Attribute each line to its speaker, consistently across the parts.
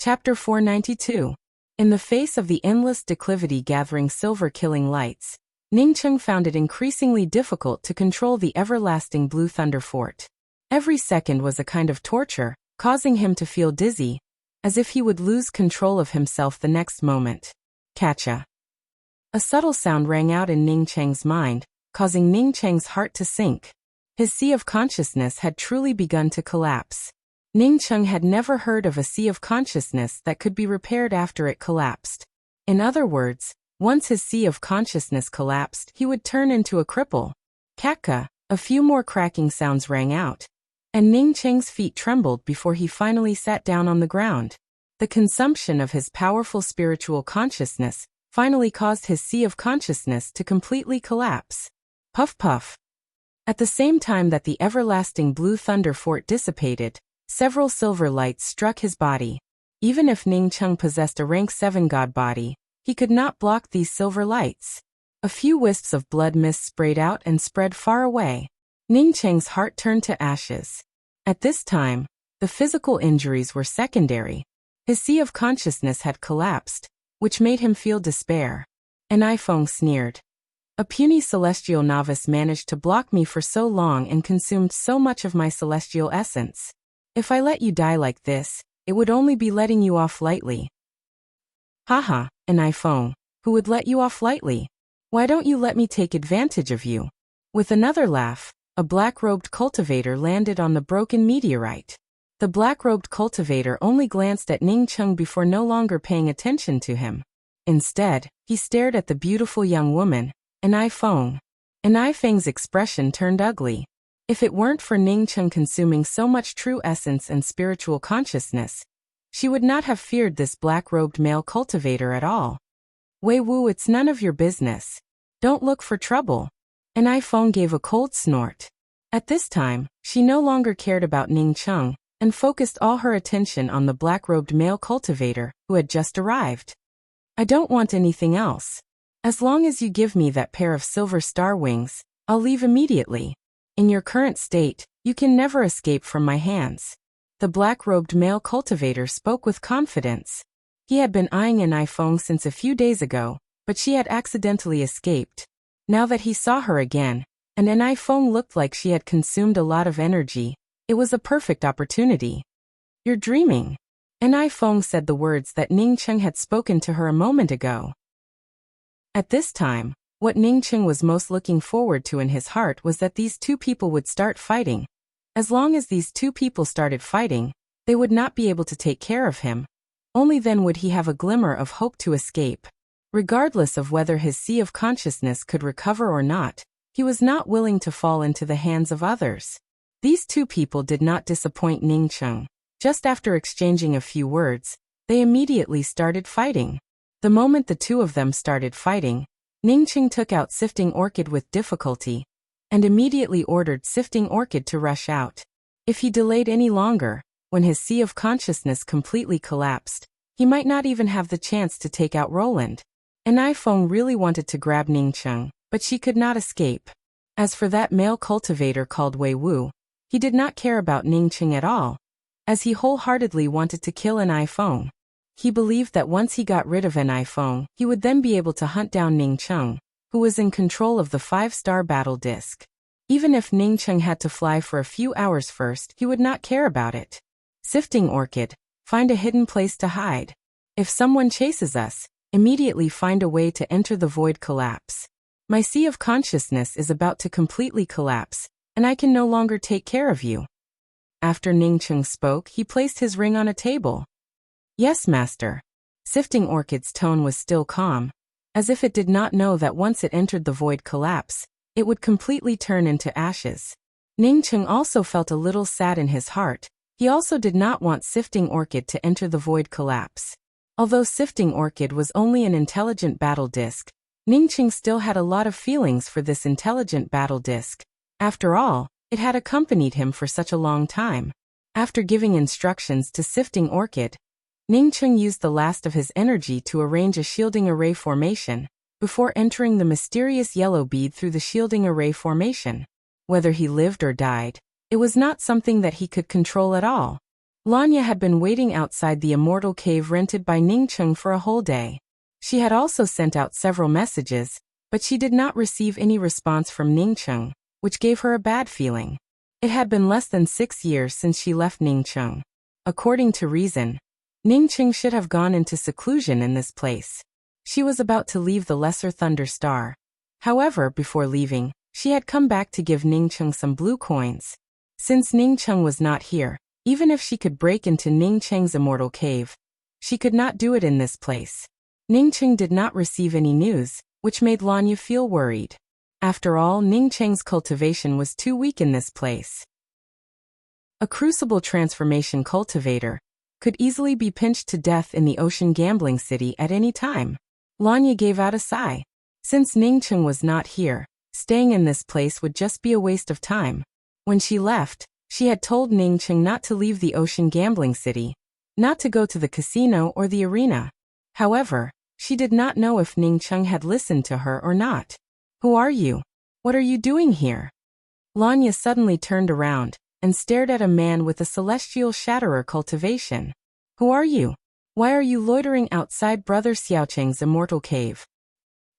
Speaker 1: Chapter 492. In the face of the endless declivity gathering silver-killing lights, Ningcheng found it increasingly difficult to control the everlasting Blue Thunder Fort. Every second was a kind of torture, causing him to feel dizzy, as if he would lose control of himself the next moment. Catcha. A subtle sound rang out in Ningcheng's mind, causing Ningcheng's heart to sink. His sea of consciousness had truly begun to collapse. Ningcheng had never heard of a sea of consciousness that could be repaired after it collapsed. In other words, once his sea of consciousness collapsed, he would turn into a cripple. Katka, a few more cracking sounds rang out, and Ningcheng's feet trembled before he finally sat down on the ground. The consumption of his powerful spiritual consciousness finally caused his sea of consciousness to completely collapse. Puff puff. At the same time that the everlasting Blue Thunder Fort dissipated, several silver lights struck his body. Even if Ningcheng possessed a rank 7 god body, he could not block these silver lights. A few wisps of blood mist sprayed out and spread far away. Ningcheng's heart turned to ashes. At this time, the physical injuries were secondary. His sea of consciousness had collapsed, which made him feel despair. And Ifeng sneered. A puny celestial novice managed to block me for so long and consumed so much of my celestial essence. If I let you die like this, it would only be letting you off lightly. Haha, an Ifeng, who would let you off lightly? Why don't you let me take advantage of you? With another laugh, a black-robed cultivator landed on the broken meteorite. The black-robed cultivator only glanced at Ningcheng before no longer paying attention to him. Instead, he stared at the beautiful young woman, an Ifeng. An Ifeng's expression turned ugly. If it weren't for Ningcheng consuming so much true essence and spiritual consciousness, she would not have feared this black-robed male cultivator at all. Wei Wu, it's none of your business. Don't look for trouble. An Ifeng gave a cold snort. At this time, she no longer cared about Ningcheng, and focused all her attention on the black-robed male cultivator, who had just arrived. I don't want anything else. As long as you give me that pair of silver star wings, I'll leave immediately. In your current state, you can never escape from my hands. The black-robed male cultivator spoke with confidence. He had been eyeing an Ifeng since a few days ago, but she had accidentally escaped. Now that he saw her again, and an Ifeng looked like she had consumed a lot of energy, it was a perfect opportunity. You're dreaming. An Ifeng said the words that Ningcheng had spoken to her a moment ago. At this time, what Ningcheng was most looking forward to in his heart was that these two people would start fighting. As long as these two people started fighting, they would not be able to take care of him. Only then would he have a glimmer of hope to escape. Regardless of whether his sea of consciousness could recover or not, he was not willing to fall into the hands of others. These two people did not disappoint Ningcheng. Just after exchanging a few words, they immediately started fighting. The moment the two of them started fighting, Ningcheng took out Sifting Orchid with difficulty, and immediately ordered Sifting Orchid to rush out. If he delayed any longer, when his sea of consciousness completely collapsed, he might not even have the chance to take out Roland. An Ifeng really wanted to grab Ningcheng, but she could not escape. As for that male cultivator called Wei Wu, he did not care about Ningcheng at all, as he wholeheartedly wanted to kill an Ifeng. He believed that once he got rid of an Ifeng, he would then be able to hunt down Ningcheng, who was in control of the 5-star battle disc. Even if Ningcheng had to fly for a few hours first, he would not care about it. Sifting Orchid, find a hidden place to hide. If someone chases us, immediately find a way to enter the void collapse. My sea of consciousness is about to completely collapse, and I can no longer take care of you. After Ningcheng spoke, he placed his ring on a table. Yes, master. Sifting Orchid's tone was still calm, as if it did not know that once it entered the void collapse, it would completely turn into ashes. Ningcheng also felt a little sad in his heart. He also did not want Sifting Orchid to enter the void collapse. Although Sifting Orchid was only an intelligent battle disc, Ningcheng still had a lot of feelings for this intelligent battle disc. After all, it had accompanied him for such a long time. After giving instructions to Sifting Orchid, Ningcheng used the last of his energy to arrange a shielding array formation, before entering the mysterious yellow bead through the shielding array formation. Whether he lived or died, it was not something that he could control at all. Lanya had been waiting outside the immortal cave rented by Ningcheng for a whole day. She had also sent out several messages, but she did not receive any response from Ningcheng, which gave her a bad feeling. It had been less than 6 years since she left Ningcheng. According to reason, Ningcheng should have gone into seclusion in this place. She was about to leave the Lesser Thunder Star. However, before leaving, she had come back to give Ningcheng some blue coins. Since Ningcheng was not here, even if she could break into Ningcheng's immortal cave, she could not do it in this place. Ningcheng did not receive any news, which made Lanya feel worried. After all, Ningcheng's cultivation was too weak in this place. A crucible transformation cultivator could easily be pinched to death in the ocean gambling city at any time. Lanya gave out a sigh. Since Ningcheng was not here, staying in this place would just be a waste of time. When she left, she had told Ningcheng not to leave the ocean gambling city, not to go to the casino or the arena. However, she did not know if Ningcheng had listened to her or not. Who are you? What are you doing here? Lanya suddenly turned around and stared at a man with a celestial shatterer cultivation. Who are you? Why are you loitering outside Brother Xiaocheng's immortal cave?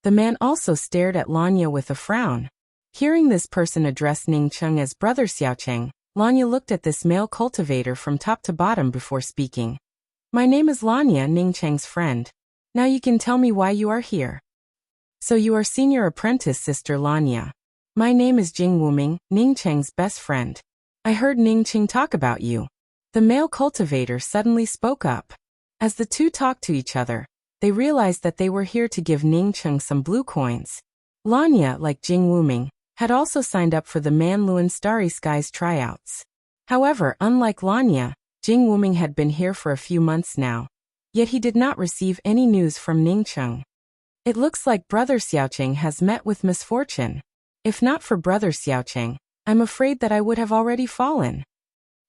Speaker 1: The man also stared at Lanya with a frown. Hearing this person address Ningcheng as Brother Xiaocheng, Lanya looked at this male cultivator from top to bottom before speaking. My name is Lanya, Ningcheng's friend. Now you can tell me why you are here. So you are senior apprentice Sister Lanya. My name is Jing Wuming, Ningcheng's best friend. I heard Ningcheng talk about you. The male cultivator suddenly spoke up. As the two talked to each other, they realized that they were here to give Ningcheng some blue coins. Lanya, like Jing Wuming, had also signed up for the Manluan Starry Skies tryouts. However, unlike Lanya, Jing Wuming had been here for a few months now, yet he did not receive any news from Ningcheng. It looks like Brother Xiaocheng has met with misfortune. If not for Brother Xiaocheng, I'm afraid that I would have already fallen.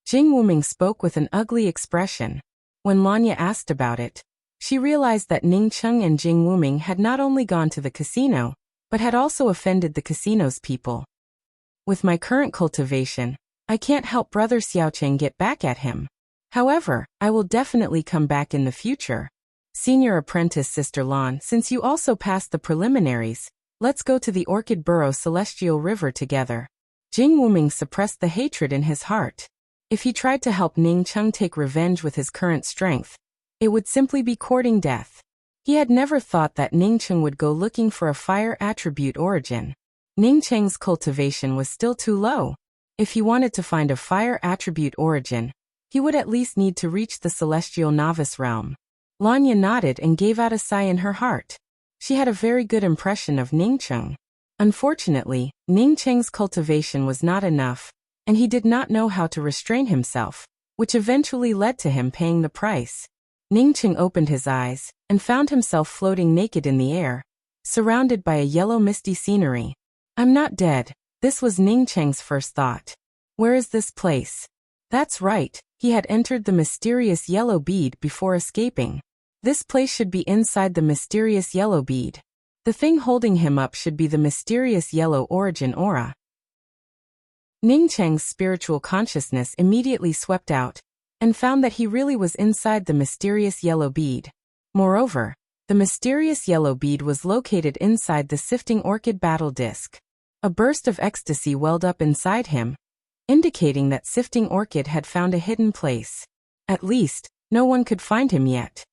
Speaker 1: Jing Wuming spoke with an ugly expression. When Lanya asked about it, she realized that Ningcheng and Jing Wuming had not only gone to the casino, but had also offended the casino's people. With my current cultivation, I can't help Brother Xiaocheng get back at him. However, I will definitely come back in the future. Senior apprentice Sister Lan, since you also passed the preliminaries, let's go to the Orchid Burrow Celestial River together. Jing Wuming suppressed the hatred in his heart. If he tried to help Ningcheng take revenge with his current strength, it would simply be courting death. He had never thought that Ningcheng would go looking for a fire attribute origin. Ningcheng's cultivation was still too low. If he wanted to find a fire attribute origin, he would at least need to reach the celestial novice realm. Lanya nodded and gave out a sigh in her heart. She had a very good impression of Ningcheng. Unfortunately, Ningcheng's cultivation was not enough, and he did not know how to restrain himself, which eventually led to him paying the price. Ningcheng opened his eyes and found himself floating naked in the air, surrounded by a yellow misty scenery. I'm not dead. This was Ningcheng's first thought. Where is this place? That's right, he had entered the mysterious yellow bead before escaping. This place should be inside the mysterious yellow bead. The thing holding him up should be the mysterious yellow origin aura. Ningcheng's spiritual consciousness immediately swept out, and found that he really was inside the mysterious yellow bead. Moreover, the mysterious yellow bead was located inside the sifting orchid battle disc. A burst of ecstasy welled up inside him, indicating that sifting orchid had found a hidden place. At least, no one could find him yet.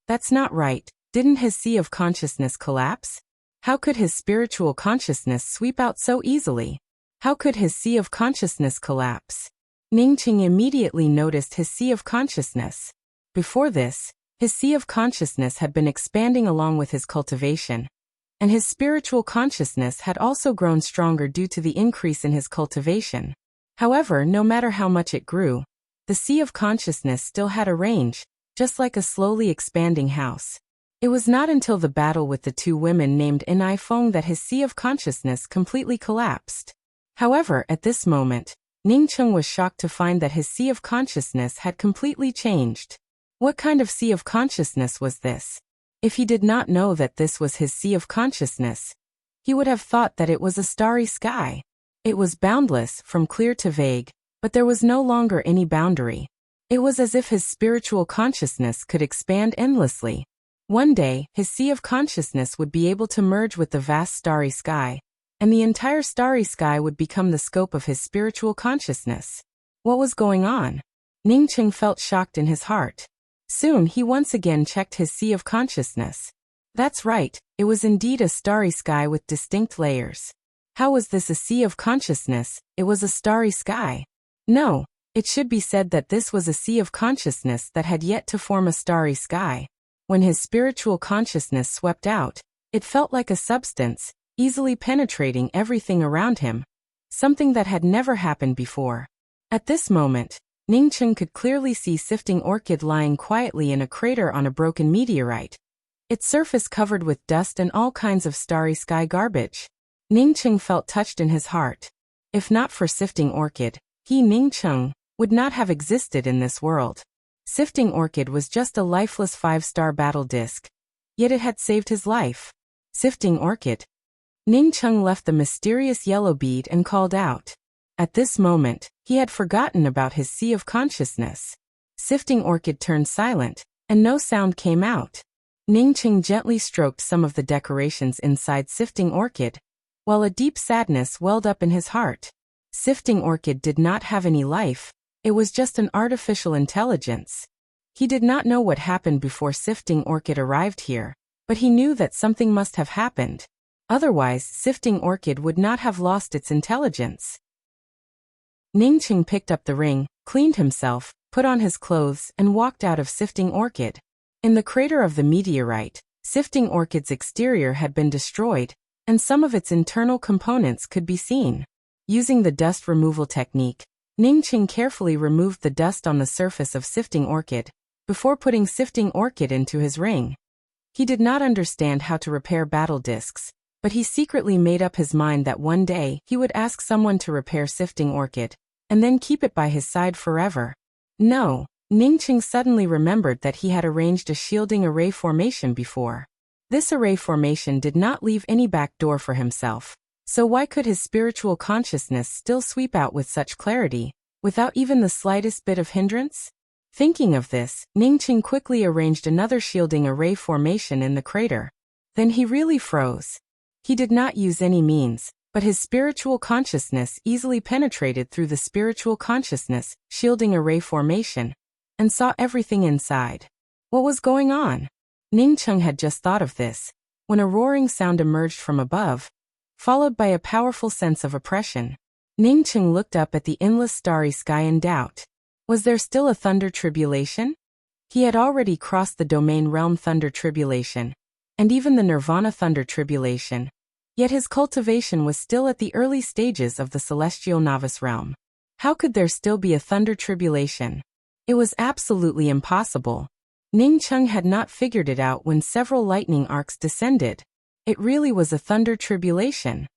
Speaker 1: That's not right. Didn't his sea of consciousness collapse? How could his spiritual consciousness sweep out so easily? How could his sea of consciousness collapse? Ningcheng immediately noticed his sea of consciousness. Before this, his sea of consciousness had been expanding along with his cultivation, and his spiritual consciousness had also grown stronger due to the increase in his cultivation. However, no matter how much it grew, the sea of consciousness still had a range, just like a slowly expanding house. It was not until the battle with the two women named Inai Feng that his sea of consciousness completely collapsed. However, at this moment, Ningcheng was shocked to find that his sea of consciousness had completely changed. What kind of sea of consciousness was this? If he did not know that this was his sea of consciousness, he would have thought that it was a starry sky. It was boundless, from clear to vague, but there was no longer any boundary. It was as if his spiritual consciousness could expand endlessly. One day, his sea of consciousness would be able to merge with the vast starry sky, and the entire starry sky would become the scope of his spiritual consciousness. What was going on? Ningcheng felt shocked in his heart. Soon he once again checked his sea of consciousness. That's right, it was indeed a starry sky with distinct layers. How was this a sea of consciousness? It was a starry sky. No, it should be said that this was a sea of consciousness that had yet to form a starry sky. When his spiritual consciousness swept out, it felt like a substance, easily penetrating everything around him, something that had never happened before. At this moment, Ningcheng could clearly see Sifting Orchid lying quietly in a crater on a broken meteorite, its surface covered with dust and all kinds of starry sky garbage. Ningcheng felt touched in his heart. If not for Sifting Orchid, he, Ningcheng, would not have existed in this world. Sifting Orchid was just a lifeless 5-star battle disc, yet it had saved his life. Sifting Orchid. Ningcheng left the mysterious yellow bead and called out. At this moment, he had forgotten about his sea of consciousness. Sifting Orchid turned silent, and no sound came out. Ningcheng gently stroked some of the decorations inside Sifting Orchid, while a deep sadness welled up in his heart. Sifting Orchid did not have any life, it was just an artificial intelligence. He did not know what happened before Sifting Orchid arrived here, but he knew that something must have happened. Otherwise, Sifting Orchid would not have lost its intelligence. Ningcheng picked up the ring, cleaned himself, put on his clothes, and walked out of Sifting Orchid. In the crater of the meteorite, Sifting Orchid's exterior had been destroyed, and some of its internal components could be seen. Using the dust removal technique, Ningcheng carefully removed the dust on the surface of Sifting Orchid, before putting Sifting Orchid into his ring. He did not understand how to repair battle discs, but he secretly made up his mind that one day he would ask someone to repair Sifting Orchid, and then keep it by his side forever. No, Ningcheng suddenly remembered that he had arranged a shielding array formation before. This array formation did not leave any back door for himself, so why could his spiritual consciousness still sweep out with such clarity, without even the slightest bit of hindrance? Thinking of this, Ningcheng quickly arranged another shielding array formation in the crater. Then he really froze. He did not use any means, but his spiritual consciousness easily penetrated through the spiritual consciousness shielding array formation, and saw everything inside. What was going on? Ningcheng had just thought of this, when a roaring sound emerged from above, followed by a powerful sense of oppression. Ningcheng looked up at the endless starry sky in doubt. Was there still a thunder tribulation? He had already crossed the domain realm thunder tribulation, and even the nirvana thunder tribulation, yet his cultivation was still at the early stages of the celestial novice realm. How could there still be a thunder tribulation? It was absolutely impossible. Ningcheng had not figured it out when several lightning arcs descended. It really was a thunder tribulation.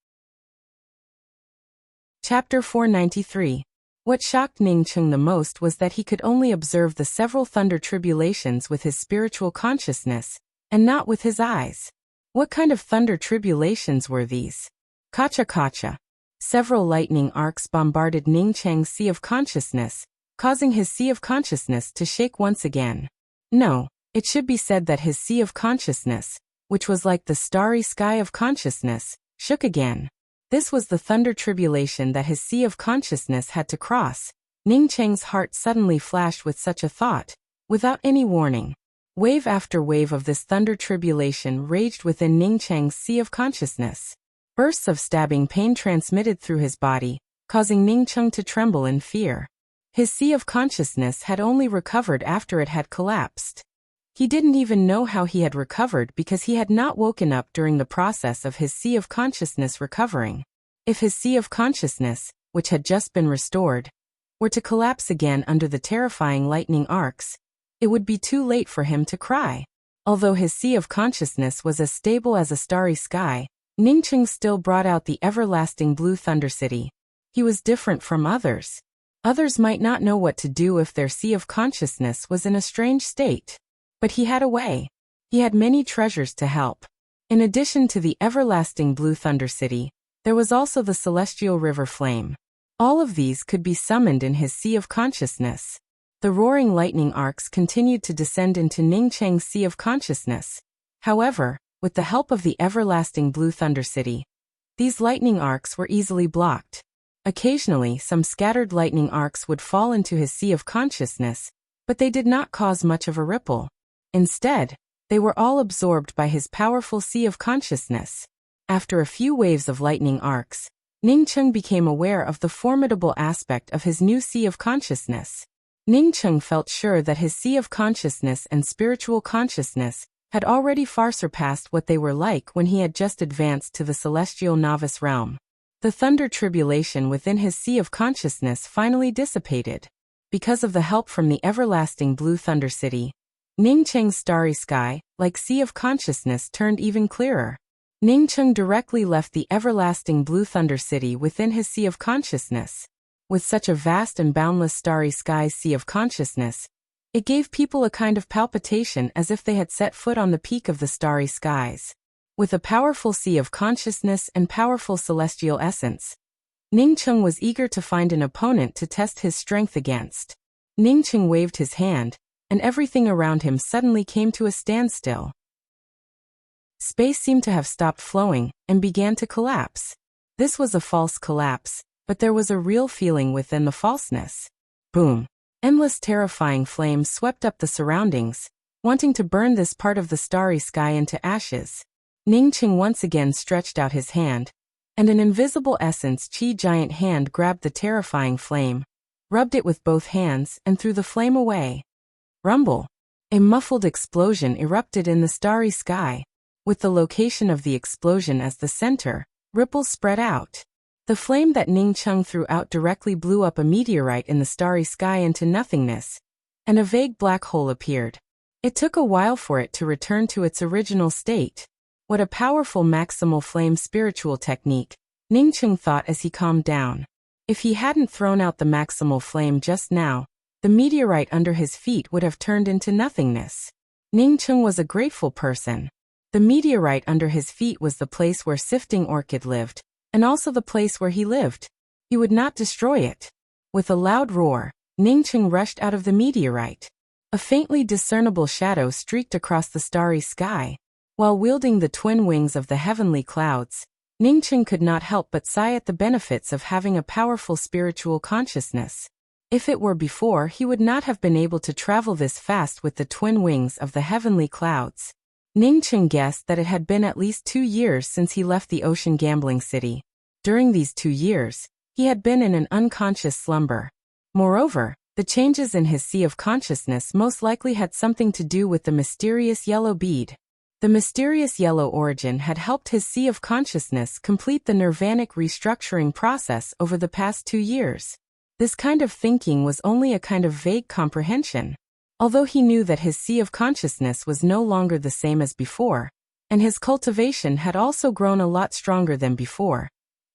Speaker 1: Chapter 493. What shocked Ningcheng the most was that he could only observe the several thunder tribulations with his spiritual consciousness, and not with his eyes. What kind of thunder tribulations were these? Kacha kacha. Several lightning arcs bombarded Ningcheng's sea of consciousness, causing his sea of consciousness to shake once again. No, it should be said that his sea of consciousness, which was like the starry sky of consciousness, shook again. This was the thunder tribulation that his sea of consciousness had to cross. Ningcheng's heart suddenly flashed with such a thought, without any warning. Wave after wave of this thunder tribulation raged within Ningcheng's sea of consciousness. Bursts of stabbing pain transmitted through his body, causing Ningcheng to tremble in fear. His sea of consciousness had only recovered after it had collapsed. He didn't even know how he had recovered because he had not woken up during the process of his sea of consciousness recovering. If his sea of consciousness, which had just been restored, were to collapse again under the terrifying lightning arcs, it would be too late for him to cry. Although his sea of consciousness was as stable as a starry sky, Ningcheng still brought out the everlasting blue Thunder City. He was different from others. Others might not know what to do if their sea of consciousness was in a strange state. But he had a way. He had many treasures to help. In addition to the everlasting blue Thunder City, there was also the celestial river flame. All of these could be summoned in his sea of consciousness. The roaring lightning arcs continued to descend into Ningcheng's Sea of Consciousness. However, with the help of the everlasting Blue Thunder City, these lightning arcs were easily blocked. Occasionally, some scattered lightning arcs would fall into his Sea of Consciousness, but they did not cause much of a ripple. Instead, they were all absorbed by his powerful Sea of Consciousness. After a few waves of lightning arcs, Ningcheng became aware of the formidable aspect of his new Sea of Consciousness. Ningcheng felt sure that his Sea of Consciousness and spiritual consciousness had already far surpassed what they were like when he had just advanced to the celestial novice realm. The thunder tribulation within his Sea of Consciousness finally dissipated. Because of the help from the everlasting Blue Thunder City, Ningcheng's starry sky, like Sea of Consciousness, turned even clearer. Ningcheng directly left the everlasting Blue Thunder City within his Sea of Consciousness. With such a vast and boundless starry sky's Sea of Consciousness, it gave people a kind of palpitation as if they had set foot on the peak of the starry skies. With a powerful Sea of Consciousness and powerful celestial essence, Ningcheng was eager to find an opponent to test his strength against. Ningcheng waved his hand, and everything around him suddenly came to a standstill. Space seemed to have stopped flowing and began to collapse. This was a false collapse, but there was a real feeling within the falseness. Boom! Endless terrifying flames swept up the surroundings, wanting to burn this part of the starry sky into ashes. Ningcheng once again stretched out his hand, and an invisible essence chi giant hand grabbed the terrifying flame, rubbed it with both hands, and threw the flame away. Rumble! A muffled explosion erupted in the starry sky. With the location of the explosion as the center, ripples spread out. The flame that Ningcheng threw out directly blew up a meteorite in the starry sky into nothingness, and a vague black hole appeared. It took a while for it to return to its original state. What a powerful maximal flame spiritual technique, Ningcheng thought as he calmed down. If he hadn't thrown out the maximal flame just now, the meteorite under his feet would have turned into nothingness. Ningcheng was a grateful person. The meteorite under his feet was the place where Sifting Orchid lived, and also the place where he lived. He would not destroy it. With a loud roar, Ningcheng rushed out of the meteorite. A faintly discernible shadow streaked across the starry sky. While wielding the twin wings of the heavenly clouds, Ningcheng could not help but sigh at the benefits of having a powerful spiritual consciousness. If it were before, he would not have been able to travel this fast with the twin wings of the heavenly clouds. Ningcheng guessed that it had been at least 2 years since he left the ocean gambling city. During these 2 years, he had been in an unconscious slumber. Moreover, the changes in his Sea of Consciousness most likely had something to do with the mysterious yellow bead. The mysterious yellow origin had helped his Sea of Consciousness complete the nirvanic restructuring process over the past 2 years. This kind of thinking was only a kind of vague comprehension. Although he knew that his Sea of Consciousness was no longer the same as before, and his cultivation had also grown a lot stronger than before,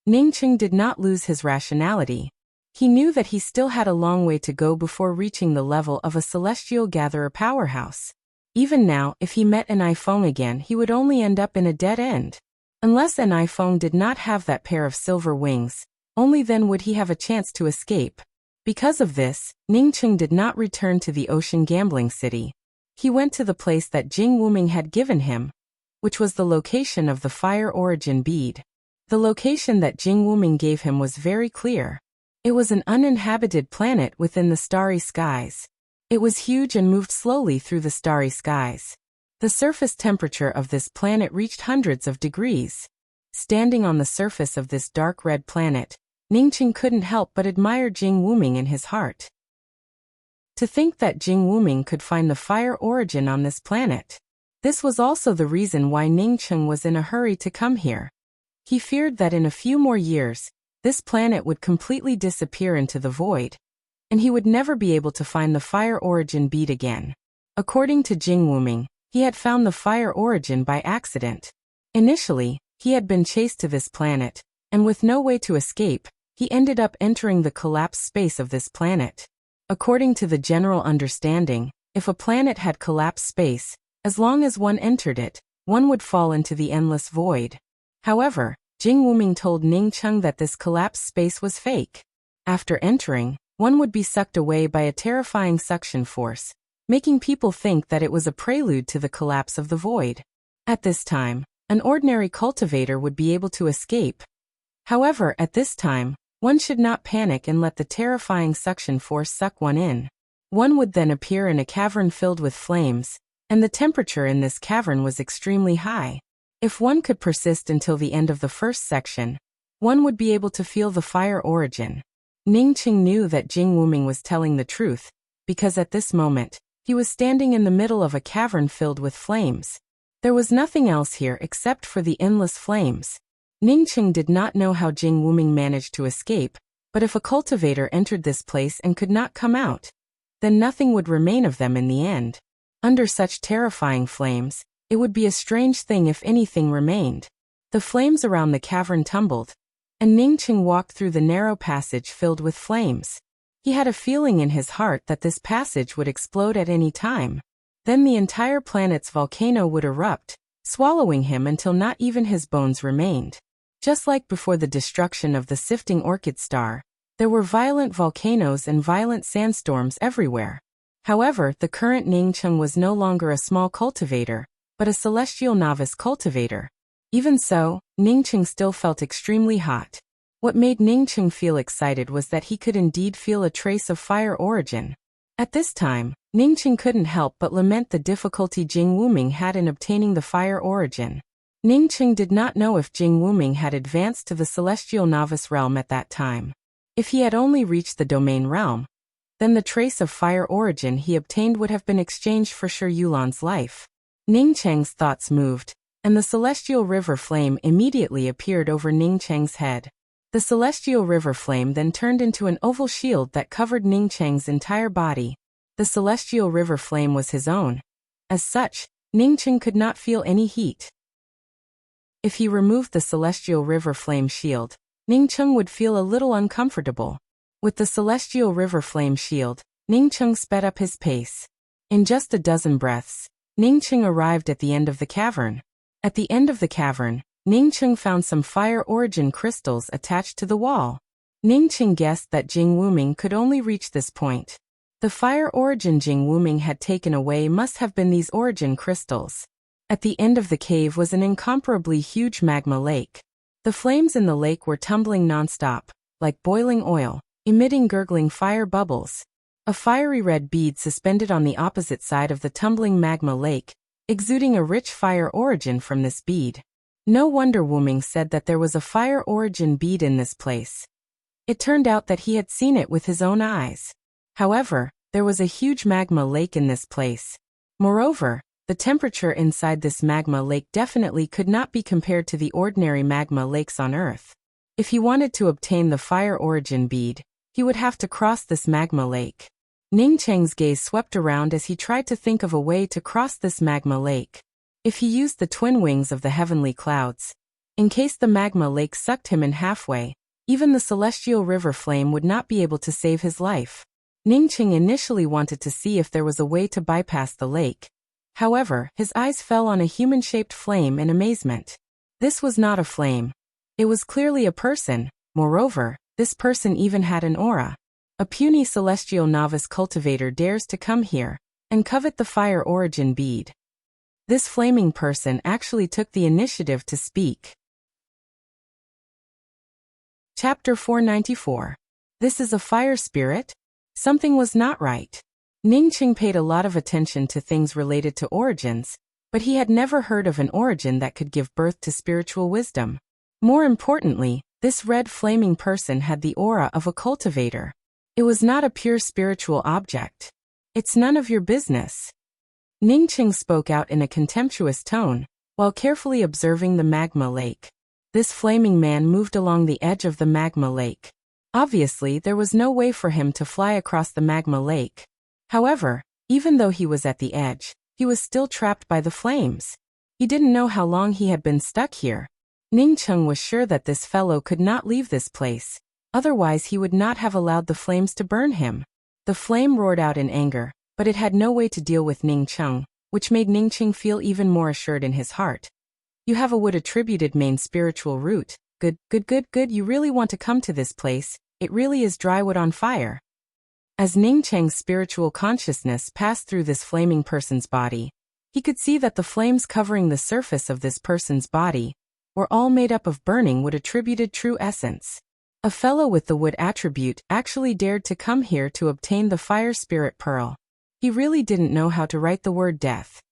Speaker 1: Ningcheng did not lose his rationality. He knew that he still had a long way to go before reaching the level of a celestial gatherer powerhouse. Even now, if he met an iPhone again, he would only end up in a dead end. Unless an iPhone did not have that pair of silver wings, only then would he have a chance to escape. Because of this, Ningcheng did not return to the ocean gambling city. He went to the place that Jing Wuming had given him, which was the location of the fire origin bead. The location that Jing Wuming gave him was very clear. It was an uninhabited planet within the starry skies. It was huge and moved slowly through the starry skies. The surface temperature of this planet reached hundreds of degrees. Standing on the surface of this dark red planet, Ningcheng couldn't help but admire Jing Wuming in his heart. To think that Jing Wuming could find the fire origin on this planet. This was also the reason why Ningcheng was in a hurry to come here. He feared that in a few more years, this planet would completely disappear into the void, and he would never be able to find the fire origin bead again. According to Jing Wuming, he had found the fire origin by accident. Initially, he had been chased to this planet, and with no way to escape, he ended up entering the collapsed space of this planet. According to the general understanding, if a planet had collapsed space, as long as one entered it, one would fall into the endless void. However, Jing Wuming told Ningcheng that this collapsed space was fake. After entering, one would be sucked away by a terrifying suction force, making people think that it was a prelude to the collapse of the void. At this time, an ordinary cultivator would be able to escape. However, at this time, one should not panic and let the terrifying suction force suck one in. One would then appear in a cavern filled with flames, and the temperature in this cavern was extremely high. If one could persist until the end of the first section, one would be able to feel the fire origin. Ningqing knew that Jing Wuming was telling the truth, because at this moment, he was standing in the middle of a cavern filled with flames. There was nothing else here except for the endless flames. Ningqing did not know how Jing Wuming managed to escape, but if a cultivator entered this place and could not come out, then nothing would remain of them in the end. Under such terrifying flames, it would be a strange thing if anything remained. The flames around the cavern tumbled, and Ningqing walked through the narrow passage filled with flames. He had a feeling in his heart that this passage would explode at any time. Then the entire planet's volcano would erupt, swallowing him until not even his bones remained. Just like before the destruction of the sifting orchid star, there were violent volcanoes and violent sandstorms everywhere. However, the current Ningqing was no longer a small cultivator, but a celestial novice cultivator. Even so, Ningqing still felt extremely hot. What made Ningqing feel excited was that he could indeed feel a trace of fire origin. At this time, Ningqing couldn't help but lament the difficulty Jing Wuming had in obtaining the fire origin. Ningqing did not know if Jing Wuming had advanced to the celestial novice realm at that time. If he had only reached the domain realm, then the trace of fire origin he obtained would have been exchanged for Shi Yulan's life. Ningqing's thoughts moved, and the celestial river flame immediately appeared over Ningqing's head. The celestial river flame then turned into an oval shield that covered Ningqing's entire body. The celestial river flame was his own. As such, Ningqing could not feel any heat. If he removed the celestial river flame shield, Ningqing would feel a little uncomfortable. With the celestial river flame shield, Ningqing sped up his pace. In just a dozen breaths, Ningqing arrived at the end of the cavern. At the end of the cavern, Ningqing found some fire origin crystals attached to the wall. Ningqing guessed that Jing Wuming could only reach this point. The fire origin Jing Wuming had taken away must have been these origin crystals. At the end of the cave was an incomparably huge magma lake. The flames in the lake were tumbling non-stop, like boiling oil, emitting gurgling fire bubbles. A fiery red bead suspended on the opposite side of the tumbling magma lake, exuding a rich fire origin from this bead. No wonder Wuming said that there was a fire origin bead in this place. It turned out that he had seen it with his own eyes. However, there was a huge magma lake in this place. Moreover, the temperature inside this magma lake definitely could not be compared to the ordinary magma lakes on Earth. If he wanted to obtain the fire origin bead, he would have to cross this magma lake. Ningqing's gaze swept around as he tried to think of a way to cross this magma lake. If he used the twin wings of the heavenly clouds, in case the magma lake sucked him in halfway, even the celestial river flame would not be able to save his life. Ningqing initially wanted to see if there was a way to bypass the lake. However, his eyes fell on a human-shaped flame in amazement. This was not a flame. It was clearly a person. Moreover, this person even had an aura. A puny celestial novice cultivator dares to come here and covet the fire origin bead. This flaming person actually took the initiative to speak. Chapter 494. This is a fire spirit? Something was not right. Ningqing paid a lot of attention to things related to origins, but he had never heard of an origin that could give birth to spiritual wisdom. More importantly, this red flaming person had the aura of a cultivator. It was not a pure spiritual object. It's none of your business. Ningqing spoke out in a contemptuous tone, while carefully observing the magma lake. This flaming man moved along the edge of the magma lake. Obviously, there was no way for him to fly across the magma lake. However, even though he was at the edge, he was still trapped by the flames. He didn't know how long he had been stuck here. Ningqing was sure that this fellow could not leave this place. Otherwise he would not have allowed the flames to burn him. The flame roared out in anger, but it had no way to deal with Ningqing, which made Ningqing feel even more assured in his heart. You have a wood attributed main spiritual root. Good. You really want to come to this place. It really is dry wood on fire. As Ning Cheng's spiritual consciousness passed through this flaming person's body, he could see that the flames covering the surface of this person's body were all made up of burning wood attributed true essence. A fellow with the wood attribute actually dared to come here to obtain the fire spirit pearl. He really didn't know how to write the word death.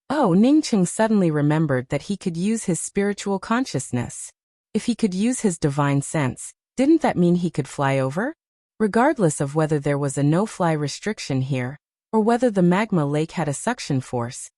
Speaker 1: Oh, Ning Cheng suddenly remembered that he could use his spiritual consciousness. If he could use his divine sense, didn't that mean he could fly over? Regardless of whether there was a no-fly restriction here, or whether the magma lake had a suction force,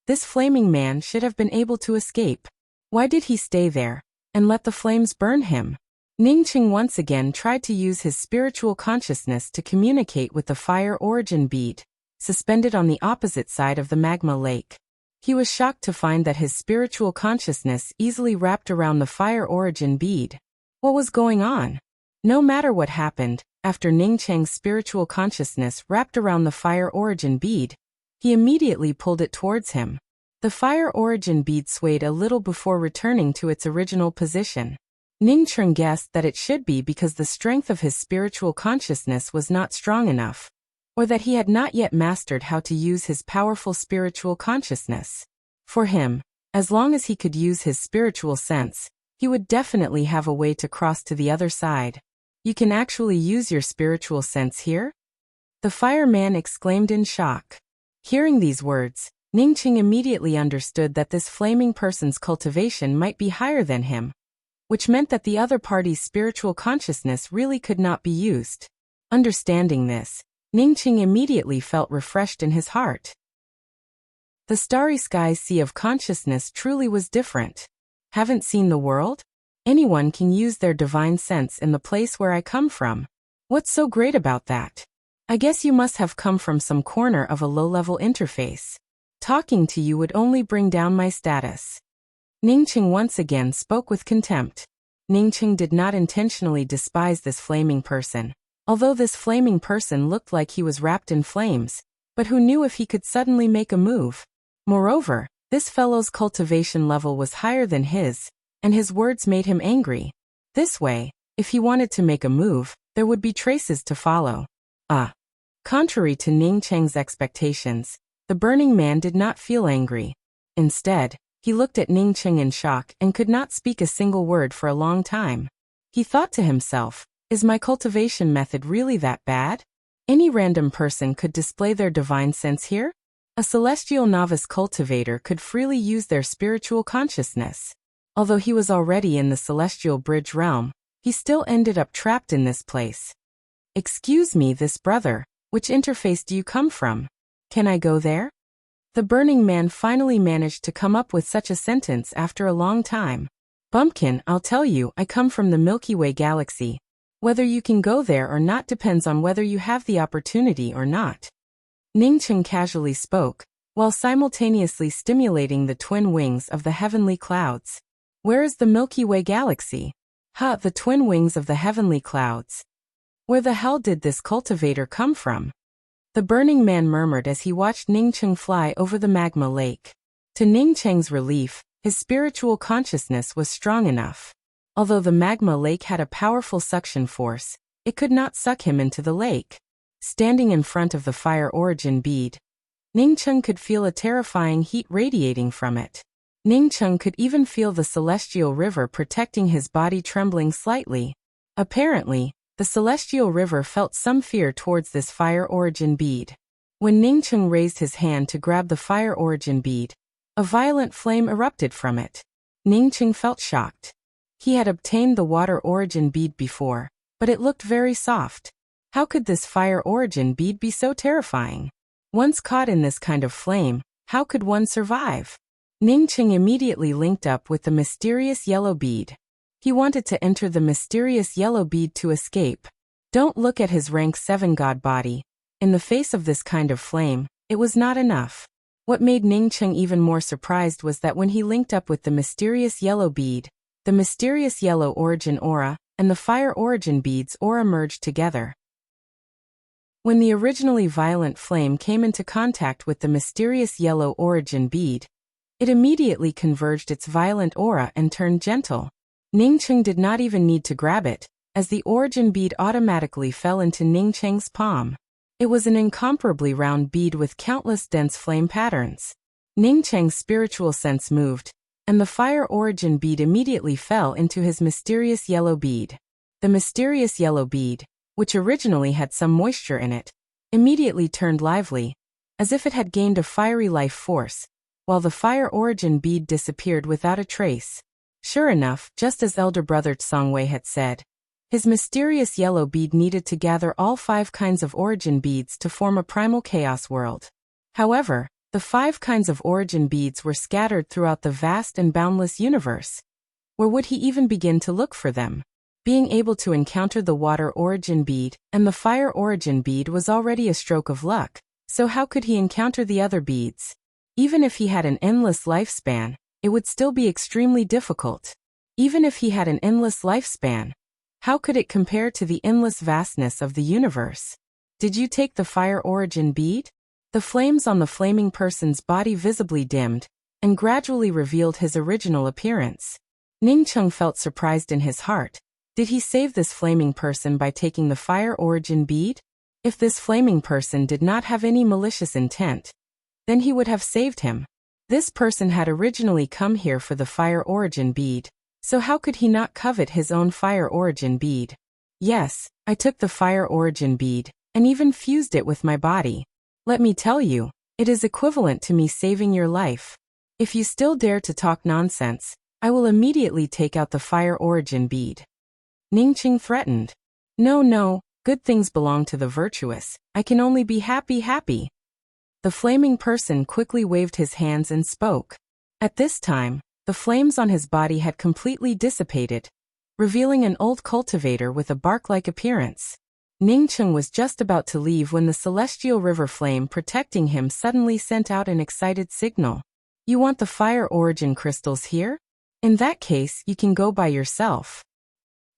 Speaker 1: this flaming man should have been able to escape. Why did he stay there and let the flames burn him? Ning Cheng once again tried to use his spiritual consciousness to communicate with the fire origin bead, suspended on the opposite side of the magma lake. He was shocked to find that his spiritual consciousness easily wrapped around the fire origin bead. What was going on? No matter what happened, after Ning Cheng's spiritual consciousness wrapped around the fire origin bead, he immediately pulled it towards him. The fire origin bead swayed a little before returning to its original position. Ning Cheng guessed that it should be because the strength of his spiritual consciousness was not strong enough, or that he had not yet mastered how to use his powerful spiritual consciousness. For him, as long as he could use his spiritual sense, he would definitely have a way to cross to the other side. You can actually use your spiritual sense here? The fireman exclaimed in shock. Hearing these words, Ning Cheng immediately understood that this flaming person's cultivation might be higher than him, which meant that the other party's spiritual consciousness really could not be used. Understanding this, Ning Cheng immediately felt refreshed in his heart. The starry sky's sea of consciousness truly was different. Haven't seen the world? Anyone can use their divine sense in the place where I come from. What's so great about that? I guess you must have come from some corner of a low-level interface. Talking to you would only bring down my status. Ning Cheng once again spoke with contempt. Ning Cheng did not intentionally despise this flaming person, although this flaming person looked like he was wrapped in flames, but who knew if he could suddenly make a move? Moreover, this fellow's cultivation level was higher than his, and his words made him angry. This way, if he wanted to make a move, there would be traces to follow. Contrary to Ning Cheng's expectations, the burning man did not feel angry. Instead, he looked at Ning Cheng in shock and could not speak a single word for a long time. He thought to himself, is my cultivation method really that bad? Any random person could display their divine sense here? A celestial novice cultivator could freely use their spiritual consciousness. Although he was already in the celestial bridge realm, he still ended up trapped in this place. Excuse me, this brother, which interface do you come from? Can I go there? The burning man finally managed to come up with such a sentence after a long time. Bumpkin, I'll tell you, I come from the Milky Way galaxy. Whether you can go there or not depends on whether you have the opportunity or not. Ning Cheng casually spoke, while simultaneously stimulating the twin wings of the heavenly clouds. Where is the Milky Way galaxy? The twin wings of the heavenly clouds. Where the hell did this cultivator come from? The burning man murmured as he watched Ning Cheng fly over the magma lake. To Ning Cheng's relief, his spiritual consciousness was strong enough. Although the magma lake had a powerful suction force, it could not suck him into the lake. Standing in front of the fire origin bead, Ning Cheng could feel a terrifying heat radiating from it. Ning Cheng could even feel the celestial river protecting his body trembling slightly. Apparently, the celestial river felt some fear towards this fire origin bead. When Ning Cheng raised his hand to grab the fire origin bead, a violent flame erupted from it. Ning Cheng felt shocked. He had obtained the water origin bead before, but it looked very soft. How could this fire origin bead be so terrifying? Once caught in this kind of flame, how could one survive? Ning Cheng immediately linked up with the mysterious yellow bead. He wanted to enter the mysterious yellow bead to escape. Don't look at his rank 7 god body. In the face of this kind of flame, it was not enough. What made Ning Cheng even more surprised was that when he linked up with the mysterious yellow bead, the mysterious yellow origin aura and the fire origin bead's aura merged together. When the originally violent flame came into contact with the mysterious yellow origin bead, it immediately converged its violent aura and turned gentle. Ning Cheng did not even need to grab it, as the origin bead automatically fell into Ning Cheng's palm. It was an incomparably round bead with countless dense flame patterns. Ning Cheng's spiritual sense moved, and the fire origin bead immediately fell into his mysterious yellow bead. The mysterious yellow bead, which originally had some moisture in it, immediately turned lively, as if it had gained a fiery life force, while the fire origin bead disappeared without a trace. Sure enough, just as elder brother Tsongwei had said, his mysterious yellow bead needed to gather all 5 kinds of origin beads to form a primal chaos world. However, the 5 kinds of origin beads were scattered throughout the vast and boundless universe. Where would he even begin to look for them? Being able to encounter the water origin bead and the fire origin bead was already a stroke of luck, so how could he encounter the other beads? Even if he had an endless lifespan, it would still be extremely difficult. Even if he had an endless lifespan, how could it compare to the endless vastness of the universe? Did you take the fire origin bead? The flames on the flaming person's body visibly dimmed, and gradually revealed his original appearance. Ning Cheng felt surprised in his heart. Did he save this flaming person by taking the fire origin bead? If this flaming person did not have any malicious intent, then he would have saved him. This person had originally come here for the fire origin bead, so how could he not covet his own fire origin bead? Yes, I took the fire origin bead, and even fused it with my body. Let me tell you, it is equivalent to me saving your life. If you still dare to talk nonsense, I will immediately take out the fire origin bead. Ning Cheng threatened. No, good things belong to the virtuous. I can only be happy. The flaming person quickly waved his hands and spoke. At this time, the flames on his body had completely dissipated, revealing an old cultivator with a bark-like appearance. Ning Cheng was just about to leave when the celestial river flame protecting him suddenly sent out an excited signal. You want the fire origin crystals here? In that case, you can go by yourself.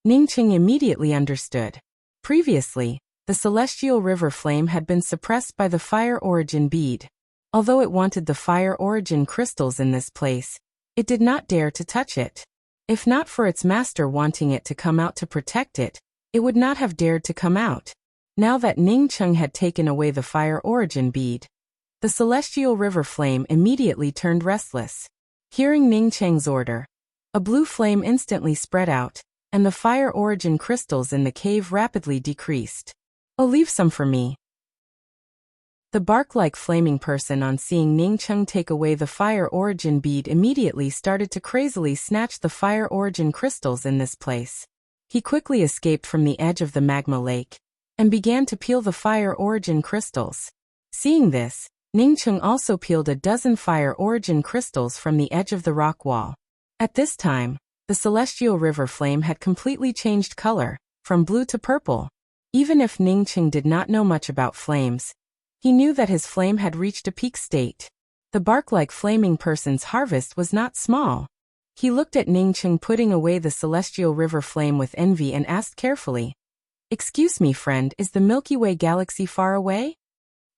Speaker 1: Ning Cheng immediately understood. Previously, the celestial river flame had been suppressed by the fire origin bead. Although it wanted the fire origin crystals in this place, it did not dare to touch it. If not for its master wanting it to come out to protect it, it would not have dared to come out. Now that Ning Cheng had taken away the fire origin bead, the celestial river flame immediately turned restless. Hearing Ning Cheng's order, a blue flame instantly spread out, and the fire origin crystals in the cave rapidly decreased. Oh, leave some for me. The bark-like flaming person on seeing Ning Cheng take away the fire origin bead immediately started to crazily snatch the fire origin crystals in this place. He quickly escaped from the edge of the magma lake, and began to peel the fire origin crystals. Seeing this, Ning Cheng also peeled a dozen fire origin crystals from the edge of the rock wall. At this time, the celestial river flame had completely changed color, from blue to purple. Even if Ning Cheng did not know much about flames, he knew that his flame had reached a peak state. The bark-like flaming person's harvest was not small. He looked at Ning Cheng putting away the celestial river flame with envy and asked carefully, "Excuse me, friend, is the Milky Way galaxy far away?"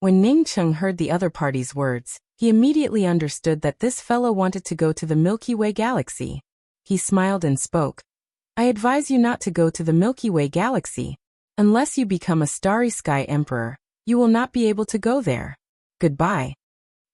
Speaker 1: When Ning Cheng heard the other party's words, he immediately understood that this fellow wanted to go to the Milky Way galaxy. He smiled and spoke, "I advise you not to go to the Milky Way galaxy. Unless you become a starry sky emperor, you will not be able to go there. Goodbye."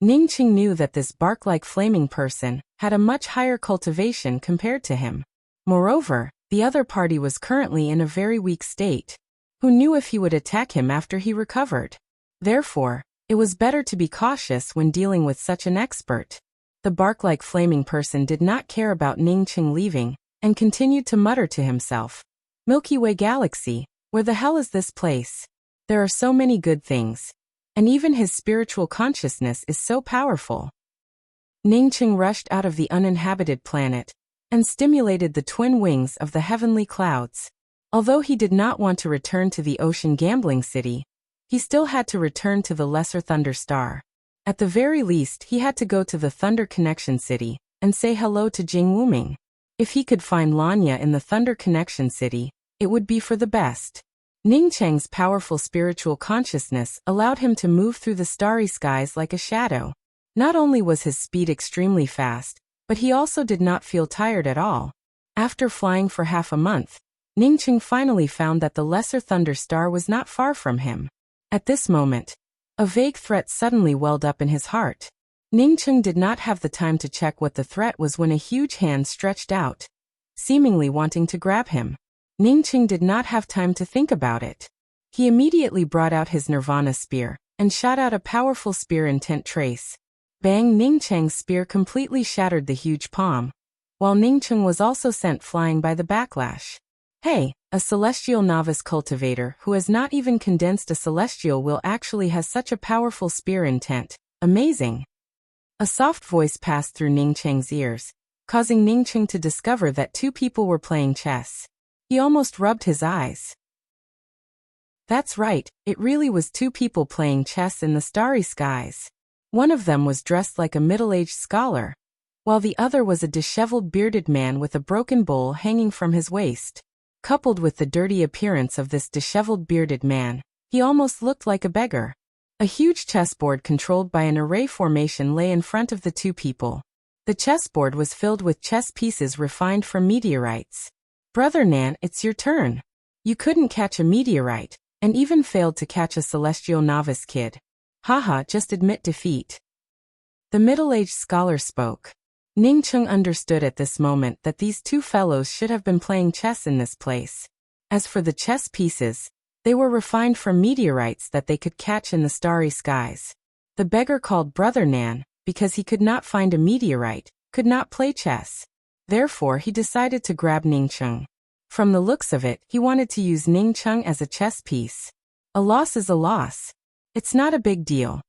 Speaker 1: Ning Cheng knew that this bark-like flaming person had a much higher cultivation compared to him. Moreover, the other party was currently in a very weak state. Who knew if he would attack him after he recovered? Therefore, it was better to be cautious when dealing with such an expert. The bark-like flaming person did not care about Ning Cheng leaving, and continued to mutter to himself, "Milky Way galaxy, where the hell is this place? There are so many good things. And even his spiritual consciousness is so powerful." Ning Cheng rushed out of the uninhabited planet, and stimulated the twin wings of the heavenly clouds. Although he did not want to return to the ocean gambling city, he still had to return to the lesser Thunder Star. At the very least, he had to go to the Thunder Connection City, and say hello to Jing Wuming. If he could find Lanya in the Thunder Connection City, it would be for the best. Ning Cheng's powerful spiritual consciousness allowed him to move through the starry skies like a shadow. Not only was his speed extremely fast, but he also did not feel tired at all. After flying for half a month, Ning Cheng finally found that the lesser Thunder Star was not far from him. At this moment, a vague threat suddenly welled up in his heart. Ningcheng did not have the time to check what the threat was when a huge hand stretched out, seemingly wanting to grab him. Ningcheng did not have time to think about it. He immediately brought out his Nirvana spear and shot out a powerful spear intent trace. Bang! Ningcheng's spear completely shattered the huge palm, while Ningcheng was also sent flying by the backlash. Hey, a celestial novice cultivator who has not even condensed a celestial will actually has such a powerful spear intent. Amazing! A soft voice passed through Ningcheng's ears, causing Ningcheng to discover that two people were playing chess. He almost rubbed his eyes. That's right, it really was two people playing chess in the starry skies. One of them was dressed like a middle-aged scholar, while the other was a disheveled bearded man with a broken bowl hanging from his waist. Coupled with the dirty appearance of this disheveled bearded man, he almost looked like a beggar. A huge chessboard controlled by an array formation lay in front of the two people. The chessboard was filled with chess pieces refined from meteorites. Brother Nan, it's your turn. You couldn't catch a meteorite, and even failed to catch a celestial novice kid. Haha, just admit defeat. The middle-aged scholar spoke. Ningcheng understood at this moment that these two fellows should have been playing chess in this place. As for the chess pieces, they were refined from meteorites that they could catch in the starry skies. The beggar called Brother Nan, because he could not find a meteorite, could not play chess. Therefore he decided to grab Ningcheng. From the looks of it, he wanted to use Ningcheng as a chess piece. A loss is a loss. It's not a big deal.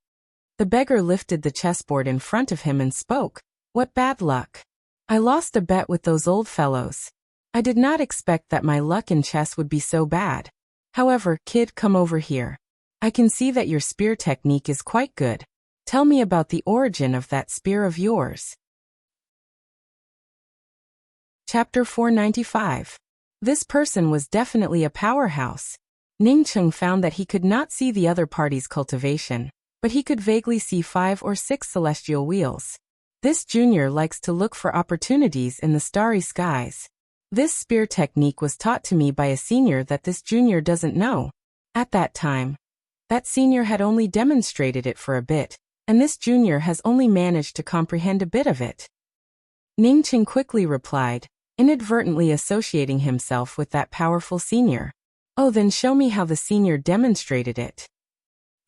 Speaker 1: The beggar lifted the chessboard in front of him and spoke. What bad luck. I lost a bet with those old fellows. I did not expect that my luck in chess would be so bad. However, kid, come over here. I can see that your spear technique is quite good. Tell me about the origin of that spear of yours. Chapter 495. This person was definitely a powerhouse. Ningcheng found that he could not see the other party's cultivation, but he could vaguely see 5 or 6 celestial wheels. This junior likes to look for opportunities in the starry skies. This spear technique was taught to me by a senior that this junior doesn't know. At that time, that senior had only demonstrated it for a bit, and this junior has only managed to comprehend a bit of it. Ningcheng quickly replied, inadvertently associating himself with that powerful senior. Oh, then show me how the senior demonstrated it.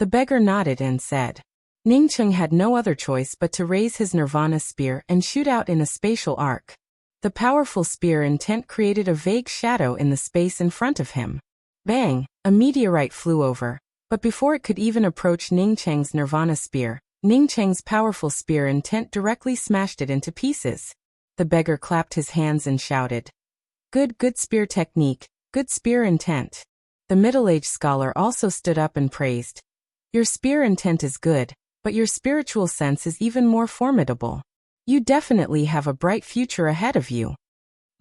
Speaker 1: The beggar nodded and said. Ningcheng had no other choice but to raise his Nirvana spear and shoot out in a spatial arc. The powerful spear intent created a vague shadow in the space in front of him. Bang! A meteorite flew over, but before it could even approach Ningcheng's Nirvana spear, Ningcheng's powerful spear intent directly smashed it into pieces. The beggar clapped his hands and shouted. Good spear technique, good spear intent. The middle-aged scholar also stood up and praised. Your spear intent is good, but your spiritual sense is even more formidable. You definitely have a bright future ahead of you.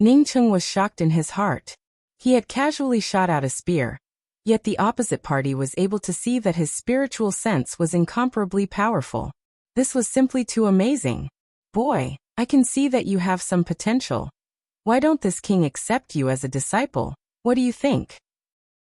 Speaker 1: Ningcheng was shocked in his heart. He had casually shot out a spear, yet the opposite party was able to see that his spiritual sense was incomparably powerful. This was simply too amazing. Boy, I can see that you have some potential. Why don't this king accept you as a disciple? What do you think?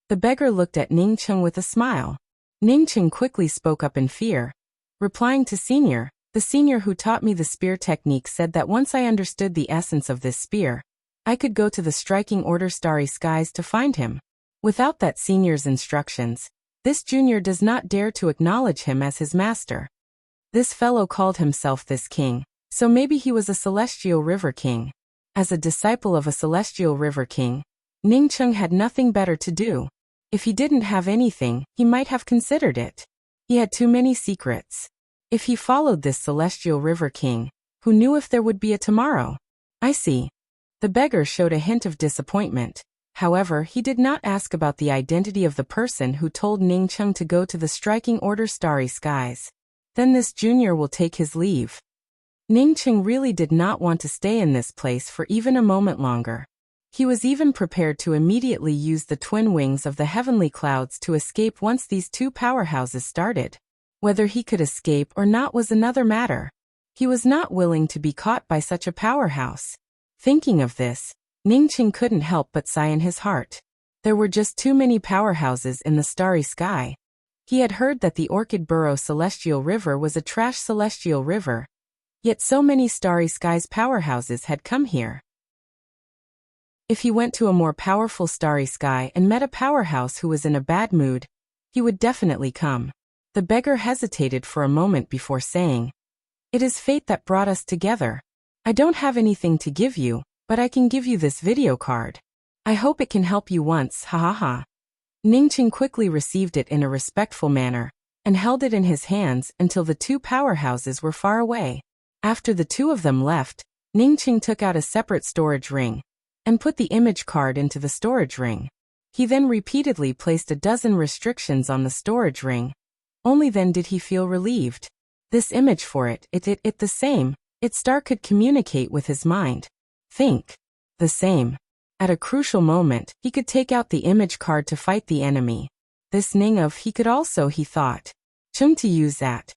Speaker 1: The beggar looked at Ningcheng with a smile. Ningcheng quickly spoke up in fear, replying to Senior. The senior who taught me the spear technique said that once I understood the essence of this spear, I could go to the striking order starry skies to find him. Without that senior's instructions, this junior does not dare to acknowledge him as his master. This fellow called himself this king, so maybe he was a celestial river king. As a disciple of a celestial river king, Ningcheng had nothing better to do. If he didn't have anything, he might have considered it. He had too many secrets. If he followed this celestial river king, who knew if there would be a tomorrow? I see. The beggar showed a hint of disappointment. However, he did not ask about the identity of the person who told Ningcheng to go to the striking order starry skies. Then this junior will take his leave. Ningcheng really did not want to stay in this place for even a moment longer. He was even prepared to immediately use the twin wings of the heavenly clouds to escape once these two powerhouses started. Whether he could escape or not was another matter. He was not willing to be caught by such a powerhouse. Thinking of this, Ningcheng couldn't help but sigh in his heart. There were just too many powerhouses in the starry sky. He had heard that the Orchid Burrow Celestial River was a trash celestial river, yet so many Starry Skies powerhouses had come here. If he went to a more powerful Starry Sky and met a powerhouse who was in a bad mood, he would definitely come. The beggar hesitated for a moment before saying, "It is fate that brought us together. I don't have anything to give you, but I can give you this video card. I hope it can help you once, ha ha ha." Ningqing quickly received it in a respectful manner, and held it in his hands until the two powerhouses were far away. After the two of them left, Ningqing took out a separate storage ring, and put the image card into the storage ring. He then repeatedly placed a dozen restrictions on the storage ring. Only then did he feel relieved. This image for it the same, its star could communicate with his mind. Think. The same. At a crucial moment, he could take out the image card to fight the enemy. This Ning of he could also, he thought. Chung to use that.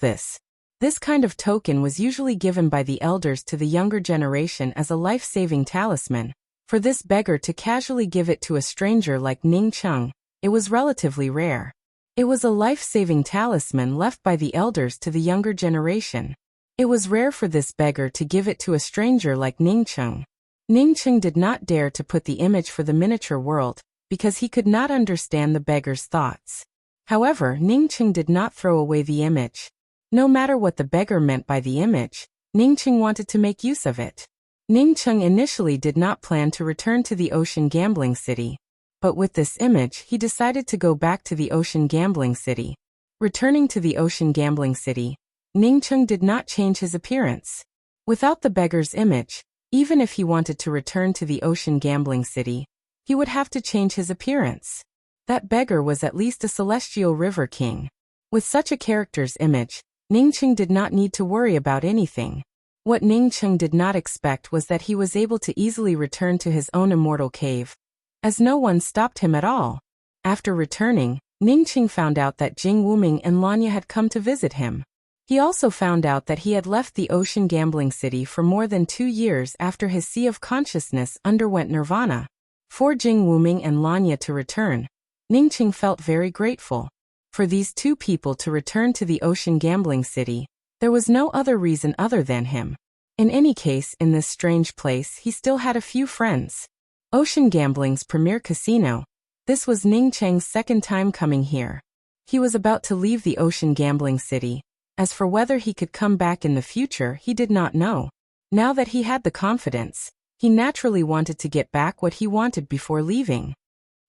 Speaker 1: This. This kind of token was usually given by the elders to the younger generation as a life-saving talisman. For this beggar to casually give it to a stranger like Ning Chung, it was relatively rare. It was a life-saving talisman left by the elders to the younger generation. It was rare for this beggar to give it to a stranger like Ning Chung. Ning Chung did not dare to put the image for the miniature world, because he could not understand the beggar's thoughts. However, Ning Chung did not throw away the image. No matter what the beggar meant by the image, Ning Chung wanted to make use of it. Ning Chung initially did not plan to return to the Ocean Gambling City. But with this image, he decided to go back to the Ocean Gambling City. Returning to the Ocean Gambling City, Ning Chung did not change his appearance. Without the beggar's image, even if he wanted to return to the Ocean Gambling City, he would have to change his appearance. That beggar was at least a celestial river king. With such a character's image, Ning Chung did not need to worry about anything. What Ning Chung did not expect was that he was able to easily return to his own immortal cave, as no one stopped him at all. After returning, Ning Chung found out that Jing Wuming and Lanya had come to visit him. He also found out that he had left the Ocean Gambling City for more than 2 years after his Sea of Consciousness underwent nirvana. For Jing Wuming and Lanya to return, Ning Chung felt very grateful. For these two people to return to the Ocean Gambling City, there was no other reason other than him. In any case, in this strange place, he still had a few friends. Ocean Gambling's premier casino. This was Ning Cheng's second time coming here. He was about to leave the Ocean Gambling City. As for whether he could come back in the future, he did not know. Now that he had the confidence, he naturally wanted to get back what he wanted before leaving.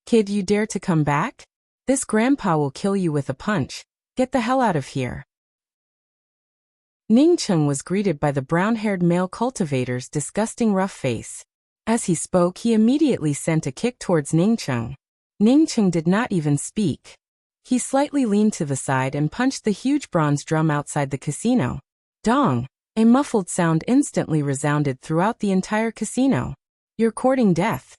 Speaker 1: "Kid, you dare to come back? This grandpa will kill you with a punch. Get the hell out of here." Ning Chung was greeted by the brown-haired male cultivator's disgusting rough face. As he spoke, he immediately sent a kick towards Ning Chung. Ning Chung did not even speak. He slightly leaned to the side and punched the huge bronze drum outside the casino. Dong! A muffled sound instantly resounded throughout the entire casino. "You're courting death."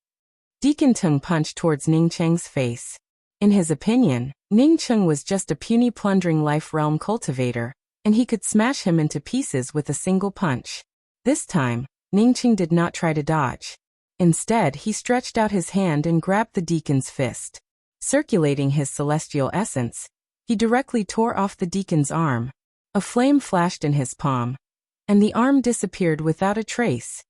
Speaker 1: Deacon Tung punched towards Ning Cheng's face. In his opinion, Ning Chung was just a puny plundering life realm cultivator, and he could smash him into pieces with a single punch. This time, Ning Chung did not try to dodge. Instead, he stretched out his hand and grabbed the deacon's fist. Circulating his celestial essence, he directly tore off the deacon's arm. A flame flashed in his palm, and the arm disappeared without a trace.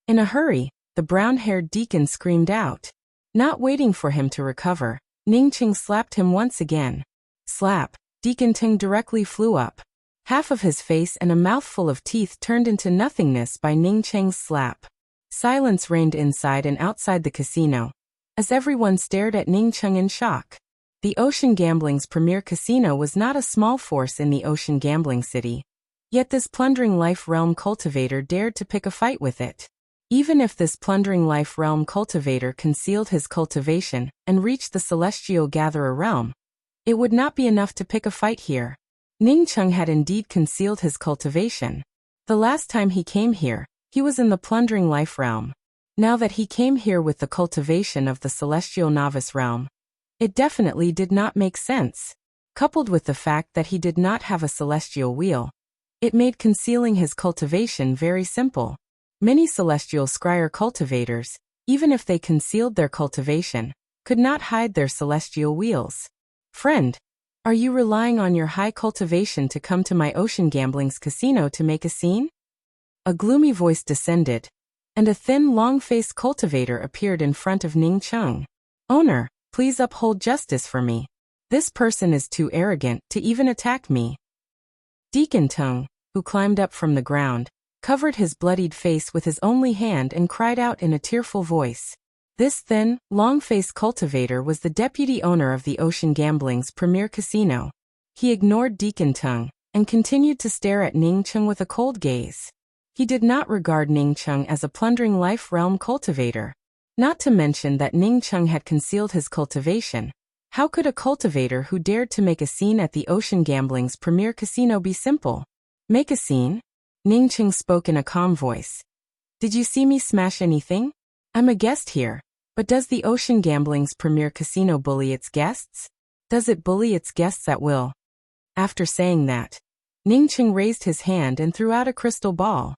Speaker 1: In a hurry, the brown-haired deacon screamed out. Not waiting for him to recover, Ning Chung slapped him once again. Slap! Deacon Ting directly flew up. Half of his face and a mouthful of teeth turned into nothingness by Ning Cheng's slap. Silence reigned inside and outside the casino, as everyone stared at Ning Chung in shock. The Ocean Gambling's premier casino was not a small force in the Ocean Gambling City. Yet this plundering life realm cultivator dared to pick a fight with it. Even if this plundering life realm cultivator concealed his cultivation and reached the celestial gatherer realm, it would not be enough to pick a fight here. Ning Chung had indeed concealed his cultivation. The last time he came here, he was in the plundering life realm. Now that he came here with the cultivation of the celestial novice realm, it definitely did not make sense. Coupled with the fact that he did not have a celestial wheel, it made concealing his cultivation very simple. Many celestial scryer cultivators, even if they concealed their cultivation, could not hide their celestial wheels. Friend, are you relying on your high cultivation to come to my Ocean Gambling's casino to make a scene? A gloomy voice descended, and a thin, long-faced cultivator appeared in front of Ning Cheng. Owner, please uphold justice for me. This person is too arrogant to even attack me. Deacon Tung, who climbed up from the ground, covered his bloodied face with his only hand and cried out in a tearful voice. This thin, long-faced cultivator was the deputy owner of the Ocean Gambling's premier casino. He ignored Deacon Tung and continued to stare at Ning Cheng with a cold gaze. He did not regard Ning Cheng as a plundering life realm cultivator. Not to mention that Ning Cheng had concealed his cultivation. How could a cultivator who dared to make a scene at the Ocean Gambling's premier casino be simple? Make a scene? Ning Cheng spoke in a calm voice. Did you see me smash anything? I'm a guest here. But does the Ocean Gambling's premier casino bully its guests? Does it bully its guests at will? After saying that, Ning Cheng raised his hand and threw out a crystal ball.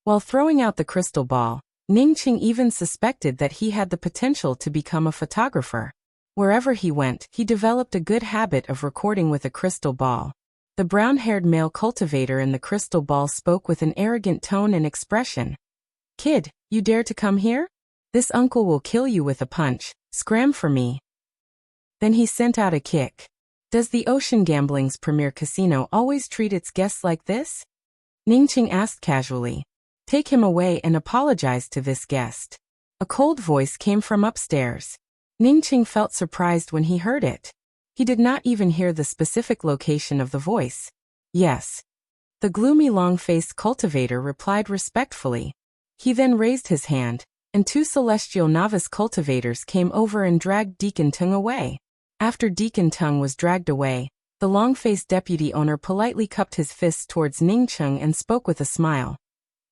Speaker 1: While throwing out the crystal ball, Ning Cheng even suspected that he had the potential to become a photographer. Wherever he went, he developed a good habit of recording with a crystal ball. The brown-haired male cultivator in the crystal ball spoke with an arrogant tone and expression. Kid, you dare to come here? This uncle will kill you with a punch. Scram for me. Then he sent out a kick. Does the Ocean Gambling's premier casino always treat its guests like this? Ning Cheng asked casually. Take him away and apologize to this guest. A cold voice came from upstairs. Ning Cheng felt surprised when he heard it. He did not even hear the specific location of the voice. Yes. The gloomy long-faced cultivator replied respectfully. He then raised his hand, and two celestial novice cultivators came over and dragged Deacon Tung away. After Deacon Tung was dragged away, the long-faced deputy owner politely cupped his fists towards Ning Cheng and spoke with a smile.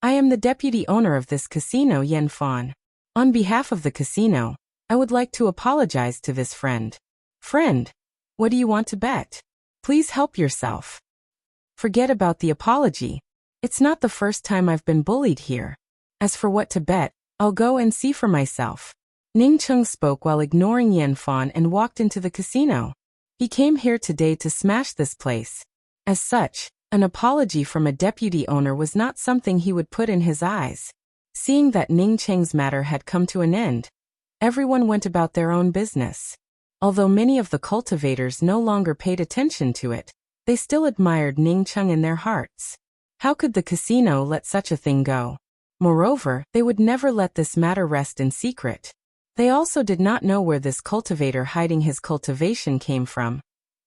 Speaker 1: I am the deputy owner of this casino, Yen Fan. On behalf of the casino, I would like to apologize to this friend. Friend, what do you want to bet? Please help yourself. Forget about the apology. It's not the first time I've been bullied here. As for what to bet, I'll go and see for myself. Ning Cheng spoke while ignoring Yen Fan and walked into the casino. He came here today to smash this place. As such, an apology from a deputy owner was not something he would put in his eyes. Seeing that Ning Cheng's matter had come to an end, everyone went about their own business. Although many of the cultivators no longer paid attention to it, they still admired Ning Cheng in their hearts. How could the casino let such a thing go? Moreover, they would never let this matter rest in secret. They also did not know where this cultivator hiding his cultivation came from.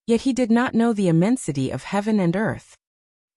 Speaker 1: Yet he did not know the immensity of heaven and earth.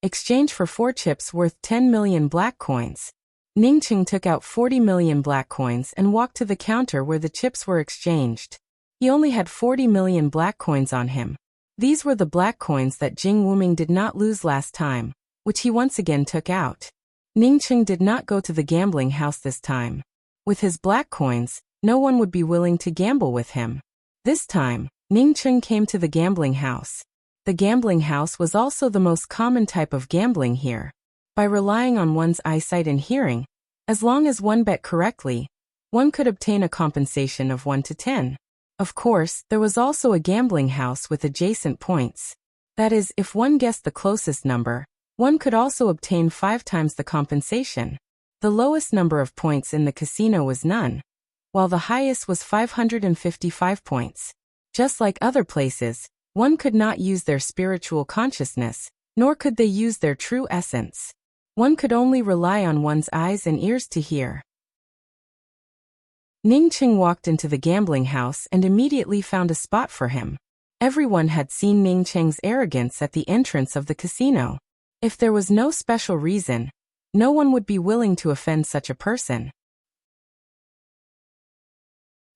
Speaker 1: Exchange for 4 chips worth 10 million black coins. Ning Cheng took out 40 million black coins and walked to the counter where the chips were exchanged. He only had 40 million black coins on him. These were the black coins that Jing Wuming did not lose last time, which he once again took out. Ning Cheng did not go to the gambling house this time. With his black coins, no one would be willing to gamble with him. This time, Ning Cheng came to the gambling house. The gambling house was also the most common type of gambling here. By relying on one's eyesight and hearing, as long as one bet correctly, one could obtain a compensation of 1 to 10. Of course, there was also a gambling house with adjacent points. That is, if one guessed the closest number, one could also obtain 5 times the compensation. The lowest number of points in the casino was none, while the highest was 555 points. Just like other places, one could not use their spiritual consciousness, nor could they use their true essence. One could only rely on one's eyes and ears to hear. Ning Cheng walked into the gambling house and immediately found a spot for him. Everyone had seen Ning Cheng's arrogance at the entrance of the casino. If there was no special reason, no one would be willing to offend such a person.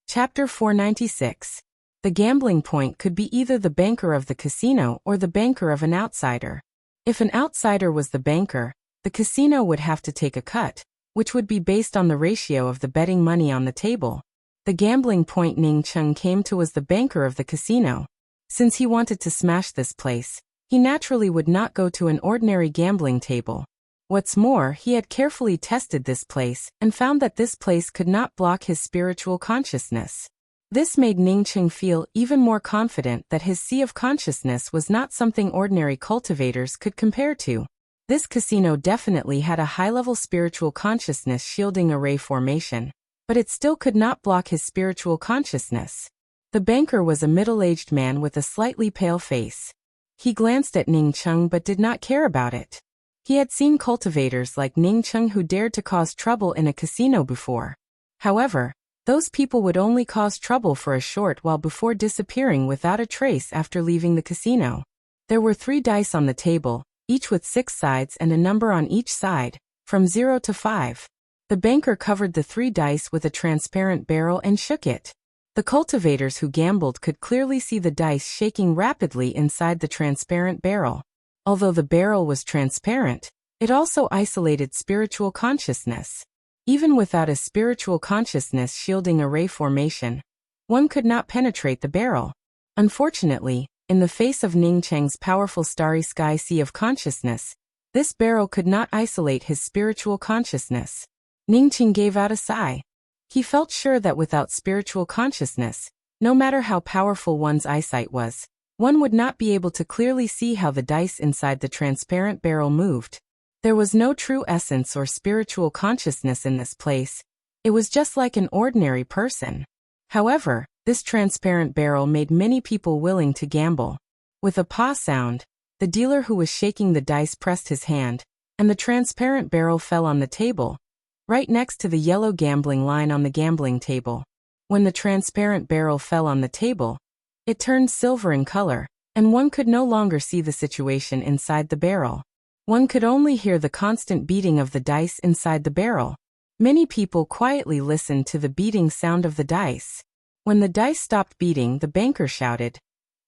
Speaker 1: Chapter 496. The gambling point could be either the banker of the casino or the banker of an outsider. If an outsider was the banker, the casino would have to take a cut, which would be based on the ratio of the betting money on the table. The gambling point Ning Cheng came to was the banker of the casino. Since he wanted to smash this place, he naturally would not go to an ordinary gambling table. What's more, he had carefully tested this place and found that this place could not block his spiritual consciousness. This made Ningcheng feel even more confident that his sea of consciousness was not something ordinary cultivators could compare to. This casino definitely had a high-level spiritual consciousness shielding array formation, but it still could not block his spiritual consciousness. The banker was a middle-aged man with a slightly pale face. He glanced at Ningcheng but did not care about it. He had seen cultivators like Ningcheng who dared to cause trouble in a casino before. However, those people would only cause trouble for a short while before disappearing without a trace after leaving the casino. There were 3 dice on the table, each with 6 sides and a number on each side, from 0 to 5. The banker covered the 3 dice with a transparent barrel and shook it. The cultivators who gambled could clearly see the dice shaking rapidly inside the transparent barrel. Although the barrel was transparent, it also isolated spiritual consciousness. Even without a spiritual consciousness shielding array formation, one could not penetrate the barrel. Unfortunately, in the face of Ningcheng's powerful starry sky sea of consciousness, this barrel could not isolate his spiritual consciousness. Ningcheng gave out a sigh. He felt sure that without spiritual consciousness, no matter how powerful one's eyesight was, one would not be able to clearly see how the dice inside the transparent barrel moved. There was no true essence or spiritual consciousness in this place. It was just like an ordinary person. However, this transparent barrel made many people willing to gamble. With a paw sound, the dealer who was shaking the dice pressed his hand, and the transparent barrel fell on the table, right next to the yellow gambling line on the gambling table. When the transparent barrel fell on the table, it turned silver in color, and one could no longer see the situation inside the barrel. One could only hear the constant beating of the dice inside the barrel. Many people quietly listened to the beating sound of the dice. When the dice stopped beating, the banker shouted,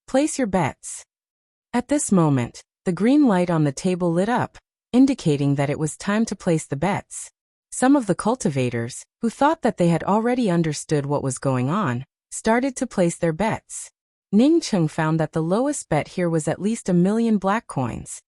Speaker 1: "Place your bets." At this moment, the green light on the table lit up, indicating that it was time to place the bets. Some of the cultivators, who thought that they had already understood what was going on, started to place their bets. Ningcheng found that the lowest bet here was at least 1,000,000 black coins.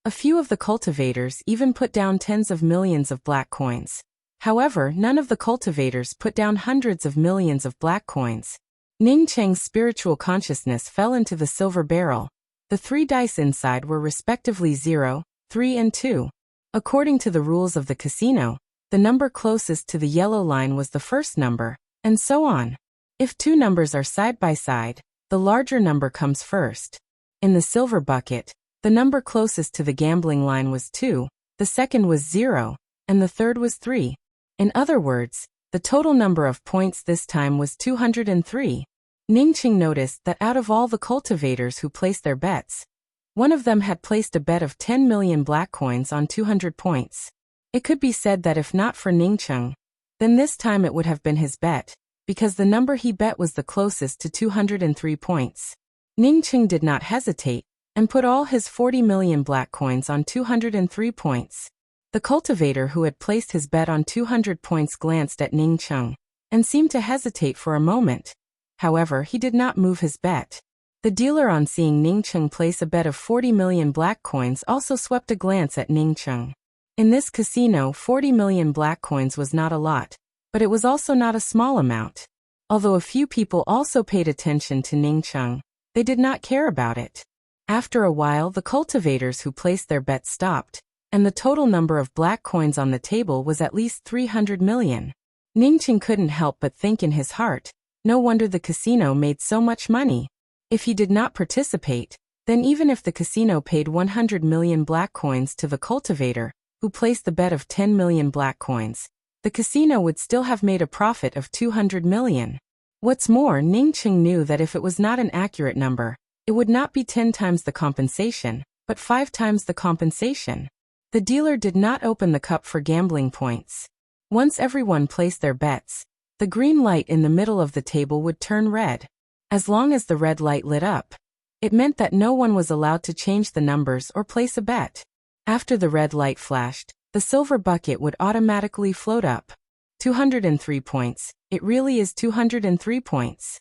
Speaker 1: A few of the cultivators even put down tens of millions of black coins. However, none of the cultivators put down hundreds of millions of black coins. Ningcheng's spiritual consciousness fell into the silver barrel. The 3 dice inside were respectively 0, 3 and 2. According to the rules of the casino, the number closest to the yellow line was the first number, and so on. If 2 numbers are side by side, the larger number comes first. In the silver bucket, the number closest to the gambling line was 2, the second was 0, and the third was 3. In other words, the total number of points this time was 203. Ningcheng noticed that out of all the cultivators who placed their bets, one of them had placed a bet of 10 million black coins on 200 points. It could be said that if not for Ningcheng, then this time it would have been his bet, because the number he bet was the closest to 203 points. Ningcheng did not hesitate, and put all his 40 million black coins on 203 points. The cultivator who had placed his bet on 200 points glanced at Ningcheng, and seemed to hesitate for a moment. However, he did not move his bet. The dealer, on seeing Ningcheng place a bet of 40 million black coins, also swept a glance at Ningcheng. In this casino, 40 million black coins was not a lot, but it was also not a small amount. Although a few people also paid attention to Ningcheng, they did not care about it. After a while, the cultivators who placed their bets stopped, and the total number of black coins on the table was at least 300 million. Ningcheng couldn't help but think in his heart, no wonder the casino made so much money. If he did not participate, then even if the casino paid 100 million black coins to the cultivator, who placed the bet of 10 million black coins, the casino would still have made a profit of 200 million. What's more, Ningcheng knew that if it was not an accurate number, it would not be 10 times the compensation, but 5 times the compensation. The dealer did not open the cup for gambling points. Once everyone placed their bets, the green light in the middle of the table would turn red. As long as the red light lit up, it meant that no one was allowed to change the numbers or place a bet. After the red light flashed, the silver bucket would automatically float up. 203 points, it really is 203 points.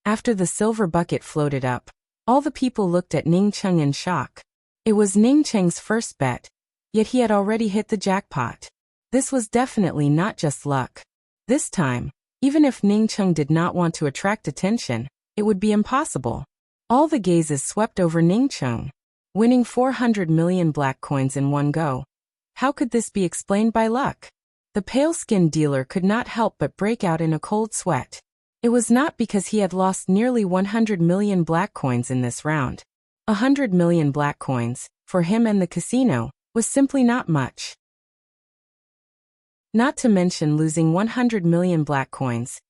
Speaker 1: After the silver bucket floated up, all the people looked at Ningcheng in shock. It was Ningcheng's first bet, yet he had already hit the jackpot. This was definitely not just luck. This time, Even if Ningcheng did not want to attract attention, it would be impossible. All the gazes swept over Ningcheng, winning 400 million black coins in one go. How could this be explained by luck? The pale-skinned dealer could not help but break out in a cold sweat. It was not because he had lost nearly 100 million black coins in this round. 100 million black coins, for him and the casino, was simply not much. Not to mention losing 100 million black coins.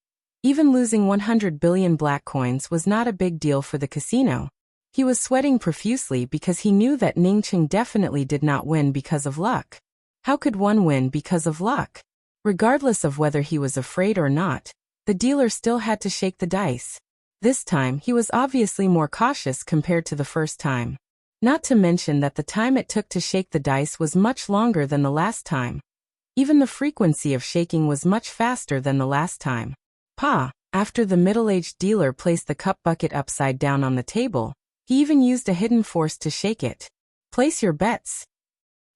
Speaker 1: Even losing 100 billion black coins was not a big deal for the casino. He was sweating profusely because he knew that Ningcheng definitely did not win because of luck. How could one win because of luck? Regardless of whether he was afraid or not, the dealer still had to shake the dice. This time he was obviously more cautious compared to the first time. Not to mention that the time it took to shake the dice was much longer than the last time. Even the frequency of shaking was much faster than the last time. After the middle-aged dealer placed the cup bucket upside down on the table, he even used a hidden force to shake it. Place your bets.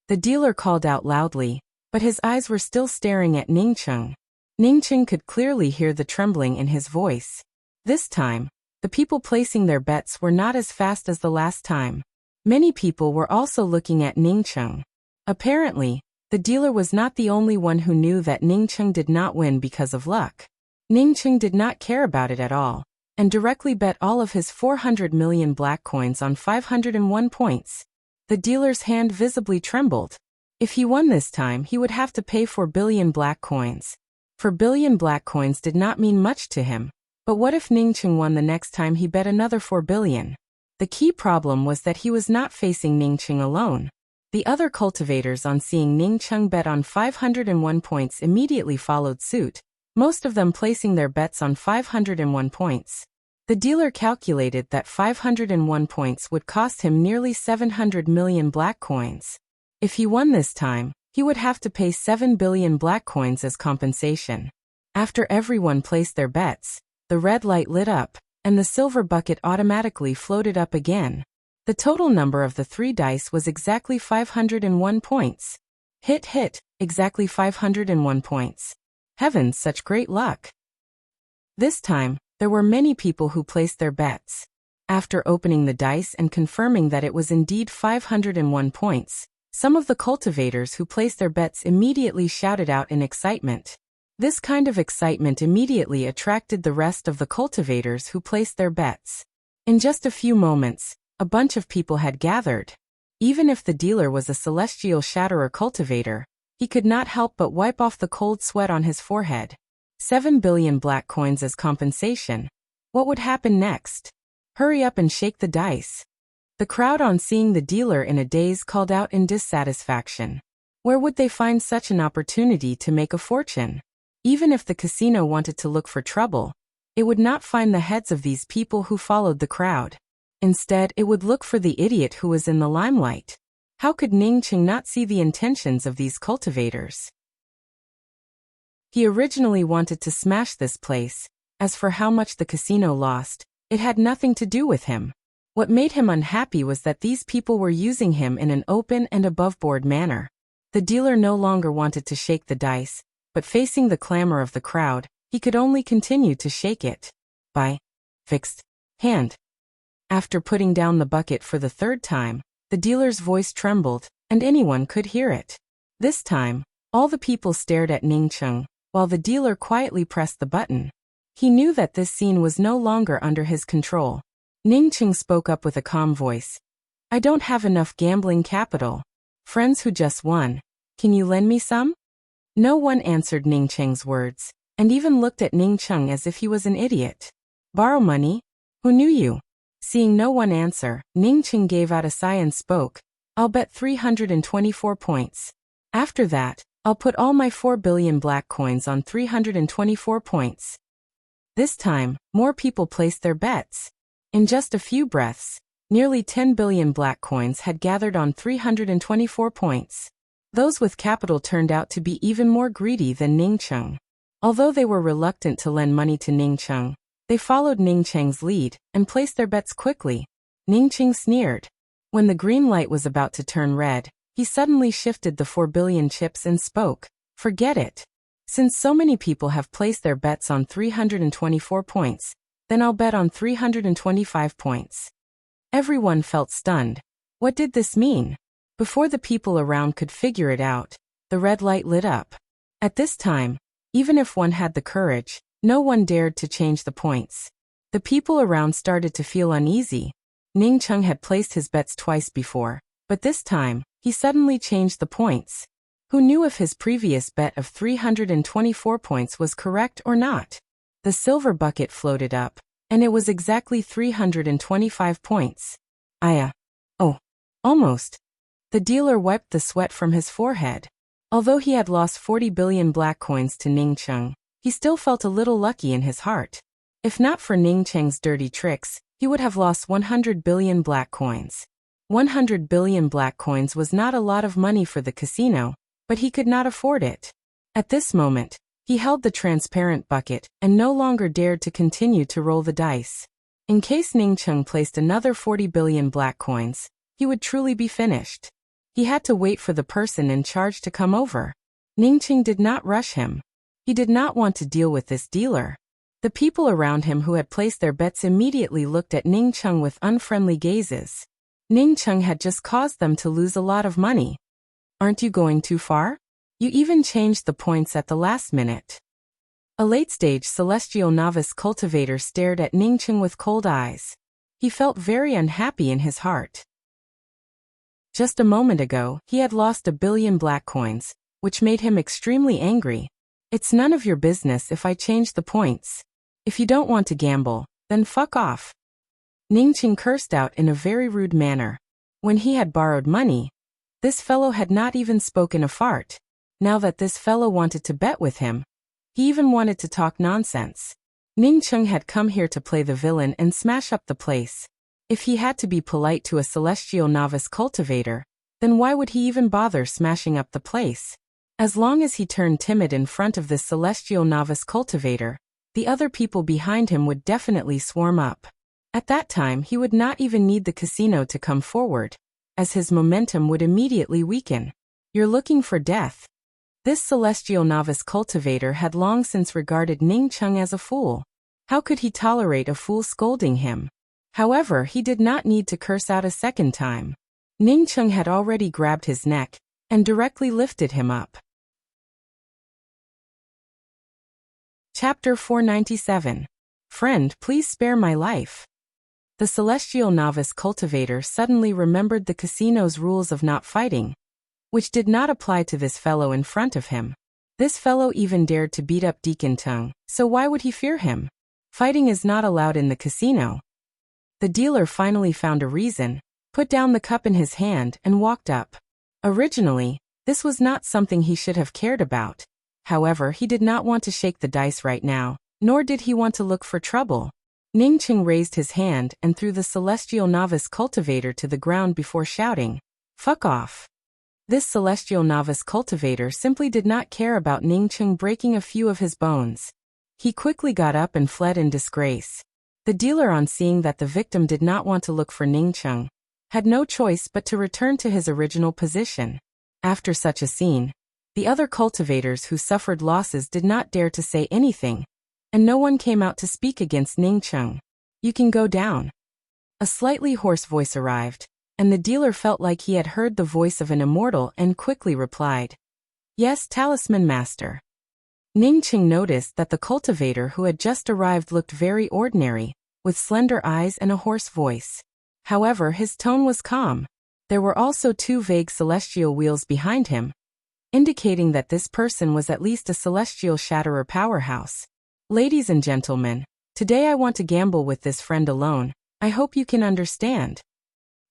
Speaker 1: The dealer called out loudly, but his eyes were still staring at Ningcheng. Ningcheng could clearly hear the trembling in his voice. This time, the people placing their bets were not as fast as the last time. Many people were also looking at Ningcheng. Apparently, the dealer was not the only one who knew that Ningcheng did not win because of luck. Ningcheng did not care about it at all, and directly bet all of his 400 million black coins on 501 points. The dealer's hand visibly trembled. If he won this time, he would have to pay 4 billion black coins. 4 billion black coins did not mean much to him, but what if Ningcheng won the next time he bet another 4 billion? The key problem was that he was not facing Ningcheng alone. The other cultivators, on seeing Ningcheng bet on 501 points, immediately followed suit, most of them placing their bets on 501 points. The dealer calculated that 501 points would cost him nearly 700 million black coins. If he won this time, he would have to pay 7 billion black coins as compensation. After everyone placed their bets, the red light lit up, and the silver bucket automatically floated up again. The total number of the 3 dice was exactly 501 points. Hit, exactly 501 points. Heavens, such great luck. This time, there were many people who placed their bets. After opening the dice and confirming that it was indeed 501 points, some of the cultivators who placed their bets immediately shouted out in excitement. This kind of excitement immediately attracted the rest of the cultivators who placed their bets. In just a few moments, a bunch of people had gathered. Even if the dealer was a celestial shatterer cultivator, he could not help but wipe off the cold sweat on his forehead. 7 billion black coins as compensation. What would happen next? Hurry up and shake the dice. The crowd, on seeing the dealer in a daze, called out in dissatisfaction. Where would they find such an opportunity to make a fortune? Even if the casino wanted to look for trouble, it would not find the heads of these people who followed the crowd. Instead, it would look for the idiot who was in the limelight. How could Ningcheng not see the intentions of these cultivators? He originally wanted to smash this place. As for how much the casino lost, it had nothing to do with him. What made him unhappy was that these people were using him in an open and above-board manner. The dealer no longer wanted to shake the dice, but facing the clamor of the crowd, he could only continue to shake it. By fixed hand. After putting down the bucket for the 3rd time, the dealer's voice trembled, and anyone could hear it. This time, all the people stared at Ningcheng, while the dealer quietly pressed the button. He knew that this scene was no longer under his control. Ningcheng spoke up with a calm voice. I don't have enough gambling capital. Friends who just won, can you lend me some? No one answered Ningcheng's words, and even looked at Ningcheng as if he was an idiot. Borrow money? Who knew you? Seeing no one answer, Ningcheng gave out a sigh and spoke. I'll bet 324 points. After that, I'll put all my 4 billion black coins on 324 points. This time, more people placed their bets. In just a few breaths, nearly 10 billion black coins had gathered on 324 points. Those with capital turned out to be even more greedy than Ningcheng. Although they were reluctant to lend money to Ningcheng, they followed Ningcheng's lead and placed their bets quickly. Ningcheng sneered. When the green light was about to turn red, he suddenly shifted the 4 billion chips and spoke. Forget it. Since so many people have placed their bets on 324 points, then I'll bet on 325 points. Everyone felt stunned. What did this mean? Before the people around could figure it out, the red light lit up. At this time, even if one had the courage, no one dared to change the points. The people around started to feel uneasy. Ning Cheng had placed his bets twice before, but this time, he suddenly changed the points. Who knew if his previous bet of 324 points was correct or not? The silver bucket floated up, and it was exactly 325 points. Oh, almost. The dealer wiped the sweat from his forehead. Although he had lost 40 billion black coins to Ning Cheng, he still felt a little lucky in his heart. If not for Ning Cheng's dirty tricks, he would have lost 100 billion black coins. 100 billion black coins was not a lot of money for the casino, but he could not afford it. At this moment, he held the transparent bucket and no longer dared to continue to roll the dice. In case Ning Cheng placed another 40 billion black coins, he would truly be finished. He had to wait for the person in charge to come over. Ning Cheng did not rush him. He did not want to deal with this dealer. The people around him who had placed their bets immediately looked at Ning Cheng with unfriendly gazes. Ning Cheng had just caused them to lose a lot of money. Aren't you going too far? You even changed the points at the last minute. A late-stage celestial novice cultivator stared at Ning Cheng with cold eyes. He felt very unhappy in his heart. Just a moment ago, he had lost 1 billion black coins, which made him extremely angry. It's none of your business if I change the points. If you don't want to gamble, then fuck off. Ning Cheng cursed out in a very rude manner. When he had borrowed money, this fellow had not even spoken a fart. Now that this fellow wanted to bet with him, he even wanted to talk nonsense. Ning Cheng had come here to play the villain and smash up the place. If he had to be polite to a celestial novice cultivator, then why would he even bother smashing up the place? As long as he turned timid in front of this celestial novice cultivator, the other people behind him would definitely swarm up. At that time he would not even need the casino to come forward, as his momentum would immediately weaken. You're looking for death. This celestial novice cultivator had long since regarded Ning Cheng as a fool. How could he tolerate a fool scolding him? However, he did not need to curse out a second time. Ning Cheng had already grabbed his neck and directly lifted him up. Chapter 497. Friend, please spare my life. The celestial novice cultivator suddenly remembered the casino's rules of not fighting, which did not apply to this fellow in front of him. This fellow even dared to beat up Deacon Tung, so why would he fear him? Fighting is not allowed in the casino. The dealer finally found a reason, put down the cup in his hand and walked up. Originally, this was not something he should have cared about. However, he did not want to shake the dice right now, nor did he want to look for trouble. Ning Cheng raised his hand and threw the celestial novice cultivator to the ground before shouting, "Fuck off." This celestial novice cultivator simply did not care about Ning Cheng breaking a few of his bones. He quickly got up and fled in disgrace. The dealer, on seeing that the victim did not want to look for Ning Cheng, had no choice but to return to his original position. After such a scene, the other cultivators who suffered losses did not dare to say anything, and no one came out to speak against Ning Cheng. You can go down. A slightly hoarse voice arrived, and the dealer felt like he had heard the voice of an immortal and quickly replied, "Yes, Talisman Master." Ning Cheng noticed that the cultivator who had just arrived looked very ordinary, with slender eyes and a hoarse voice. However, his tone was calm. There were also 2 vague celestial wheels behind him, indicating that this person was at least a celestial shatterer powerhouse. Ladies and gentlemen, today I want to gamble with this friend alone. I hope you can understand.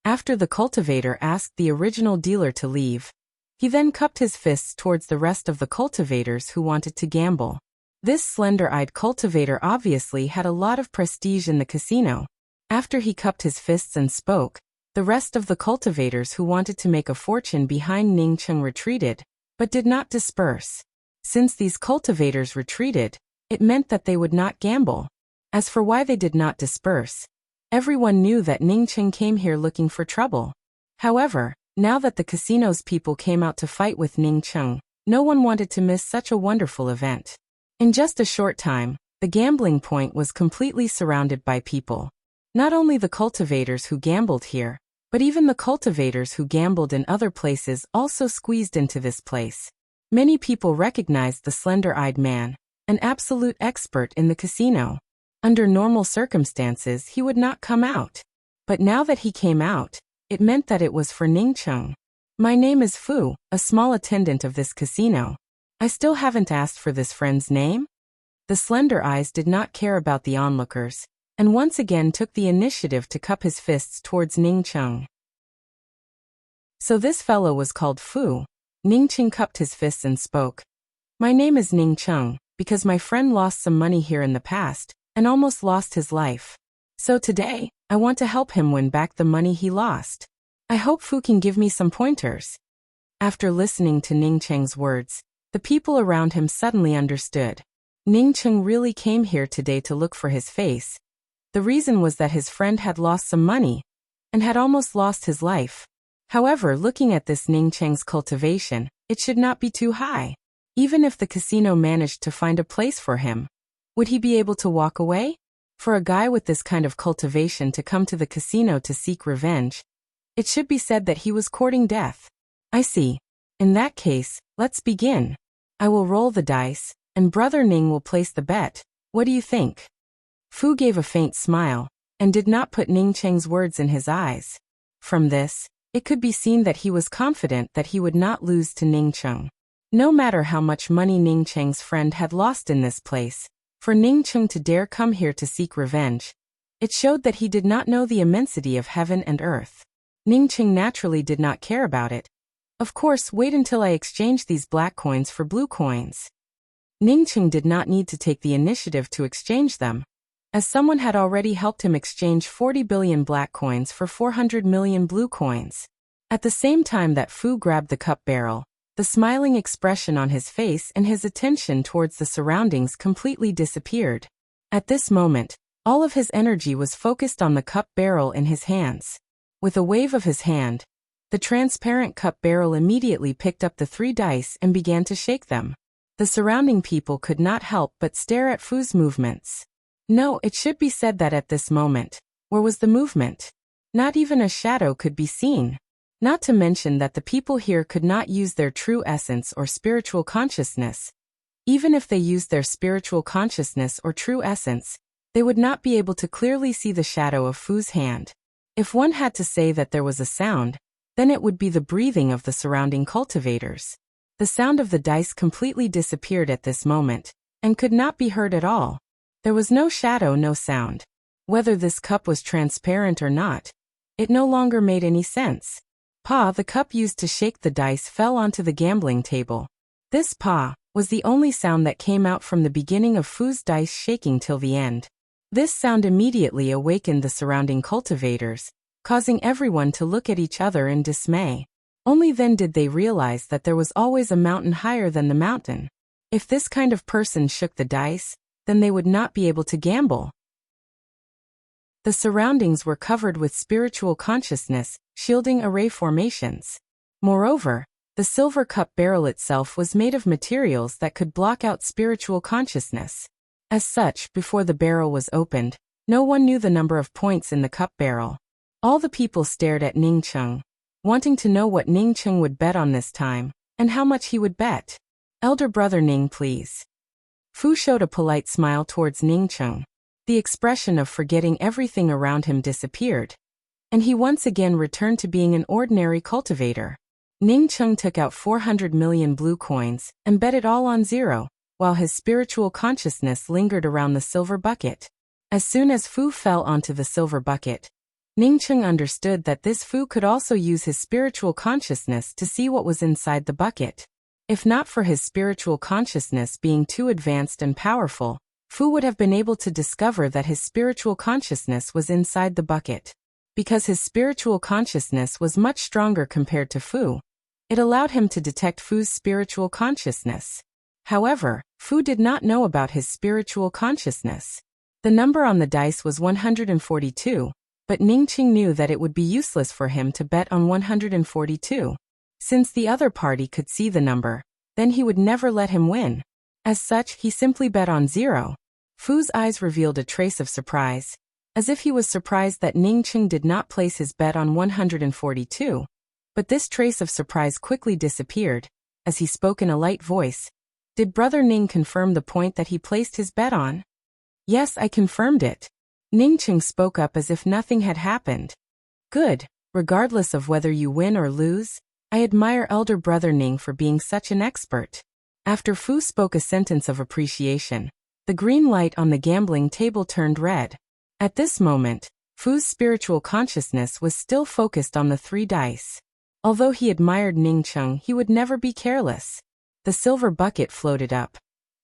Speaker 1: After the cultivator asked the original dealer to leave, he then cupped his fists towards the rest of the cultivators who wanted to gamble. This slender-eyed cultivator obviously had a lot of prestige in the casino. After he cupped his fists and spoke, the rest of the cultivators who wanted to make a fortune behind Ning Cheng retreated, but did not disperse. Since these cultivators retreated, it meant that they would not gamble. As for why they did not disperse, everyone knew that Ning Cheng came here looking for trouble. However, now that the casino's people came out to fight with Ning Cheng, No one wanted to miss such a wonderful event. In just a short time, the gambling point was completely surrounded by people. Not only the cultivators who gambled here, but even the cultivators who gambled in other places also squeezed into this place. Many people recognized the slender-eyed man, an absolute expert in the casino. Under normal circumstances, he would not come out. But now that he came out, it meant that it was for Ningcheng. My name is Fu, a small attendant of this casino. I still haven't asked for this friend's name? The slender eyes did not care about the onlookers, and once again took the initiative to cup his fists towards Ningcheng. So this fellow was called Fu. Ningcheng cupped his fists and spoke. My name is Ningcheng, because my friend lost some money here in the past, and almost lost his life. So today, I want to help him win back the money he lost. I hope Fu can give me some pointers. After listening to Ningcheng's words, the people around him suddenly understood. Ningcheng really came here today to look for his face. The reason was that his friend had lost some money, and had almost lost his life. However, looking at this Ningcheng's cultivation, it should not be too high. Even if the casino managed to find a place for him, would he be able to walk away? For a guy with this kind of cultivation to come to the casino to seek revenge, it should be said that he was courting death. I see. In that case, let's begin. I will roll the dice, and Brother Ning will place the bet. What do you think? Fu gave a faint smile, and did not put Ningcheng's words in his eyes. From this, it could be seen that he was confident that he would not lose to Ningcheng. No matter how much money Ningcheng's friend had lost in this place, for Ningcheng to dare come here to seek revenge, it showed that he did not know the immensity of heaven and earth. Ningcheng naturally did not care about it. Of course, wait until I exchange these black coins for blue coins. Ningcheng did not need to take the initiative to exchange them, as someone had already helped him exchange 40 billion black coins for 400 million blue coins. At the same time that Fu grabbed the cup barrel, the smiling expression on his face and his attention towards the surroundings completely disappeared. At this moment, all of his energy was focused on the cup barrel in his hands. With a wave of his hand, the transparent cup barrel immediately picked up the 3 dice and began to shake them. The surrounding people could not help but stare at Fu's movements. No, it should be said that at this moment, where was the movement? Not even a shadow could be seen. Not to mention that the people here could not use their true essence or spiritual consciousness. Even if they used their spiritual consciousness or true essence, they would not be able to clearly see the shadow of Fu's hand. If one had to say that there was a sound, then it would be the breathing of the surrounding cultivators. The sound of the dice completely disappeared at this moment, and could not be heard at all. There was no shadow, no sound. Whether this cup was transparent or not, it no longer made any sense. Pa, the cup used to shake the dice, fell onto the gambling table. This pa was the only sound that came out from the beginning of Fu's dice shaking till the end. This sound immediately awakened the surrounding cultivators, causing everyone to look at each other in dismay. Only then did they realize that there was always a mountain higher than the mountain. If this kind of person shook the dice, then they would not be able to gamble. The surroundings were covered with spiritual consciousness, shielding array formations. Moreover, the silver cup barrel itself was made of materials that could block out spiritual consciousness. As such, before the barrel was opened, no one knew the number of points in the cup barrel. All the people stared at Ningcheng, wanting to know what Ningcheng would bet on this time, and how much he would bet. Elder brother Ning, please. Fu showed a polite smile towards Ningcheng. The expression of forgetting everything around him disappeared, and he once again returned to being an ordinary cultivator. Ningcheng took out 400 million blue coins and bet it all on 0, while his spiritual consciousness lingered around the silver bucket. As soon as Fu fell onto the silver bucket, Ningcheng understood that this Fu could also use his spiritual consciousness to see what was inside the bucket. If not for his spiritual consciousness being too advanced and powerful, Fu would have been able to discover that his spiritual consciousness was inside the bucket. Because his spiritual consciousness was much stronger compared to Fu, it allowed him to detect Fu's spiritual consciousness. However, Fu did not know about his spiritual consciousness. The number on the dice was 142, but Ningcheng knew that it would be useless for him to bet on 142. Since the other party could see the number, then he would never let him win. As such, he simply bet on 0. Fu's eyes revealed a trace of surprise, as if he was surprised that Ning Cheng did not place his bet on 142. But this trace of surprise quickly disappeared, as he spoke in a light voice. Did Brother Ning confirm the point that he placed his bet on? Yes, I confirmed it. Ning Cheng spoke up as if nothing had happened. Good. Regardless of whether you win or lose, I admire elder brother Ning for being such an expert. After Fu spoke a sentence of appreciation, the green light on the gambling table turned red. At this moment, Fu's spiritual consciousness was still focused on the 3 dice. Although he admired Ning Cheng, he would never be careless. The silver bucket floated up,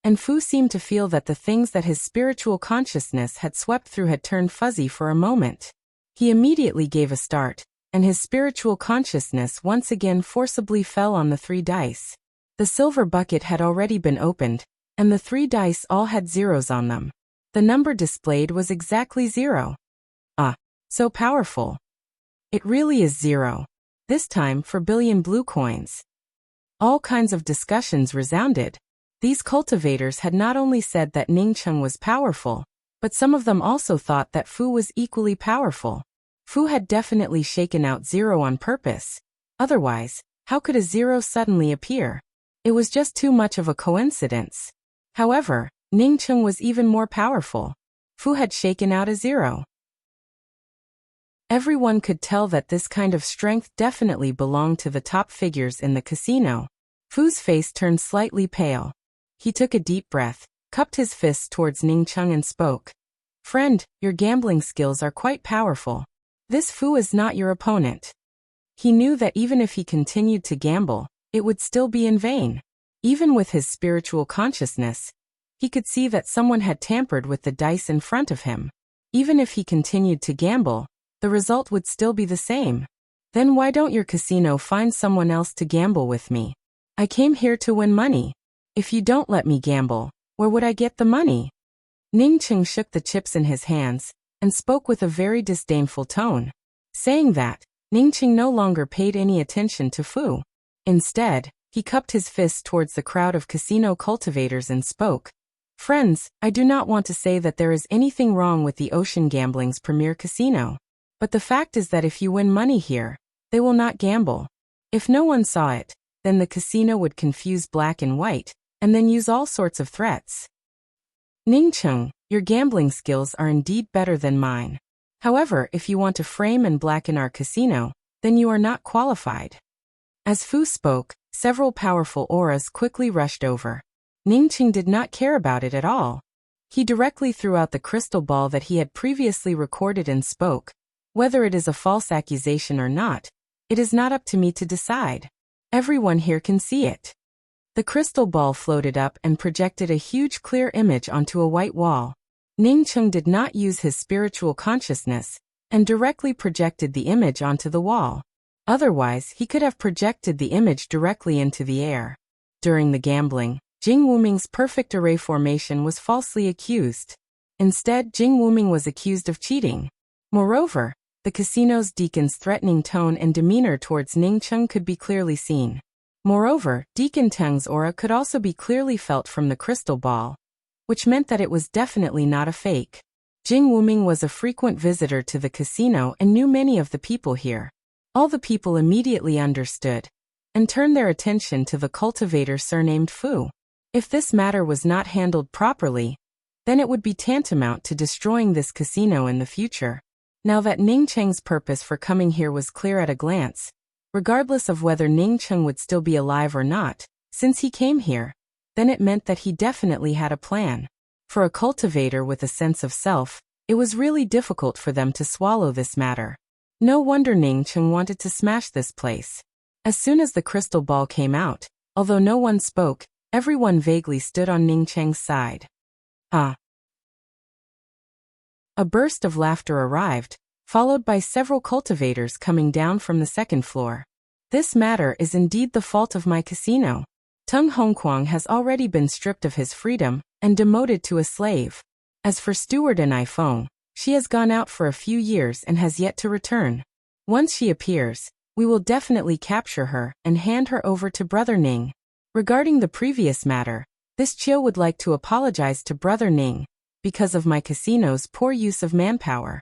Speaker 1: and Fu seemed to feel that the things that his spiritual consciousness had swept through had turned fuzzy for a moment. He immediately gave a start, and his spiritual consciousness once again forcibly fell on the 3 dice. The silver bucket had already been opened, and the 3 dice all had zeros on them. The number displayed was exactly 0. Ah, so powerful. It really is 0. This time for billion blue coins. All kinds of discussions resounded. These cultivators had not only said that Ning Cheng was powerful, but some of them also thought that Fu was equally powerful. Fu had definitely shaken out 0 on purpose. Otherwise, how could a 0 suddenly appear? It was just too much of a coincidence. However, Ning Cheng was even more powerful. Fu had shaken out a 0. Everyone could tell that this kind of strength definitely belonged to the top figures in the casino. Fu's face turned slightly pale. He took a deep breath, cupped his fists towards Ning Cheng and spoke. Friend, your gambling skills are quite powerful. This Fu is not your opponent. He knew that even if he continued to gamble, it would still be in vain. Even with his spiritual consciousness, he could see that someone had tampered with the dice in front of him. Even if he continued to gamble, the result would still be the same. Then why don't your casino find someone else to gamble with me? I came here to win money. If you don't let me gamble, where would I get the money? Ning Cheng shook the chips in his hands, and spoke with a very disdainful tone. Saying that, Ning Cheng no longer paid any attention to Fu. Instead, he cupped his fists towards the crowd of casino cultivators and spoke. Friends, I do not want to say that there is anything wrong with the Ocean Gambling's premier casino. But the fact is that if you win money here, they will not gamble. If no one saw it, then the casino would confuse black and white, and then use all sorts of threats. Ning Cheng, your gambling skills are indeed better than mine. However, if you want to frame and blacken our casino, then you are not qualified. As Fu spoke, several powerful auras quickly rushed over. Ning Cheng did not care about it at all. He directly threw out the crystal ball that he had previously recorded and spoke. Whether it is a false accusation or not, it is not up to me to decide. Everyone here can see it. The crystal ball floated up and projected a huge clear image onto a white wall. Ning Cheng did not use his spiritual consciousness, and directly projected the image onto the wall. Otherwise, he could have projected the image directly into the air. During the gambling, Jing Wuming's perfect array formation was falsely accused. Instead, Jing Wuming was accused of cheating. Moreover, the casino's deacon's threatening tone and demeanor towards Ning Cheng could be clearly seen. Moreover, Deacon Teng's aura could also be clearly felt from the crystal ball, which meant that it was definitely not a fake. Jing Wuming was a frequent visitor to the casino and knew many of the people here. All the people immediately understood, and turned their attention to the cultivator surnamed Fu. If this matter was not handled properly, then it would be tantamount to destroying this casino in the future. Now that Ning Cheng's purpose for coming here was clear at a glance, regardless of whether Ning Cheng would still be alive or not, since he came here, then it meant that he definitely had a plan. For a cultivator with a sense of self, it was really difficult for them to swallow this matter. No wonder Ning Cheng wanted to smash this place. As soon as the crystal ball came out, although no one spoke, everyone vaguely stood on Ning Cheng's side. Ah! A burst of laughter arrived, followed by several cultivators coming down from the second floor. This matter is indeed the fault of my casino. Tung Hongquang has already been stripped of his freedom and demoted to a slave. As for Steward and Ifeng, she has gone out for a few years and has yet to return. Once she appears, we will definitely capture her and hand her over to Brother Ning. Regarding the previous matter, this Chiu would like to apologize to Brother Ning because of my casino's poor use of manpower.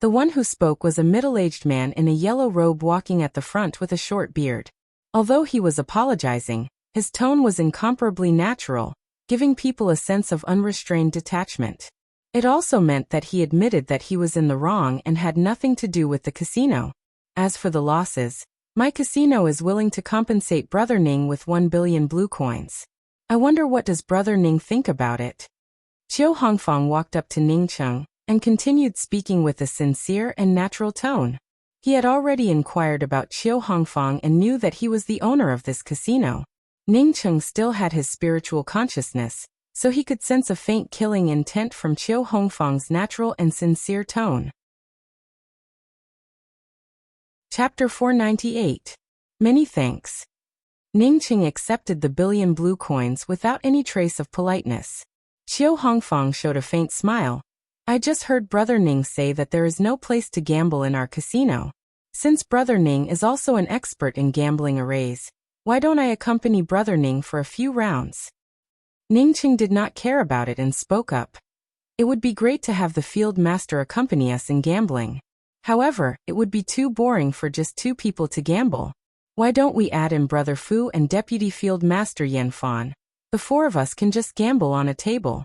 Speaker 1: The one who spoke was a middle-aged man in a yellow robe walking at the front with a short beard. Although he was apologizing, his tone was incomparably natural, giving people a sense of unrestrained detachment. It also meant that he admitted that he was in the wrong and had nothing to do with the casino. As for the losses, my casino is willing to compensate Brother Ning with 1 billion blue coins. I wonder what does Brother Ning think about it? Chiu Hongfang walked up to Ning Cheng and continued speaking with a sincere and natural tone. He had already inquired about Chiu Hongfang and knew that he was the owner of this casino. Ning Cheng still had his spiritual consciousness, so he could sense a faint killing intent from Chiu Hongfang's natural and sincere tone. Chapter 498. Many thanks. Ning Cheng accepted the billion blue coins without any trace of politeness. Chiu Hongfang showed a faint smile. I just heard Brother Ning say that there is no place to gamble in our casino. Since Brother Ning is also an expert in gambling arrays, why don't I accompany Brother Ning for a few rounds? Ning Cheng did not care about it and spoke up. It would be great to have the field master accompany us in gambling. However, it would be too boring for just 2 people to gamble. Why don't we add in Brother Fu and Deputy Field Master Yan Fan? The 4 of us can just gamble on a table.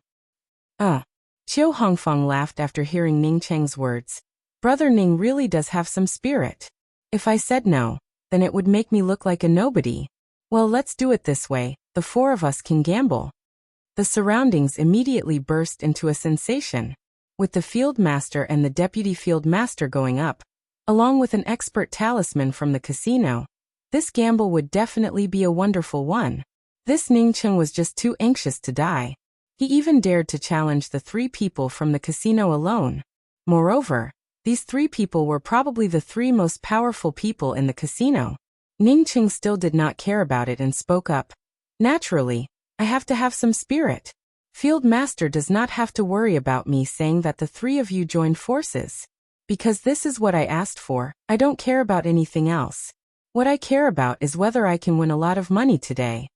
Speaker 1: Chiu Hongfang laughed after hearing Ning Cheng's words. Brother Ning really does have some spirit. If I said no, then it would make me look like a nobody. Well, let's do it this way, the 4 of us can gamble. The surroundings immediately burst into a sensation. With the field master and the deputy field master going up, along with an expert talisman from the casino, this gamble would definitely be a wonderful one. This Ning Cheng was just too anxious to die. He even dared to challenge the 3 people from the casino alone. Moreover, these 3 people were probably the 3 most powerful people in the casino. Ning Cheng still did not care about it and spoke up. Naturally, I have to have some spirit. Field Master does not have to worry about me saying that the 3 of you joined forces. Because this is what I asked for, I don't care about anything else. What I care about is whether I can win a lot of money today.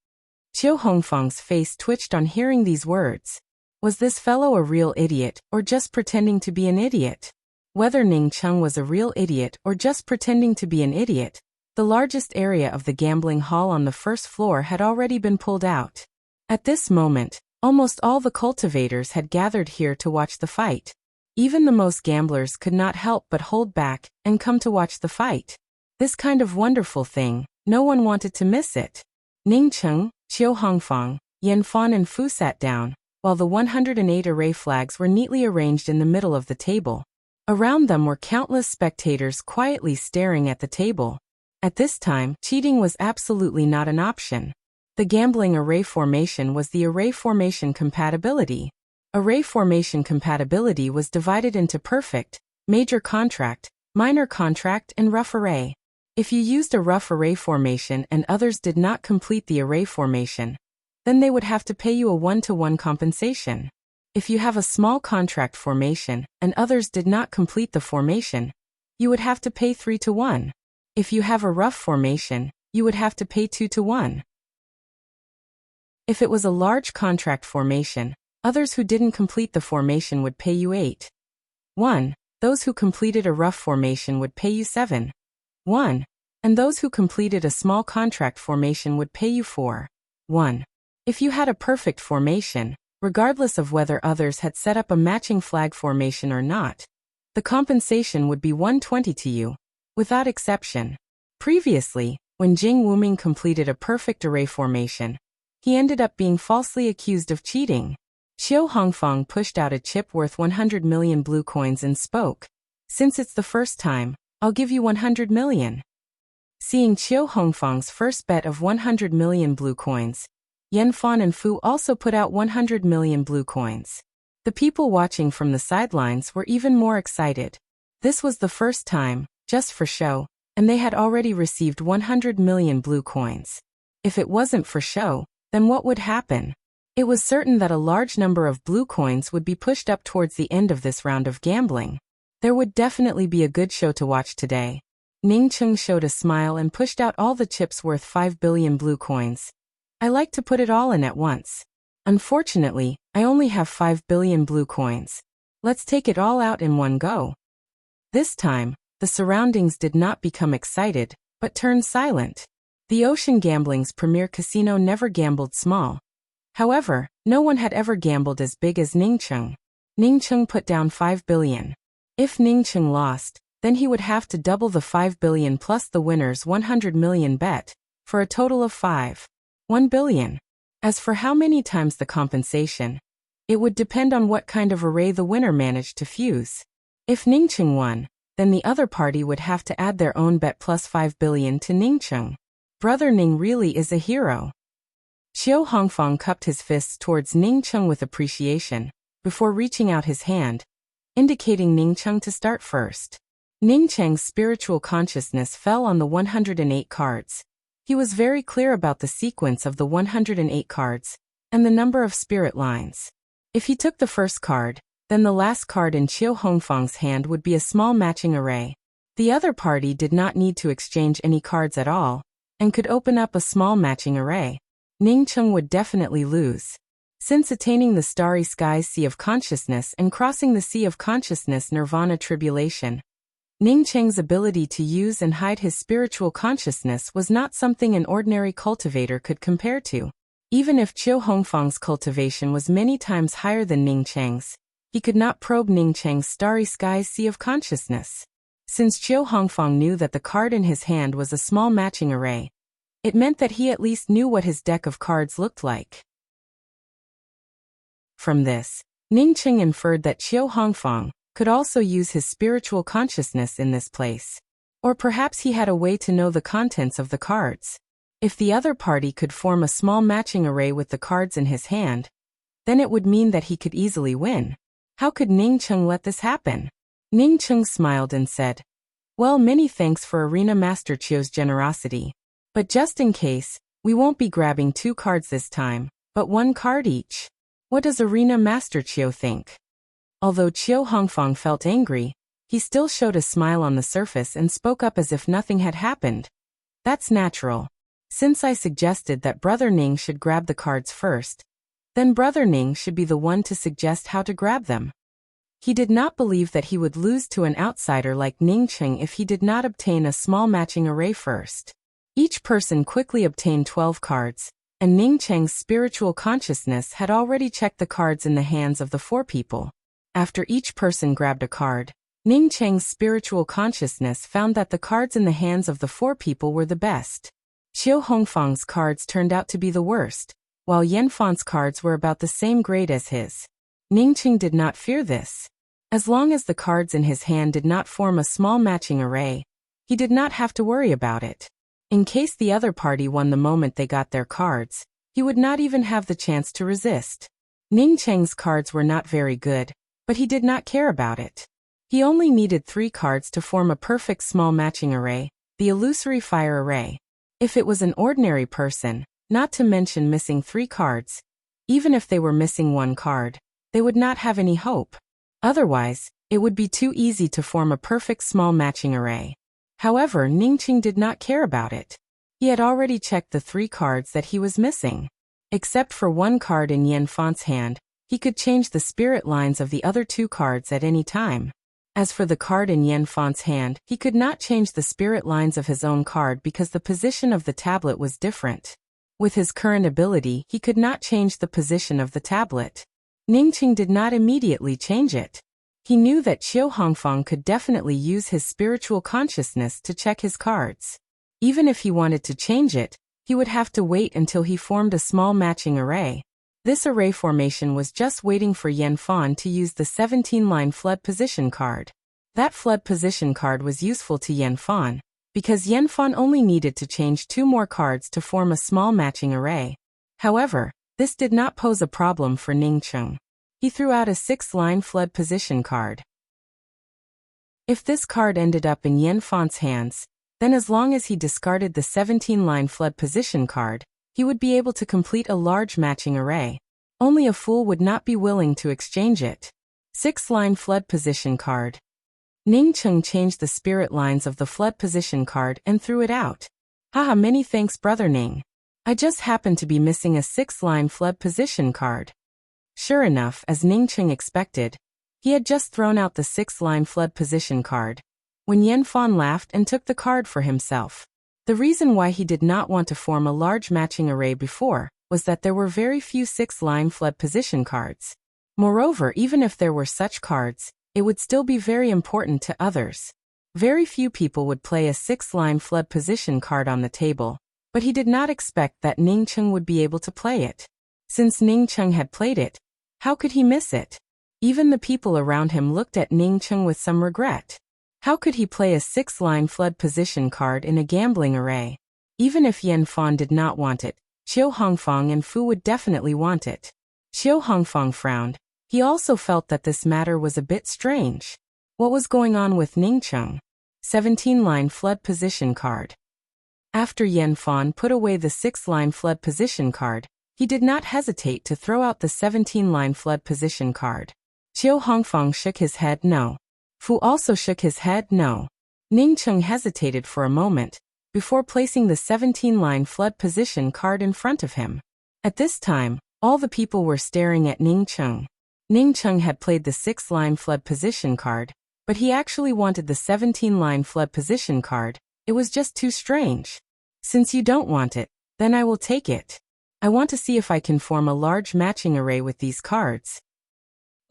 Speaker 1: Chiu Hongfang's face twitched on hearing these words. Was this fellow a real idiot, or just pretending to be an idiot? Whether Ning Cheng was a real idiot or just pretending to be an idiot, the largest area of the gambling hall on the first floor had already been pulled out. At this moment, almost all the cultivators had gathered here to watch the fight. Even the most gamblers could not help but hold back and come to watch the fight. This kind of wonderful thing, no one wanted to miss it. Ning Cheng, Chiu Hongfang, Yan Fan and Fu sat down, while the 108 array flags were neatly arranged in the middle of the table. Around them were countless spectators quietly staring at the table. At this time, cheating was absolutely not an option. The gambling array formation was the array formation compatibility. Array formation compatibility was divided into perfect, major contract, minor contract and rough array. If you used a rough array formation and others did not complete the array formation, then they would have to pay you a 1-to-1 compensation. If you have a small contract formation and others did not complete the formation, you would have to pay 3-to-1. If you have a rough formation, you would have to pay 2-to-1. If it was a large contract formation, others who didn't complete the formation would pay you 8-1. Those who completed a rough formation would pay you 7-1. And those who completed a small contract formation would pay you 4-1. If you had a perfect formation, regardless of whether others had set up a matching flag formation or not, the compensation would be 120 to you, without exception. Previously, when Jing Wuming completed a perfect array formation, he ended up being falsely accused of cheating. Chiu Hongfang pushed out a chip worth 100 million blue coins and spoke. Since it's the first time, I'll give you 100 million. Seeing Chiu Hongfang's first bet of 100 million blue coins, Yan Fan and Fu also put out 100 million blue coins. The people watching from the sidelines were even more excited. This was the first time, just for show, and they had already received 100 million blue coins. If it wasn't for show, then what would happen? It was certain that a large number of blue coins would be pushed up towards the end of this round of gambling. There would definitely be a good show to watch today. Ning Cheng showed a smile and pushed out all the chips worth 5 billion blue coins. I like to put it all in at once. Unfortunately, I only have 5 billion blue coins. Let's take it all out in one go. This time, the surroundings did not become excited, but turned silent. The Ocean Gambling's premier casino never gambled small. However, no one had ever gambled as big as Ningcheng. Ningcheng put down 5 billion. If Ningcheng lost, then he would have to double the 5 billion plus the winner's 100 million bet, for a total of 1 billion. As for how many times the compensation, it would depend on what kind of array the winner managed to fuse. If Ningcheng won, then the other party would have to add their own bet plus 5 billion to Ningcheng. Brother Ning really is a hero. Qiu Hongfang cupped his fists towards Ningcheng with appreciation, before reaching out his hand, indicating Ningcheng to start first. Ningcheng's spiritual consciousness fell on the 108 cards. He was very clear about the sequence of the 108 cards, and the number of spirit lines. If he took the first card, then the last card in Qiu Hongfang's hand would be a small matching array. The other party did not need to exchange any cards at all, and could open up a small matching array. Ningcheng would definitely lose. Since attaining the starry skies sea of consciousness and crossing the sea of consciousness nirvana tribulation, Ningcheng's ability to use and hide his spiritual consciousness was not something an ordinary cultivator could compare to. Even if Qiu Hongfang's cultivation was many times higher than Ningcheng's, he could not probe Ningcheng's starry skies sea of consciousness. Since Qiu Hongfang knew that the card in his hand was a small matching array, it meant that he at least knew what his deck of cards looked like. From this, Ningcheng inferred that Qiu Hongfang could also use his spiritual consciousness in this place. Or perhaps he had a way to know the contents of the cards. If the other party could form a small matching array with the cards in his hand, then it would mean that he could easily win. How could Ningcheng let this happen? Ningcheng smiled and said, "Well, many thanks for Arena Master Qiu's generosity. But just in case, we won't be grabbing 2 cards this time, but 1 card each. What does Arena Master Qiu think?" Although Qiu Hongfang felt angry, he still showed a smile on the surface and spoke up as if nothing had happened. "That's natural. Since I suggested that Brother Ning should grab the cards first, then Brother Ning should be the one to suggest how to grab them." He did not believe that he would lose to an outsider like Ningcheng if he did not obtain a small matching array first. Each person quickly obtained 12 cards, and Ningcheng's spiritual consciousness had already checked the cards in the hands of the 4 people. After each person grabbed a card, Ningcheng's spiritual consciousness found that the cards in the hands of the 4 people were the best. Qiu Hongfang's cards turned out to be the worst, while Yanfan's cards were about the same grade as his. Ningcheng did not fear this. As long as the cards in his hand did not form a small matching array, he did not have to worry about it. In case the other party won the moment they got their cards, he would not even have the chance to resist. Ningcheng's cards were not very good, but he did not care about it. He only needed 3 cards to form a perfect small matching array, the illusory fire array. If it was an ordinary person, not to mention missing 3 cards, even if they were missing 1 card, they would not have any hope. Otherwise, it would be too easy to form a perfect small matching array. However, Ningcheng did not care about it. He had already checked the 3 cards that he was missing. Except for 1 card in Yanfan's hand, he could change the spirit lines of the other 2 cards at any time. As for the card in Yanfan's hand, he could not change the spirit lines of his own card because the position of the tablet was different. With his current ability, he could not change the position of the tablet. Ningcheng did not immediately change it. He knew that Qiu Hongfang could definitely use his spiritual consciousness to check his cards. Even if he wanted to change it, he would have to wait until he formed a small matching array. This array formation was just waiting for Yanfan to use the 17-line flood position card. That flood position card was useful to Yanfan, because Yanfan only needed to change 2 more cards to form a small matching array. However, this did not pose a problem for Ningcheng. He threw out a 6-line flood position card. If this card ended up in Yanfan's hands, then as long as he discarded the 17-line flood position card, he would be able to complete a large matching array. Only a fool would not be willing to exchange it. 6-line flood position card. Ningcheng changed the spirit lines of the flood position card and threw it out. "Haha, many thanks, Brother Ning. I just happened to be missing a 6-line fled position card. Sure enough, as Ningcheng expected, he had just thrown out the 6-line fled position card, when Yanfan laughed and took the card for himself. The reason why he did not want to form a large matching array before was that there were very few 6-line fled position cards. Moreover, even if there were such cards, it would still be very important to others. Very few people would play a 6-line fled position card on the table, but he did not expect that Ningcheng would be able to play it. Since Ningcheng had played it, how could he miss it? Even the people around him looked at Ningcheng with some regret. How could he play a 6-line fled position card in a gambling array? Even if Yanfan did not want it, Qiu Hongfang and Fu would definitely want it. Qiu Hongfang frowned. He also felt that this matter was a bit strange. What was going on with Ningcheng? 17-line fled position card. After Yanfan put away the 6-line fled position card, he did not hesitate to throw out the 17-line fled position card. Qiu Hongfang shook his head no. Fu also shook his head no. Ningcheng hesitated for a moment, before placing the 17-line fled position card in front of him. At this time, all the people were staring at Ningcheng. Ningcheng had played the 6-line fled position card, but he actually wanted the 17-line fled position card. It was just too strange. Since you don't want it, then I will take it. I want to see if I can form a large matching array with these cards.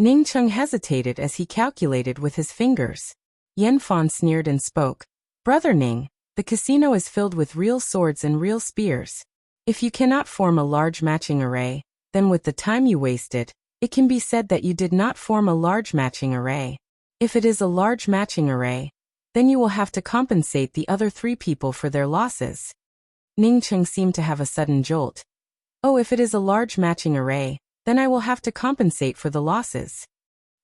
Speaker 1: Ningcheng hesitated as he calculated with his fingers. Yanfan sneered and spoke. Brother Ning, the casino is filled with real swords and real spears. If you cannot form a large matching array, then with the time you wasted, it can be said that you did not form a large matching array. If it is a large matching array, then you will have to compensate the other 3 people for their losses. Ningcheng seemed to have a sudden jolt. Oh, if it is a large matching array, then I will have to compensate for the losses.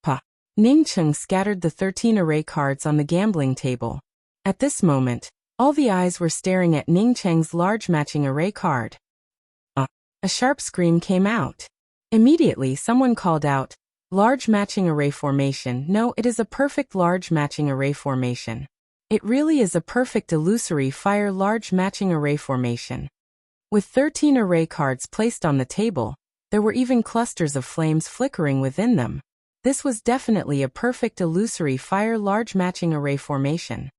Speaker 1: Pa. Ningcheng scattered the 13 array cards on the gambling table. At this moment, all the eyes were staring at Ningcheng's large matching array card. A sharp scream came out. Immediately someone called out, large matching array formation. No, it is a perfect large matching array formation. It really is a perfect illusory fire large matching array formation. With 13 array cards placed on the table, there were even clusters of flames flickering within them. This was definitely a perfect illusory fire large matching array formation.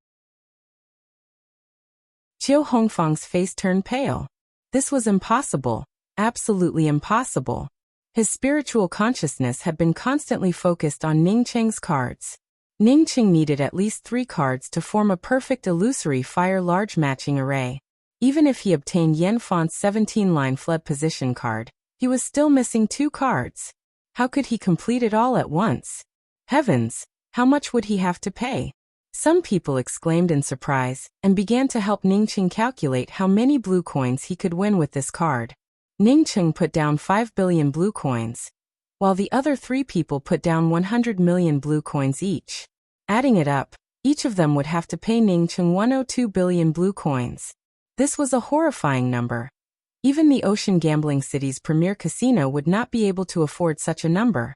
Speaker 1: Qiu Hongfang's face turned pale. This was impossible, absolutely impossible. His spiritual consciousness had been constantly focused on Ningcheng's cards. Ningcheng needed at least 3 cards to form a perfect illusory fire large matching array. Even if he obtained Yanfan's 17-line fled position card, he was still missing 2 cards. How could he complete it all at once? Heavens, how much would he have to pay? Some people exclaimed in surprise, and began to help Ningcheng calculate how many blue coins he could win with this card. Ningcheng put down 5 billion blue coins, while the other 3 people put down 100 million blue coins each. Adding it up, each of them would have to pay Ningcheng 102 billion blue coins. This was a horrifying number. Even the Ocean Gambling City's premier casino would not be able to afford such a number.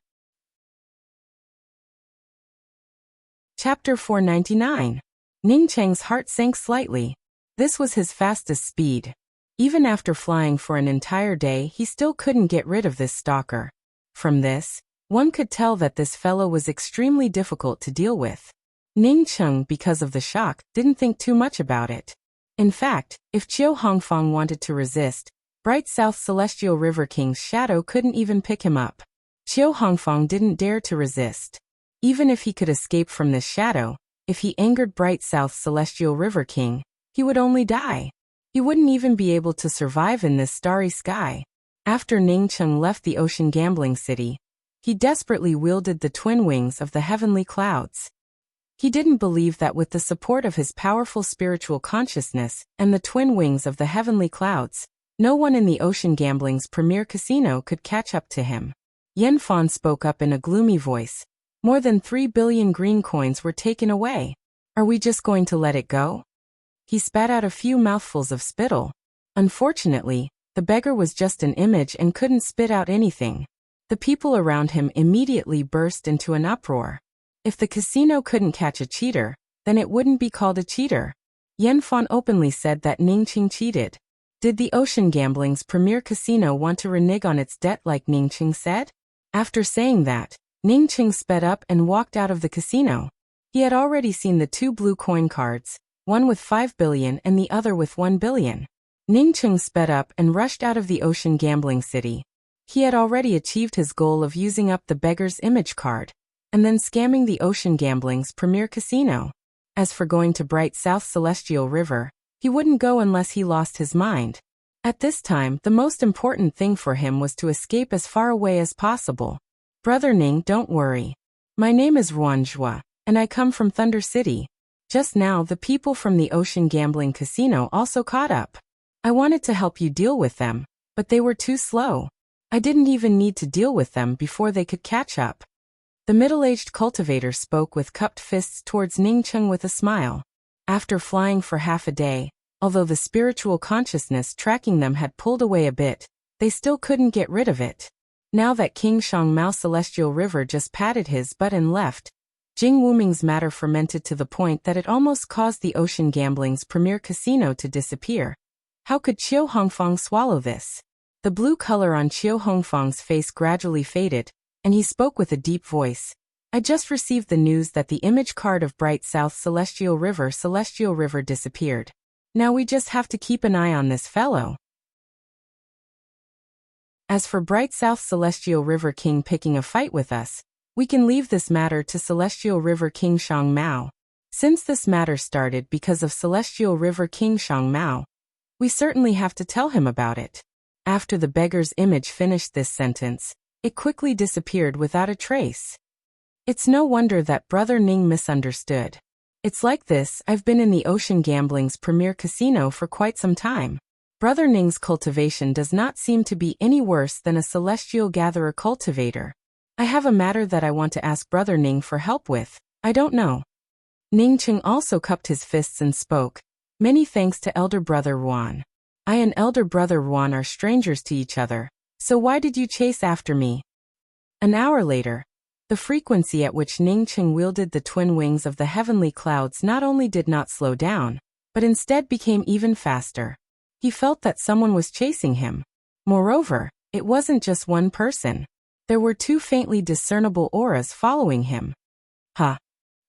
Speaker 1: Chapter 499. Ningcheng's heart sank slightly. This was his fastest speed. Even after flying for an entire day, he still couldn't get rid of this stalker. From this, one could tell that this fellow was extremely difficult to deal with. Ningcheng, because of the shock, didn't think too much about it. In fact, if Qiu Hongfang wanted to resist, Bright South Celestial River King's shadow couldn't even pick him up. Qiu Hongfang didn't dare to resist. Even if he could escape from this shadow, if he angered Bright South Celestial River King, he would only die. He wouldn't even be able to survive in this starry sky. After Ningcheng left the Ocean Gambling City, he desperately wielded the twin wings of the heavenly clouds. He didn't believe that with the support of his powerful spiritual consciousness and the twin wings of the heavenly clouds, no one in the Ocean Gambling's premier casino could catch up to him. Yanfan spoke up in a gloomy voice. More than 3 billion green coins were taken away. Are we just going to let it go? He spat out a few mouthfuls of spittle. Unfortunately, the beggar was just an image and couldn't spit out anything. The people around him immediately burst into an uproar. If the casino couldn't catch a cheater, then it wouldn't be called a cheater. Yanfan openly said that Ningcheng cheated. Did the Ocean Gambling's premier casino want to renege on its debt like Ningqing said? After saying that, Ningqing sped up and walked out of the casino. He had already seen the 2 blue coin cards, one with 5 billion and the other with 1 billion. Ningqing sped up and rushed out of the Ocean Gambling City. He had already achieved his goal of using up the beggar's image card, and then scamming the Ocean Gambling's premier casino. As for going to Bright South Celestial River, he wouldn't go unless he lost his mind. At this time, the most important thing for him was to escape as far away as possible. Brother Ning, don't worry. My name is Ruanjua, and I come from Thunder City. Just now, the people from the Ocean Gambling Casino also caught up. I wanted to help you deal with them, but they were too slow. I didn't even need to deal with them before they could catch up. The middle-aged cultivator spoke with cupped fists towards Ningqing with a smile. After flying for half a day, although the spiritual consciousness tracking them had pulled away a bit, they still couldn't get rid of it. Now that King Shangmao Celestial River just patted his butt and left, Jing Wuming's matter fermented to the point that it almost caused the Ocean Gambling's premier casino to disappear. How could Qiu Hongfang swallow this? The blue color on Qiu Hongfang's face gradually faded, and he spoke with a deep voice. I just received the news that the image card of Bright South Celestial River disappeared. Now we just have to keep an eye on this fellow. As for Bright South Celestial River King picking a fight with us, we can leave this matter to Celestial River King Shangmao. Since this matter started because of Celestial River King Shangmao, we certainly have to tell him about it. After the beggar's image finished this sentence, it quickly disappeared without a trace. It's no wonder that Brother Ning misunderstood. It's like this, I've been in the Ocean Gambling's premier casino for quite some time. Brother Ning's cultivation does not seem to be any worse than a celestial gatherer cultivator. I have a matter that I want to ask Brother Ning for help with. I don't know. Ningqing also cupped his fists and spoke. Many thanks to Elder Brother Ruan. I and Elder Brother Ruan are strangers to each other, so why did you chase after me? An hour later, the frequency at which Ningqing wielded the twin wings of the heavenly clouds not only did not slow down, but instead became even faster. He felt that someone was chasing him. Moreover, it wasn't just one person. There were 2 faintly discernible auras following him. Ha!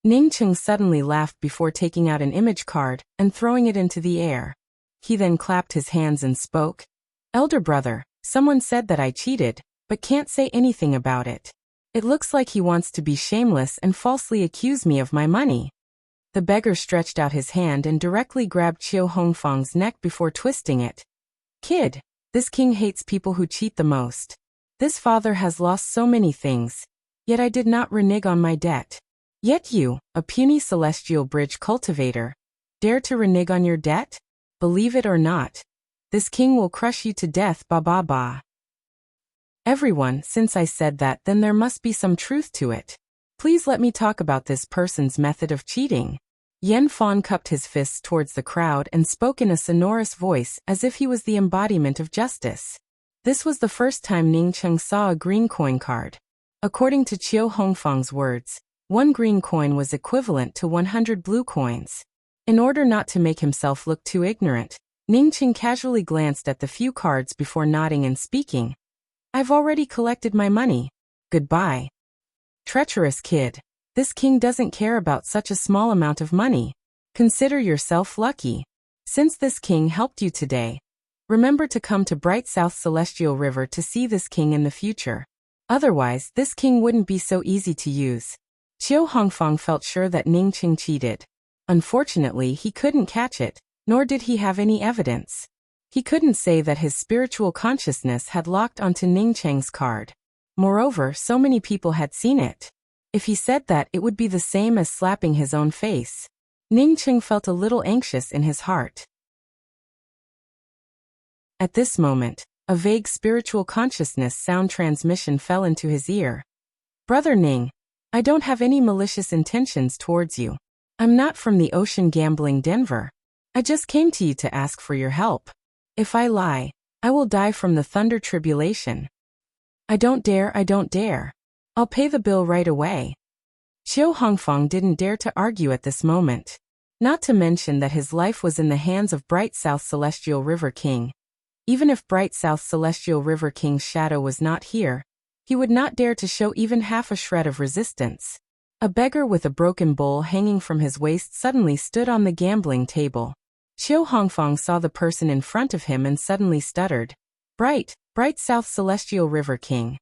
Speaker 1: Ningqing suddenly laughed before taking out an image card and throwing it into the air. He then clapped his hands and spoke. Elder brother, someone said that I cheated, but can't say anything about it. It looks like he wants to be shameless and falsely accuse me of my money. The beggar stretched out his hand and directly grabbed Qiu Hongfang's neck before twisting it. Kid, this king hates people who cheat the most. This father has lost so many things, yet I did not renege on my debt. Yet you, a puny celestial bridge cultivator, dare to renege on your debt? Believe it or not, this king will crush you to death, ba ba ba. Everyone, since I said that, then there must be some truth to it. Please let me talk about this person's method of cheating. Yen Fan cupped his fists towards the crowd and spoke in a sonorous voice as if he was the embodiment of justice. This was the first time Ningqing saw a green coin card. According to Qiu Hongfang's words, 1 green coin was equivalent to 100 blue coins. In order not to make himself look too ignorant, Ningqing casually glanced at the few cards before nodding and speaking. I've already collected my money. Goodbye. Treacherous kid. This king doesn't care about such a small amount of money. Consider yourself lucky. Since this king helped you today, remember to come to Bright South Celestial River to see this king in the future. Otherwise, this king wouldn't be so easy to use. Qiu Hongfang felt sure that Ningqing cheated. Unfortunately, he couldn't catch it, nor did he have any evidence. He couldn't say that his spiritual consciousness had locked onto Ningqing's card. Moreover, so many people had seen it. If he said that, it would be the same as slapping his own face. Ningqing felt a little anxious in his heart. At this moment, a vague spiritual consciousness sound transmission fell into his ear. Brother Ning, I don't have any malicious intentions towards you. I'm not from the Ocean Gambling Denver. I just came to you to ask for your help. If I lie, I will die from the thunder tribulation. I don't dare. I'll pay the bill right away. Qiu Hongfang didn't dare to argue at this moment. Not to mention that his life was in the hands of Bright South Celestial River King, Even if Bright South Celestial River King's shadow was not here, he would not dare to show even half a shred of resistance. A beggar with a broken bowl hanging from his waist suddenly stood on the gambling table. Qiu Hongfang saw the person in front of him and suddenly stuttered, Bright South Celestial River King.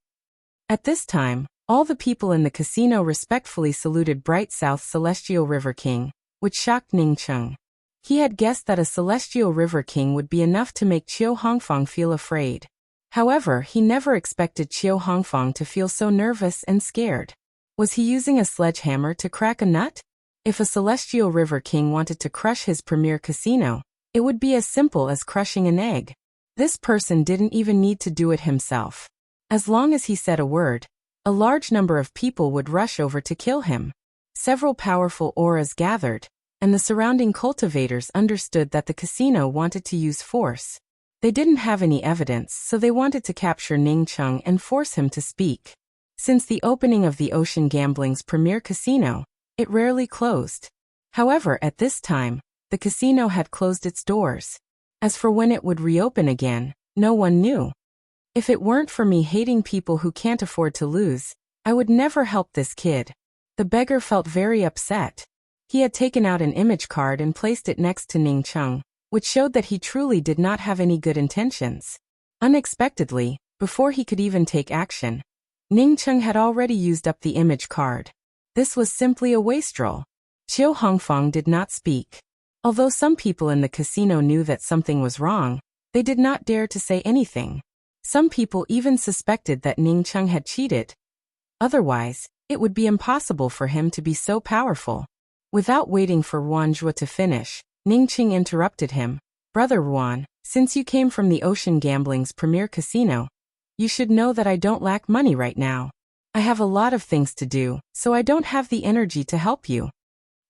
Speaker 1: At this time, all the people in the casino respectfully saluted Bright South Celestial River King, which shocked Ning Cheng. He had guessed that a Celestial River King would be enough to make Qiu Hongfang feel afraid. However, he never expected Qiu Hongfang to feel so nervous and scared. Was he using a sledgehammer to crack a nut? If a Celestial River King wanted to crush his premier casino, it would be as simple as crushing an egg. This person didn't even need to do it himself. As long as he said a word, a large number of people would rush over to kill him. Several powerful auras gathered, and the surrounding cultivators understood that the casino wanted to use force. They didn't have any evidence, so they wanted to capture Ning Cheng and force him to speak. Since the opening of the Ocean Gambling's premier casino, it rarely closed. However, at this time, the casino had closed its doors. As for when it would reopen again, no one knew. If it weren't for me hating people who can't afford to lose, I would never help this kid. The beggar felt very upset. He had taken out an image card and placed it next to Ning Cheng, which showed that he truly did not have any good intentions. Unexpectedly, before he could even take action, Ning Cheng had already used up the image card. This was simply a wastrel. Qiu Hongfang did not speak. Although some people in the casino knew that something was wrong, they did not dare to say anything. Some people even suspected that Ning Cheng had cheated. Otherwise, it would be impossible for him to be so powerful. Without waiting for Ruan Zhuo to finish, Ning Cheng interrupted him. Brother Ruan, since you came from the Ocean Gambling's premier casino, you should know that I don't lack money right now. I have a lot of things to do, so I don't have the energy to help you.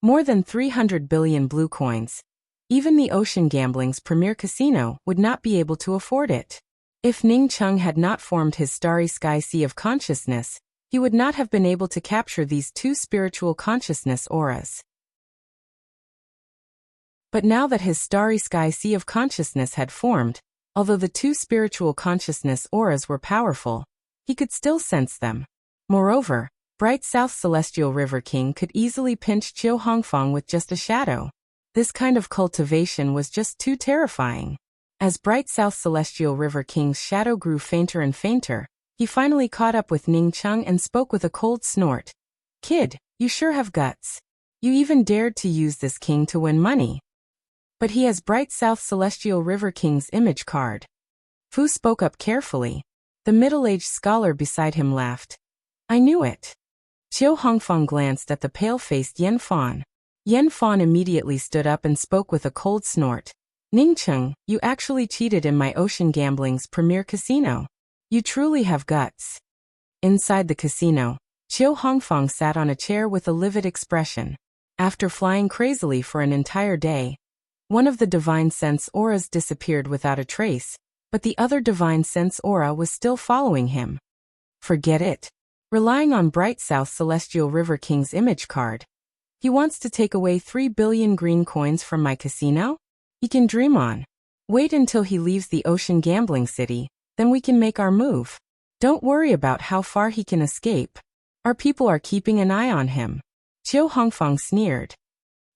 Speaker 1: More than 300 billion blue coins. Even the Ocean Gambling's premier casino would not be able to afford it. If Ning Cheng had not formed his starry sky sea of consciousness, he would not have been able to capture these two spiritual consciousness auras. But now that his starry sky sea of consciousness had formed, although the two spiritual consciousness auras were powerful, he could still sense them. Moreover, Bright South Celestial River King could easily pinch Qiu Hongfang with just a shadow. This kind of cultivation was just too terrifying. As Bright South Celestial River King's shadow grew fainter and fainter, he finally caught up with Ning Cheng and spoke with a cold snort. Kid, you sure have guts. You even dared to use this king to win money. But he has Bright South Celestial River King's image card. Fu spoke up carefully. The middle-aged scholar beside him laughed. I knew it. Qiu Hongfang glanced at the pale-faced Yan Fan. Yan Fan immediately stood up and spoke with a cold snort. Ning Cheng, you actually cheated in my Ocean Gambling's premier casino. You truly have guts. Inside the casino, Qiu Hongfang sat on a chair with a livid expression. After flying crazily for an entire day, one of the divine sense auras disappeared without a trace, but the other divine sense aura was still following him. Forget it. Relying on Bright South Celestial River King's image card. He wants to take away 3 billion green coins from my casino? He can dream on. Wait until he leaves the Ocean Gambling City, then we can make our move. Don't worry about how far he can escape. Our people are keeping an eye on him. Qiu Hongfang sneered.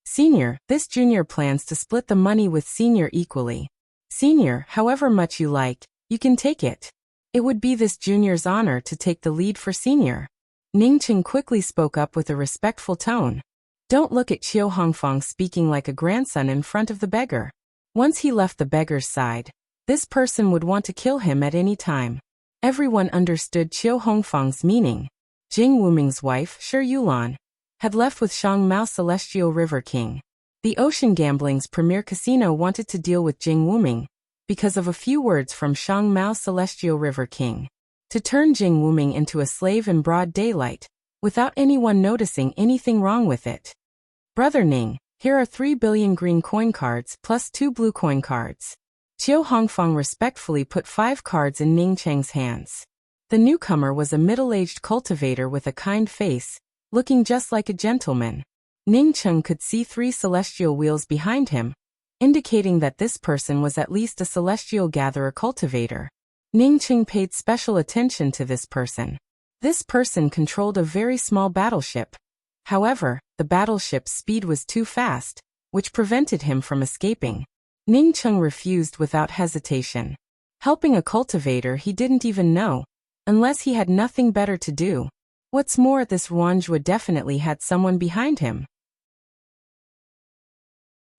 Speaker 1: Senior, this junior plans to split the money with senior equally. Senior, however much you like, you can take it. It would be this junior's honor to take the lead for senior. Ning Cheng quickly spoke up with a respectful tone. Don't look at Qiu Hongfang speaking like a grandson in front of the beggar. Once he left the beggar's side, this person would want to kill him at any time. Everyone understood Qiu Hongfang's meaning. Jing Wuming's wife, Shi Yulan, had left with Shang Mao Celestial River King. The Ocean Gambling's premier casino wanted to deal with Jing Wuming because of a few words from Shang Mao Celestial River King. To turn Jing Wuming into a slave in broad daylight, without anyone noticing anything wrong with it. Brother Ning, here are 3 billion green coin cards plus 2 blue coin cards. Qiu Hongfang respectfully put 5 cards in Ning Cheng's hands. The newcomer was a middle-aged cultivator with a kind face, looking just like a gentleman. Ning Cheng could see 3 celestial wheels behind him, indicating that this person was at least a celestial gatherer cultivator. Ning Qing paid special attention to this person. This person controlled a very small battleship. However, the battleship's speed was too fast, which prevented him from escaping. Ning Qing refused without hesitation. Helping a cultivator he didn't even know, unless he had nothing better to do. What's more, this Ruanjua definitely had someone behind him.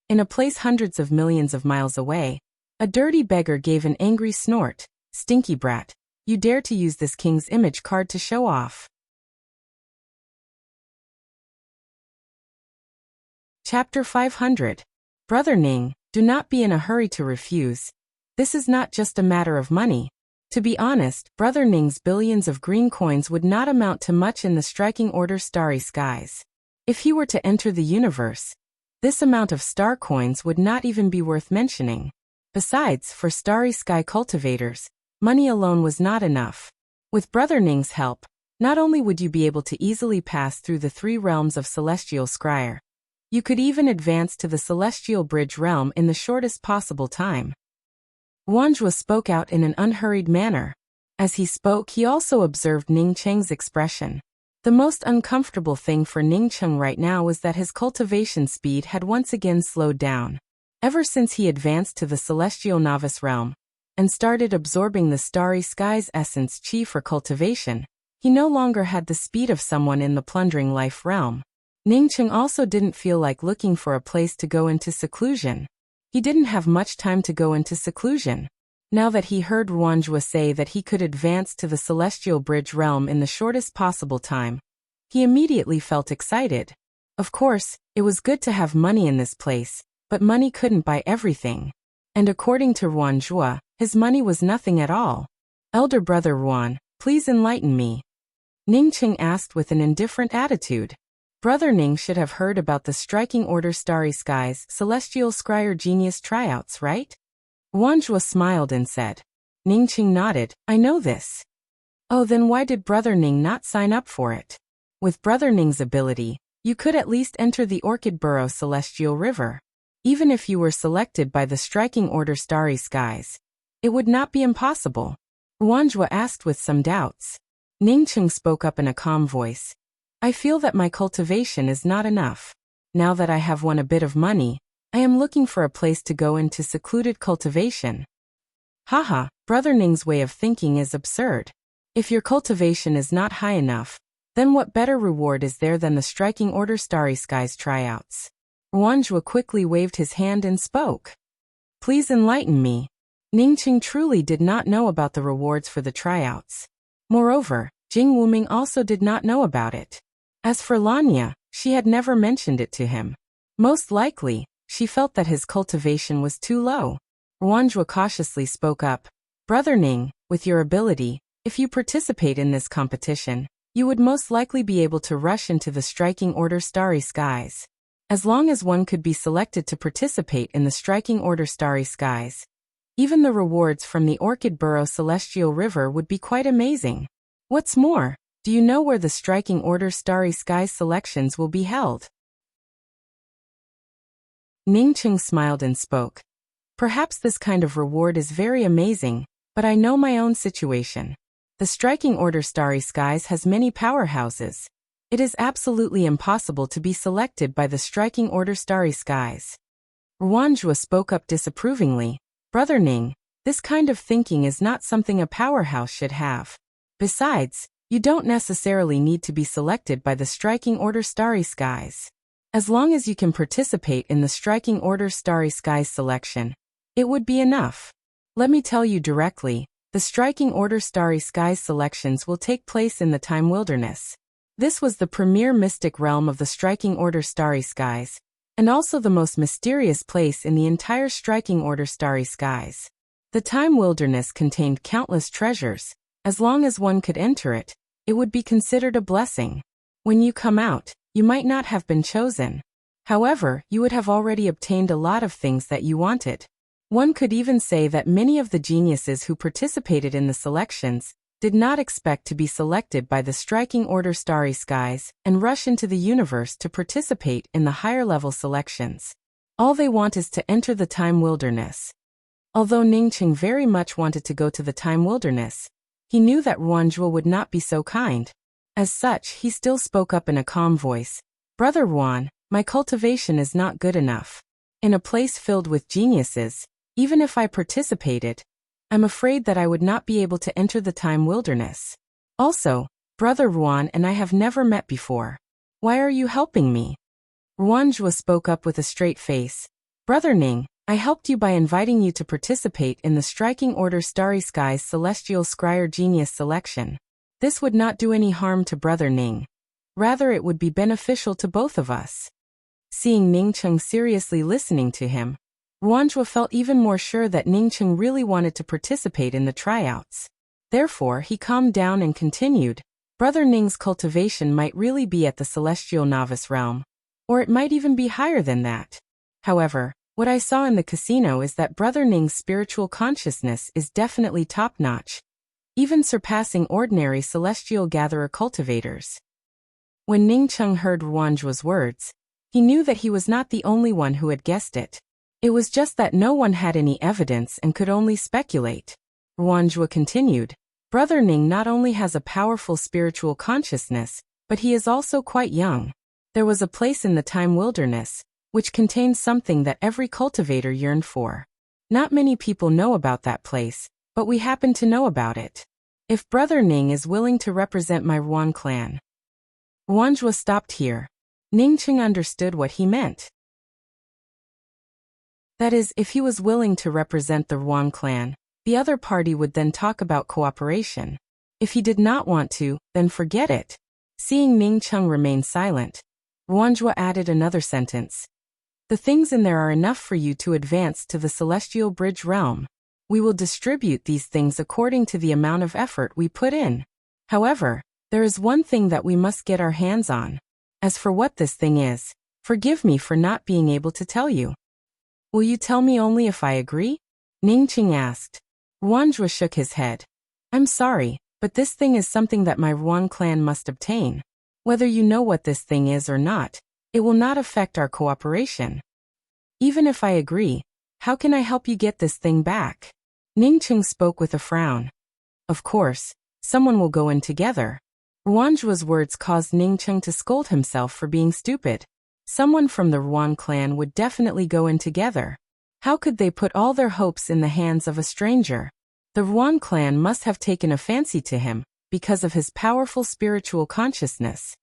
Speaker 1: In a place hundreds of millions of miles away, a dirty beggar gave an angry snort. Stinky brat, you dare to use this king's image card to show off. Chapter 500. Brother Ning, do not be in a hurry to refuse. This is not just a matter of money. To be honest, Brother Ning's billions of green coins would not amount to much in the striking order starry skies. If he were to enter the universe, this amount of star coins would not even be worth mentioning. Besides, for starry sky cultivators, money alone was not enough. With Brother Ning's help, not only would you be able to easily pass through the 3 realms of celestial scryer, you could even advance to the celestial bridge realm in the shortest possible time. Ruanjua spoke out in an unhurried manner. As he spoke, he also observed Ning Cheng's expression. The most uncomfortable thing for Ning Cheng right now was that his cultivation speed had once again slowed down. Ever since he advanced to the celestial novice realm and started absorbing the starry sky's essence chi for cultivation, he no longer had the speed of someone in the plundering life realm. Ning Cheng also didn't feel like looking for a place to go into seclusion. He didn't have much time to go into seclusion. Now that he heard Ruanjua say that he could advance to the celestial bridge realm in the shortest possible time, he immediately felt excited. Of course, it was good to have money in this place, but money couldn't buy everything. And according to Ruanjua, his money was nothing at all. Elder brother Ruan, please enlighten me. Ning Cheng asked with an indifferent attitude. Brother Ning should have heard about the striking order starry skies celestial scryer genius tryouts, right? Ruanjua smiled and said. Ning Cheng nodded, I know this. Oh, then why did Brother Ning not sign up for it? With Brother Ning's ability, you could at least enter the Orchid Burrow Celestial River. Even if you were selected by the striking order starry skies, it would not be impossible. Ruanjua asked with some doubts. Ning Cheng spoke up in a calm voice. I feel that my cultivation is not enough. Now that I have won a bit of money, I am looking for a place to go into secluded cultivation. Haha, Brother Ning's way of thinking is absurd. If your cultivation is not high enough, then what better reward is there than the striking order starry skies tryouts? Ruanjua quickly waved his hand and spoke. Please enlighten me. Ning Cheng truly did not know about the rewards for the tryouts. Moreover, Jing Wuming also did not know about it. As for Lanya, she had never mentioned it to him. Most likely, she felt that his cultivation was too low. Ruanjua cautiously spoke up. Brother Ning, with your ability, if you participate in this competition, you would most likely be able to rush into the striking order starry skies. As long as one could be selected to participate in the striking order starry skies, even the rewards from the Orchid Burrow Celestial River would be quite amazing. What's more, do you know where the striking order starry skies selections will be held? Ning Cheng smiled and spoke. Perhaps this kind of reward is very amazing, but I know my own situation. The striking order starry skies has many powerhouses. It is absolutely impossible to be selected by the striking order starry skies. Ruanjua spoke up disapprovingly. Brother Ning, this kind of thinking is not something a powerhouse should have. Besides, you don't necessarily need to be selected by the striking order starry skies. As long as you can participate in the striking order starry skies selection, it would be enough. Let me tell you directly, the striking order starry skies selections will take place in the Time Wilderness. This was the premier mystic realm of the striking order starry skies, and also the most mysterious place in the entire striking order starry skies. The Time Wilderness contained countless treasures. As long as one could enter it, it would be considered a blessing. When you come out, you might not have been chosen. However, you would have already obtained a lot of things that you wanted. One could even say that many of the geniuses who participated in the selections did not expect to be selected by the striking order starry skies and rush into the universe to participate in the higher level selections. All they want is to enter the time wilderness. Although Ningqing very much wanted to go to the time wilderness, he knew that Ruanzhua would not be so kind. As such, he still spoke up in a calm voice. Brother Ruan, my cultivation is not good enough. In a place filled with geniuses, even if I participated, I'm afraid that I would not be able to enter the time wilderness. Also, Brother Ruan and I have never met before. Why are you helping me? Ruanzhua spoke up with a straight face. Brother Ning, I helped you by inviting you to participate in the Striking Order Starry Skies Celestial Scryer Genius Selection. This would not do any harm to Brother Ning. Rather, it would be beneficial to both of us. Seeing Ningqing seriously listening to him, Ruanzhua felt even more sure that Ningqing really wanted to participate in the tryouts. Therefore, he calmed down and continued, Brother Ning's cultivation might really be at the Celestial Novice realm, or it might even be higher than that. However, what I saw in the casino is that Brother Ning's spiritual consciousness is definitely top-notch, even surpassing ordinary celestial gatherer cultivators. When Ningqing heard Ruanzhua's words, he knew that he was not the only one who had guessed it. It was just that no one had any evidence and could only speculate. Ruanzhua continued, Brother Ning not only has a powerful spiritual consciousness, but he is also quite young. There was a place in the time wilderness, which contains something that every cultivator yearned for. Not many people know about that place, but we happen to know about it. If Brother Ning is willing to represent my Ruan clan. Ruanzhua stopped here. Ningqing understood what he meant. That is, if he was willing to represent the Ruan clan, the other party would then talk about cooperation. If he did not want to, then forget it. Seeing Ningqing remain silent, Ruanzhua added another sentence. The things in there are enough for you to advance to the Celestial Bridge realm. We will distribute these things according to the amount of effort we put in. However, there is one thing that we must get our hands on. As for what this thing is, forgive me for not being able to tell you. Will you tell me only if I agree? Ningqing asked. Ruanzhua shook his head. I'm sorry, but this thing is something that my Ruan clan must obtain. Whether you know what this thing is or not, it will not affect our cooperation. Even if I agree, how can I help you get this thing back? Ningqing spoke with a frown. Of course, someone will go in together. Ruanzhua's words caused Ningqing to scold himself for being stupid. Someone from the Ruan clan would definitely go in together. How could they put all their hopes in the hands of a stranger? The Ruan clan must have taken a fancy to him, because of his powerful spiritual consciousness.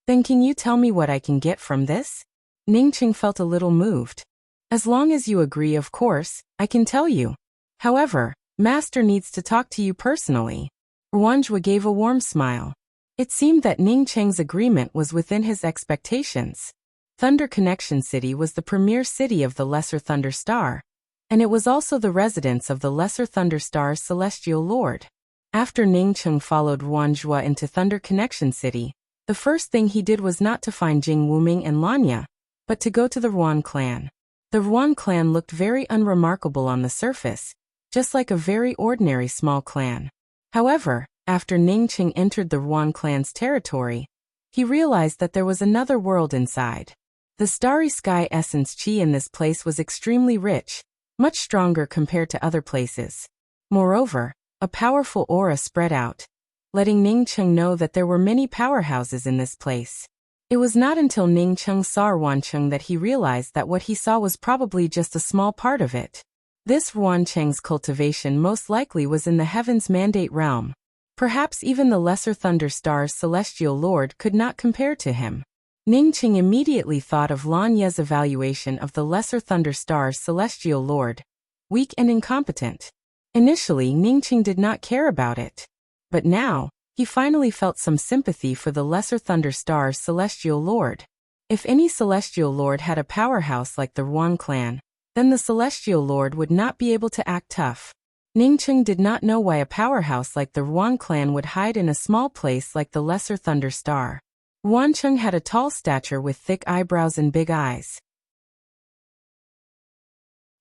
Speaker 1: Then can you tell me what I can get from this? Ningqing felt a little moved. As long as you agree, of course, I can tell you. However, Master needs to talk to you personally. Ruanzhua gave a warm smile. It seemed that Ningqing's agreement was within his expectations. Thunder Connection City was the premier city of the Lesser Thunder Star, and it was also the residence of the Lesser Thunder Star's Celestial Lord. After Ningqing followed Ruanzhua into Thunder Connection City, the first thing he did was not to find Jing Wuming and Lanya, but to go to the Ruan clan. The Ruan clan looked very unremarkable on the surface, just like a very ordinary small clan. However, after Ningqing entered the Ruan clan's territory, he realized that there was another world inside. The starry sky essence chi in this place was extremely rich, much stronger compared to other places. Moreover, a powerful aura spread out, letting Ningqing know that there were many powerhouses in this place. It was not until Ningqing saw Ruanqing that he realized that what he saw was probably just a small part of it. This Ruanqing's cultivation most likely was in the Heaven's Mandate realm. Perhaps even the Lesser Thunder Star's Celestial Lord could not compare to him. Ningqing immediately thought of Lanya's evaluation of the Lesser Thunder Star's Celestial Lord. Weak and incompetent. Initially, Ningqing did not care about it. But now, he finally felt some sympathy for the Lesser Thunder Star's Celestial Lord. If any Celestial Lord had a powerhouse like the Ruan clan, then the Celestial Lord would not be able to act tough. Ningqing did not know why a powerhouse like the Ruan clan would hide in a small place like the Lesser Thunder Star. Ruanqing had a tall stature with thick eyebrows and big eyes.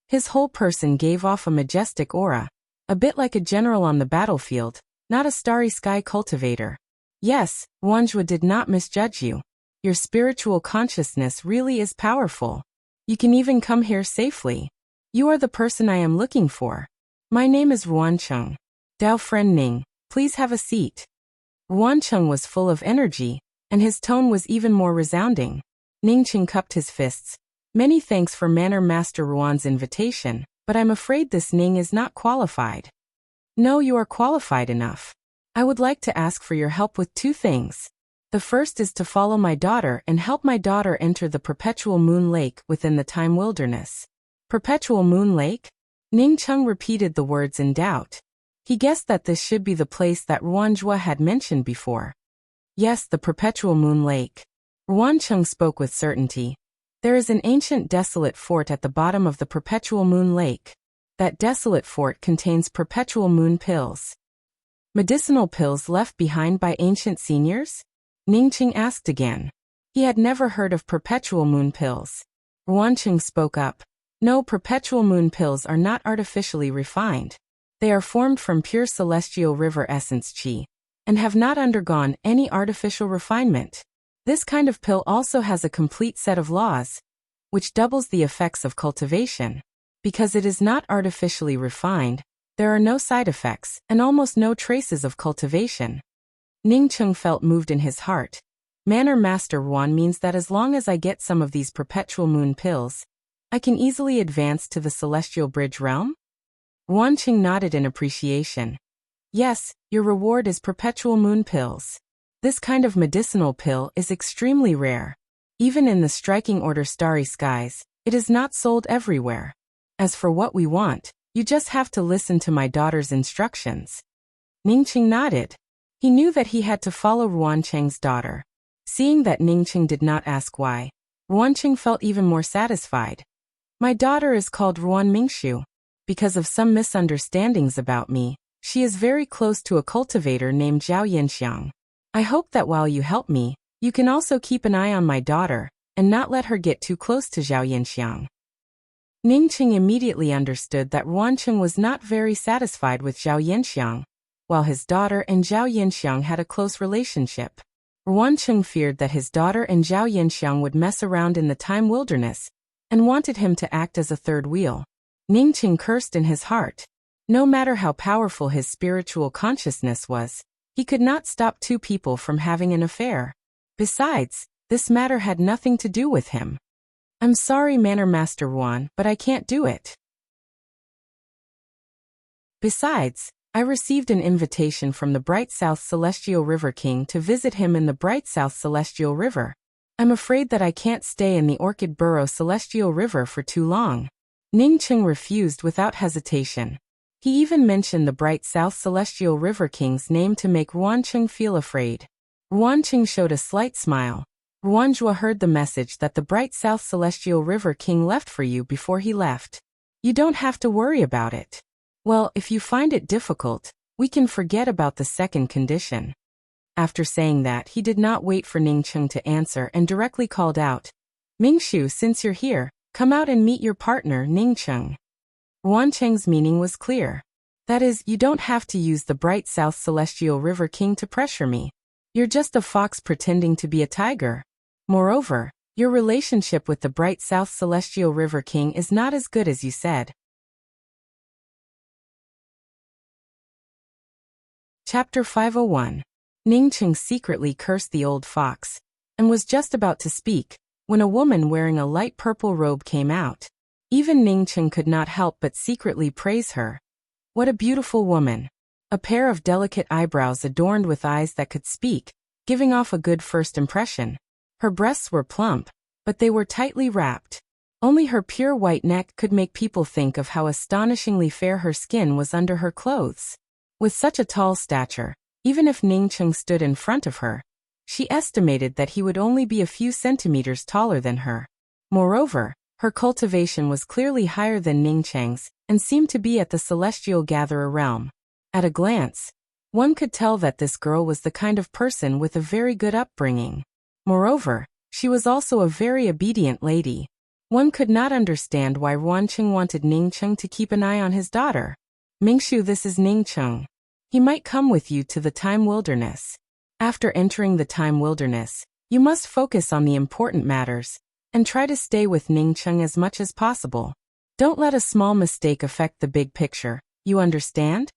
Speaker 1: His whole person gave off a majestic aura, a bit like a general on the battlefield, not a starry sky cultivator. Yes, Ruanzhua did not misjudge you. Your spiritual consciousness really is powerful. You can even come here safely. You are the person I am looking for. My name is Ruancheng. Dao friend Ning, please have a seat. Ruancheng was full of energy, and his tone was even more resounding. Ningcheng cupped his fists. Many thanks for Manor Master Ruan's invitation, but I'm afraid this Ning is not qualified. No, you are qualified enough. I would like to ask for your help with 2 things. The first is to follow my daughter and help my daughter enter the Perpetual Moon Lake within the Time Wilderness. Perpetual Moon Lake? Ningcheng repeated the words in doubt. He guessed that this should be the place that Ruanjua had mentioned before. Yes, the Perpetual Moon Lake. Ruancheng spoke with certainty. There is an ancient desolate fort at the bottom of the Perpetual Moon Lake. That desolate fort contains perpetual moon pills. Medicinal pills left behind by ancient seniors? Ningcheng asked again. He had never heard of perpetual moon pills. Ruancheng spoke up. No, perpetual moon pills are not artificially refined. They are formed from pure celestial river essence qi, and have not undergone any artificial refinement. This kind of pill also has a complete set of laws, which doubles the effects of cultivation. Because it is not artificially refined, there are no side effects and almost no traces of cultivation. Ningcheng felt moved in his heart. Manor Master Ruan means that as long as I get some of these perpetual moon pills, I can easily advance to the Celestial Bridge realm? Ruancheng nodded in appreciation. Yes, your reward is perpetual moon pills. This kind of medicinal pill is extremely rare. Even in the striking order Starry Skies, it is not sold everywhere. As for what we want, you just have to listen to my daughter's instructions. Ningcheng nodded. He knew that he had to follow Ruancheng's daughter. Seeing that Ningcheng did not ask why, Ruancheng felt even more satisfied. My daughter is called Ruan Mingshu. Because of some misunderstandings about me, she is very close to a cultivator named Zhao Yanxiang. I hope that while you help me, you can also keep an eye on my daughter, and not let her get too close to Zhao Yanxiang. Ningcheng immediately understood that Ruancheng was not very satisfied with Zhao Yanxiang, while his daughter and Zhao Yanxiang had a close relationship. Ruancheng feared that his daughter and Zhao Yanxiang would mess around in the Time Wilderness, and wanted him to act as a third wheel. Ningcheng cursed in his heart. No matter how powerful his spiritual consciousness was, he could not stop 2 people from having an affair. Besides, this matter had nothing to do with him. I'm sorry, Manor Master Ruan, but I can't do it. Besides, I received an invitation from the Bright South Celestial River King to visit him in the Bright South Celestial River. I'm afraid that I can't stay in the Orchid Burrow Celestial River for too long. Ningcheng refused without hesitation. He even mentioned the Bright South Celestial River King's name to make Ruancheng feel afraid. Ruancheng showed a slight smile. Ruanjua heard the message that the Bright South Celestial River King left for you before he left. You don't have to worry about it. Well, if you find it difficult, we can forget about the second condition. After saying that, he did not wait for Ningcheng to answer and directly called out, Mingshu, since you're here, come out and meet your partner, Ningcheng. Ruancheng's meaning was clear. That is, you don't have to use the Bright South Celestial River King to pressure me. You're just a fox pretending to be a tiger. Moreover, your relationship with the Bright South Celestial River King is not as good as you said. Chapter 501. Ningcheng secretly cursed the old fox, and was just about to speak, when a woman wearing a light purple robe came out. Even Ningcheng could not help but secretly praise her. What a beautiful woman. A pair of delicate eyebrows adorned with eyes that could speak, giving off a good first impression. Her breasts were plump, but they were tightly wrapped. Only her pure white neck could make people think of how astonishingly fair her skin was under her clothes. With such a tall stature, even if Ningcheng stood in front of her, she estimated that he would only be a few centimeters taller than her. Moreover, her cultivation was clearly higher than Ningcheng's, and seemed to be at the Celestial Gatherer realm. At a glance, one could tell that this girl was the kind of person with a very good upbringing. Moreover, she was also a very obedient lady. One could not understand why Ruancheng wanted Ningcheng to keep an eye on his daughter. Mingshu, this is Ningcheng. He might come with you to the Time Wilderness. After entering the Time Wilderness, you must focus on the important matters, and try to stay with Ningcheng as much as possible. Don't let a small mistake affect the big picture, you understand?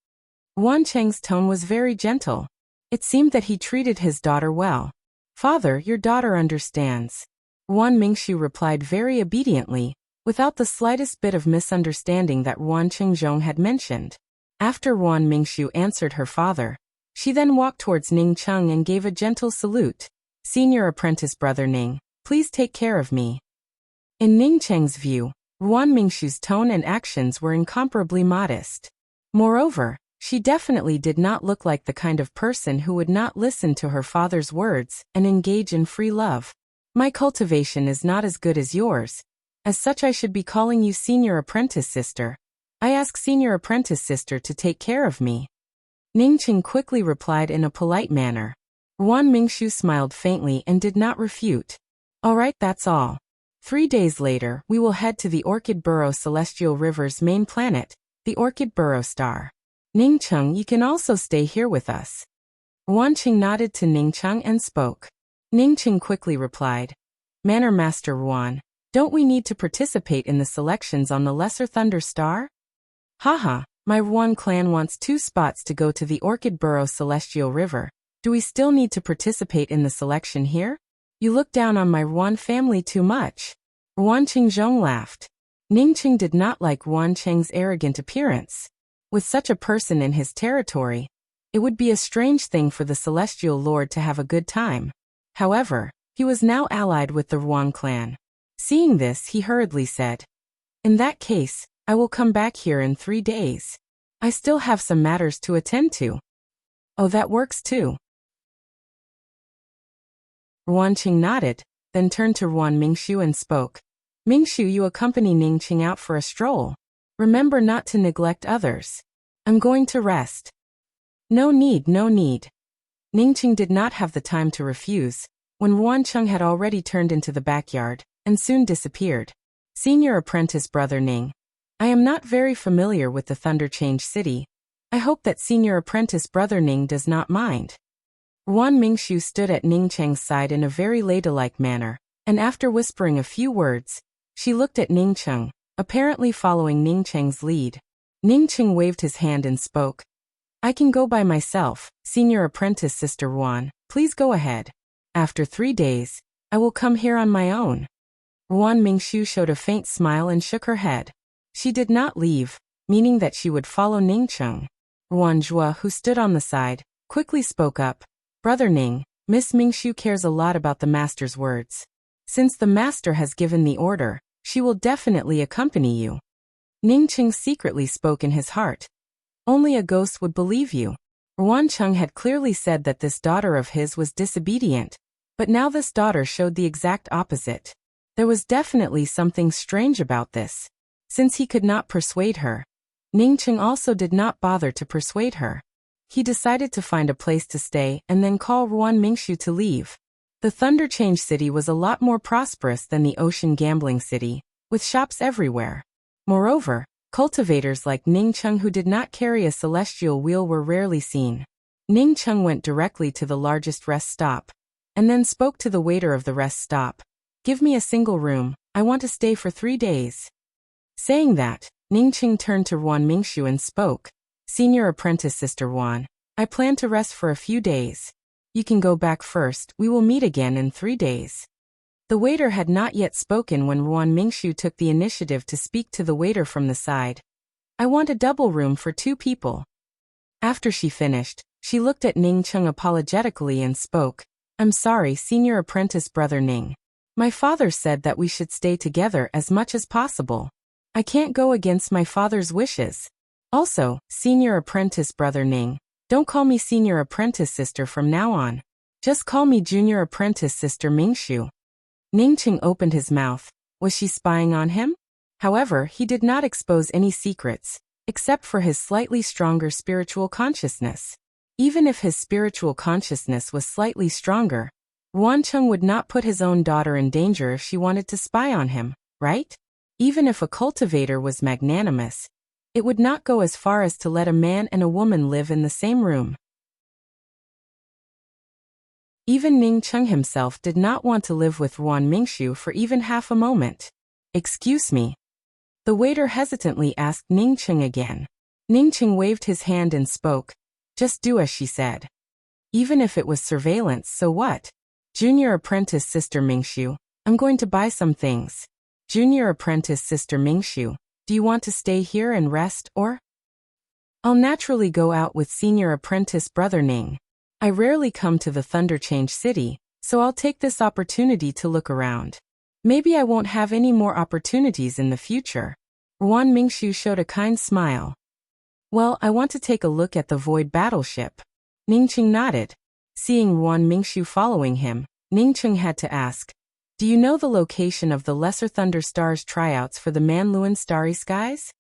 Speaker 1: Wancheng's tone was very gentle. It seemed that he treated his daughter well. Father, your daughter understands. Wan Mingxiu replied very obediently, without the slightest bit of misunderstanding that Wan Qingzhong had mentioned. After Wan Mingxiu answered her father, she then walked towards Ning Cheng and gave a gentle salute. Senior apprentice brother Ning, please take care of me. In Ning Cheng's view, Wan Mingxiu's tone and actions were incomparably modest. Moreover, she definitely did not look like the kind of person who would not listen to her father's words and engage in free love. My cultivation is not as good as yours. As such, I should be calling you senior apprentice sister. I ask senior apprentice sister to take care of me. Ningqing quickly replied in a polite manner. Wan Mingxiu smiled faintly and did not refute. All right, that's all. 3 days later, we will head to the Orchid Burrow Celestial River's main planet, the Orchid Burrow Star. Ningcheng, you can also stay here with us. Wanqing nodded to Ningcheng and spoke. Ningcheng quickly replied. Manor Master Wan, don't we need to participate in the selections on the Lesser Thunder Star? Haha, my Wan clan wants 2 spots to go to the Orchid Burrow Celestial River. Do we still need to participate in the selection here? You look down on my Wan family too much. Wan Qingzhong laughed. Ningqing did not like Wan Cheng's arrogant appearance. With such a person in his territory, it would be a strange thing for the Celestial Lord to have a good time. However, he was now allied with the Wan clan. Seeing this, he hurriedly said, in that case, I will come back here in 3 days. I still have some matters to attend to. Oh, that works too. Wanqing nodded, then turned to Wan Mingxiu and spoke. Mingxiu, you accompany Ningqing out for a stroll. Remember not to neglect others. I'm going to rest. No need, no need. Ningqing did not have the time to refuse, when Wancheng had already turned into the backyard, and soon disappeared. Senior apprentice brother Ning, I am not very familiar with the Thunder Change City. I hope that senior apprentice brother Ning does not mind. Wan Mingxiu stood at Ningcheng's side in a very ladylike manner, and after whispering a few words, she looked at Ningcheng, apparently following Ningcheng's lead. Ningcheng waved his hand and spoke. I can go by myself, senior apprentice sister Wan, please go ahead. After 3 days, I will come here on my own. Wan Mingxiu showed a faint smile and shook her head. She did not leave, meaning that she would follow Ningcheng. Wan Zhua, who stood on the side, quickly spoke up. Brother Ning, Miss Mingxiu cares a lot about the master's words. Since the master has given the order, she will definitely accompany you. Ningqing secretly spoke in his heart. Only a ghost would believe you. Wancheng had clearly said that this daughter of his was disobedient, but now this daughter showed the exact opposite. There was definitely something strange about this. Since he could not persuade her, Ningqing also did not bother to persuade her. He decided to find a place to stay and then call Wan Mingxiu to leave. The Thunder Change City was a lot more prosperous than the Ocean Gambling City, with shops everywhere. Moreover, cultivators like Ningcheng who did not carry a celestial wheel were rarely seen. Ningcheng went directly to the largest rest stop, and then spoke to the waiter of the rest stop. Give me a single room, I want to stay for 3 days. Saying that, Ningqing turned to Wan Mingxiu and spoke. Senior apprentice sister Wan, I plan to rest for a few days. You can go back first, we will meet again in 3 days. The waiter had not yet spoken when Wan Mingxiu took the initiative to speak to the waiter from the side. I want a double room for 2 people. After she finished, she looked at Ningcheng apologetically and spoke. I'm sorry, senior apprentice brother Ning. My father said that we should stay together as much as possible. I can't go against my father's wishes. Also, senior apprentice brother Ning, don't call me senior apprentice sister from now on. Just call me junior apprentice sister Mingxiu. Ningqing opened his mouth. Was she spying on him? However, he did not expose any secrets, except for his slightly stronger spiritual consciousness. Even if his spiritual consciousness was slightly stronger, Wancheng would not put his own daughter in danger if she wanted to spy on him, right? Even if a cultivator was magnanimous, it would not go as far as to let a man and a woman live in the same room. Even Ning Cheng himself did not want to live with Ruan Mingshu for even half a moment. "Excuse me." The waiter hesitantly asked Ning Cheng again. Ning Cheng waved his hand and spoke. "Just do as she said. Even if it was surveillance, so what? Junior apprentice Sister Mingshu, I'm going to buy some things. Junior apprentice Sister Mingshu, do you want to stay here and rest, or?" "I'll naturally go out with senior apprentice Brother Ning. I rarely come to the Thunder Change City, so I'll take this opportunity to look around. Maybe I won't have any more opportunities in the future." Ruan Mingshu showed a kind smile. "Well, I want to take a look at the Void battleship." Ning Cheng nodded. Seeing Ruan Mingshu following him, Ning Cheng had to ask, "Do you know the location of the Lesser Thunder Stars tryouts for the Manluan Starry Skies?"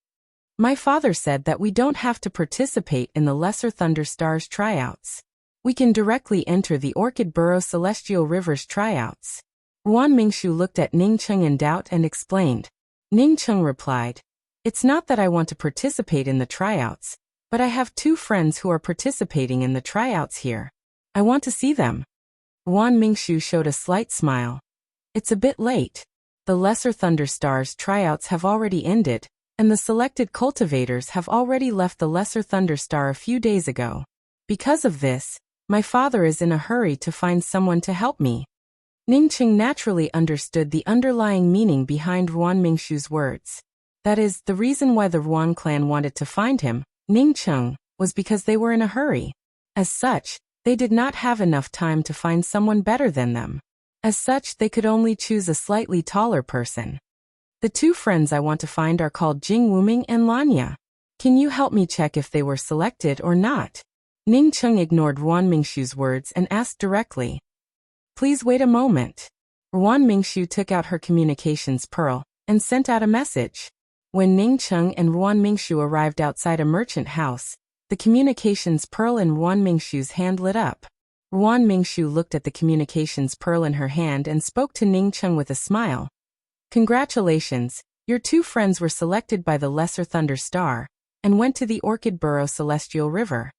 Speaker 1: "My father said that we don't have to participate in the Lesser Thunder Stars tryouts. We can directly enter the Orchid Burrow Celestial Rivers tryouts." Ruan Mingshu looked at Ning Cheng in doubt and explained. Ning Cheng replied, "It's not that I want to participate in the tryouts, but I have 2 friends who are participating in the tryouts here. I want to see them." Ruan Mingshu showed a slight smile. "It's a bit late. The Lesser Thunder Stars tryouts have already ended, and the selected cultivators have already left the Lesser Thunder Star a few days ago. Because of this, my father is in a hurry to find someone to help me." Ning Cheng naturally understood the underlying meaning behind Ruan Mingshu's words. That is, the reason why the Ruan clan wanted to find him, Ning Cheng, was because they were in a hurry. As such, they did not have enough time to find someone better than them. As such, they could only choose a slightly taller person. "The 2 friends I want to find are called Jing Wuming and Lanya. Can you help me check if they were selected or not?" Ning Cheng ignored Ruan Mingshu's words and asked directly. "Please wait a moment." Ruan Mingshu took out her communications pearl and sent out a message. When Ning Cheng and Ruan Mingshu arrived outside a merchant house, the communications pearl in Ruan Mingshu's hand lit up. Ruan Mingshu looked at the communications pearl in her hand and spoke to Ning Cheng with a smile. "Congratulations, your 2 friends were selected by the Lesser Thunder Star and went to the Orchid Burrow Celestial River."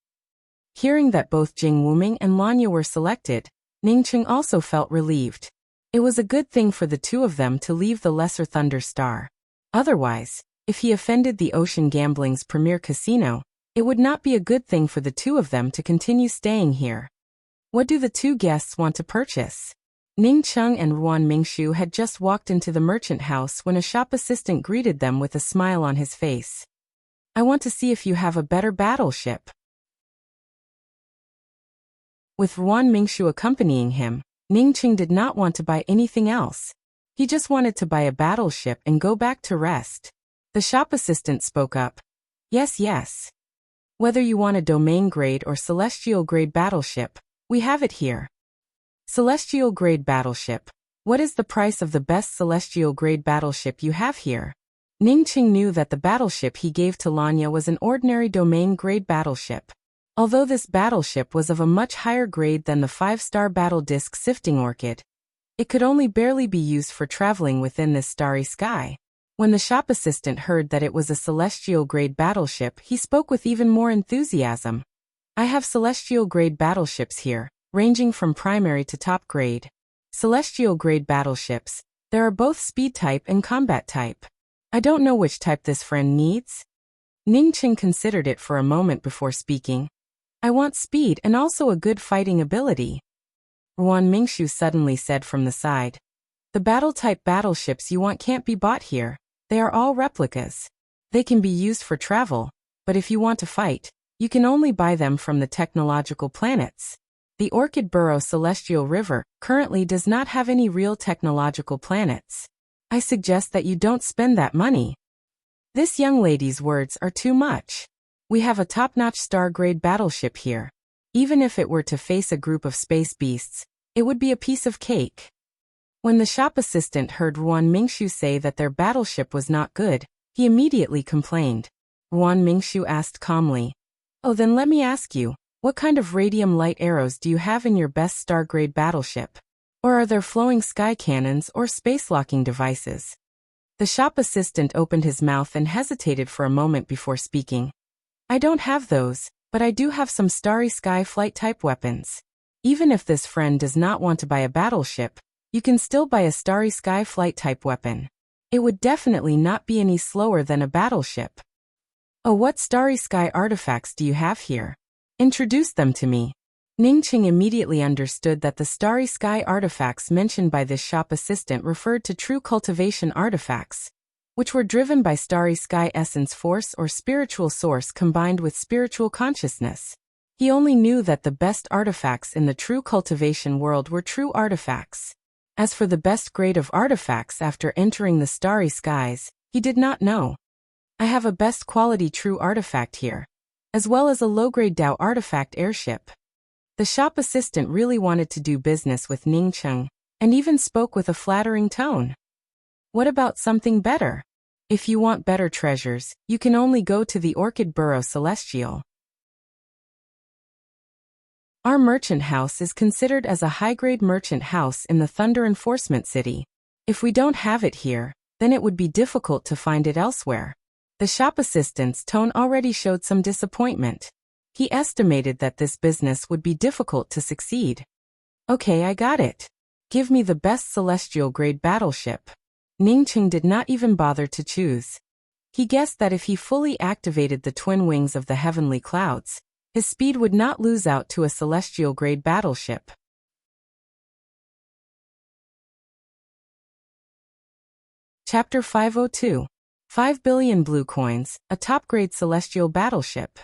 Speaker 1: Hearing that both Jing Wuming and Lanya were selected, Ning Cheng also felt relieved. It was a good thing for the 2 of them to leave the Lesser Thunder Star. Otherwise, if he offended the Ocean Gambling's premier casino, it would not be a good thing for the 2 of them to continue staying here. "What do the 2 guests want to purchase?" Ning Cheng and Ruan Mingshu had just walked into the merchant house when a shop assistant greeted them with a smile on his face. "I want to see if you have a better battleship." With Ruan Mingshu accompanying him, Ning Cheng did not want to buy anything else. He just wanted to buy a battleship and go back to rest. The shop assistant spoke up. Yes. Whether you want a domain-grade or celestial-grade battleship, we have it here." "Celestial-grade battleship. What is the price of the best celestial-grade battleship you have here?" Ning Cheng knew that the battleship he gave to Lanya was an ordinary domain-grade battleship. Although this battleship was of a much higher grade than the 5-star Battle Disc Sifting Orchid, it could only barely be used for traveling within this starry sky. When the shop assistant heard that it was a celestial-grade battleship, he spoke with even more enthusiasm. "I have celestial-grade battleships here, ranging from primary to top grade. Celestial-grade battleships, there are both speed type and combat type. I don't know which type this friend needs." Ning Cheng considered it for a moment before speaking. "I want speed and also a good fighting ability." Ruan Mingshu suddenly said from the side. "The battle-type battleships you want can't be bought here. They are all replicas. They can be used for travel, but if you want to fight, you can only buy them from the technological planets. The Orchid Burrow Celestial River currently does not have any real technological planets. I suggest that you don't spend that money." This young lady's words are too much. We have a top-notch star-grade battleship here. Even if it were to face a group of space beasts, it would be a piece of cake. When the shop assistant heard Ruan Mingshu say that their battleship was not good, he immediately complained. Ruan Mingshu asked calmly, "Oh, then let me ask you, what kind of radium light arrows do you have in your best star-grade battleship? Or are there flowing sky cannons or space-locking devices?" The shop assistant opened his mouth and hesitated for a moment before speaking. "I don't have those, but I do have some starry sky flight-type weapons." Even if this friend does not want to buy a battleship, you can still buy a Starry Sky flight-type weapon. It would definitely not be any slower than a battleship. Oh, what Starry Sky artifacts do you have here? Introduce them to me. Ningqing immediately understood that the Starry Sky artifacts mentioned by this shop assistant referred to true cultivation artifacts, which were driven by Starry Sky essence force or spiritual source combined with spiritual consciousness. He only knew that the best artifacts in the true cultivation world were true artifacts. As for the best grade of artifacts after entering the Starry Skies, he did not know. I have a best quality true artifact here, as well as a low-grade Dao artifact airship. The shop assistant really wanted to do business with Ningqing, and even spoke with a flattering tone. What about something better? If you want better treasures, you can only go to the Orchid Burrow Celestial. Our merchant house is considered as a high-grade merchant house in the Thunder Enforcement City. If we don't have it here, then it would be difficult to find it elsewhere. The shop assistant's tone already showed some disappointment. He estimated that this business would be difficult to succeed. Okay, I got it. Give me the best celestial-grade battleship. Ningqing did not even bother to choose. He guessed that if he fully activated the twin wings of the heavenly clouds, his speed would not lose out to a celestial-grade battleship. Chapter 502. 5 billion blue coins, a top-grade celestial battleship.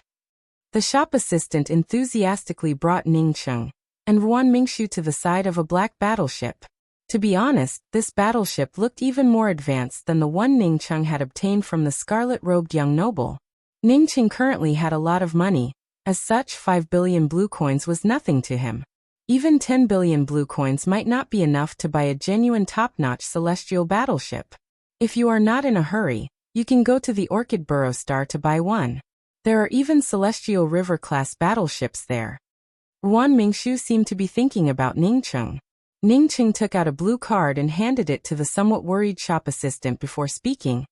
Speaker 1: The shop assistant enthusiastically brought Ningqing and Ruan Mingshu to the side of a black battleship. To be honest, this battleship looked even more advanced than the one Ningqing had obtained from the scarlet-robed young noble. Ningqing currently had a lot of money. As such, 5 billion blue coins was nothing to him. Even 10 billion blue coins might not be enough to buy a genuine top-notch celestial battleship. If you are not in a hurry, you can go to the Orchid Burrow Star to buy one. There are even Celestial River-class battleships there. Ruan Mingshu seemed to be thinking about Ningqing. Ningqing took out a blue card and handed it to the somewhat worried shop assistant before speaking.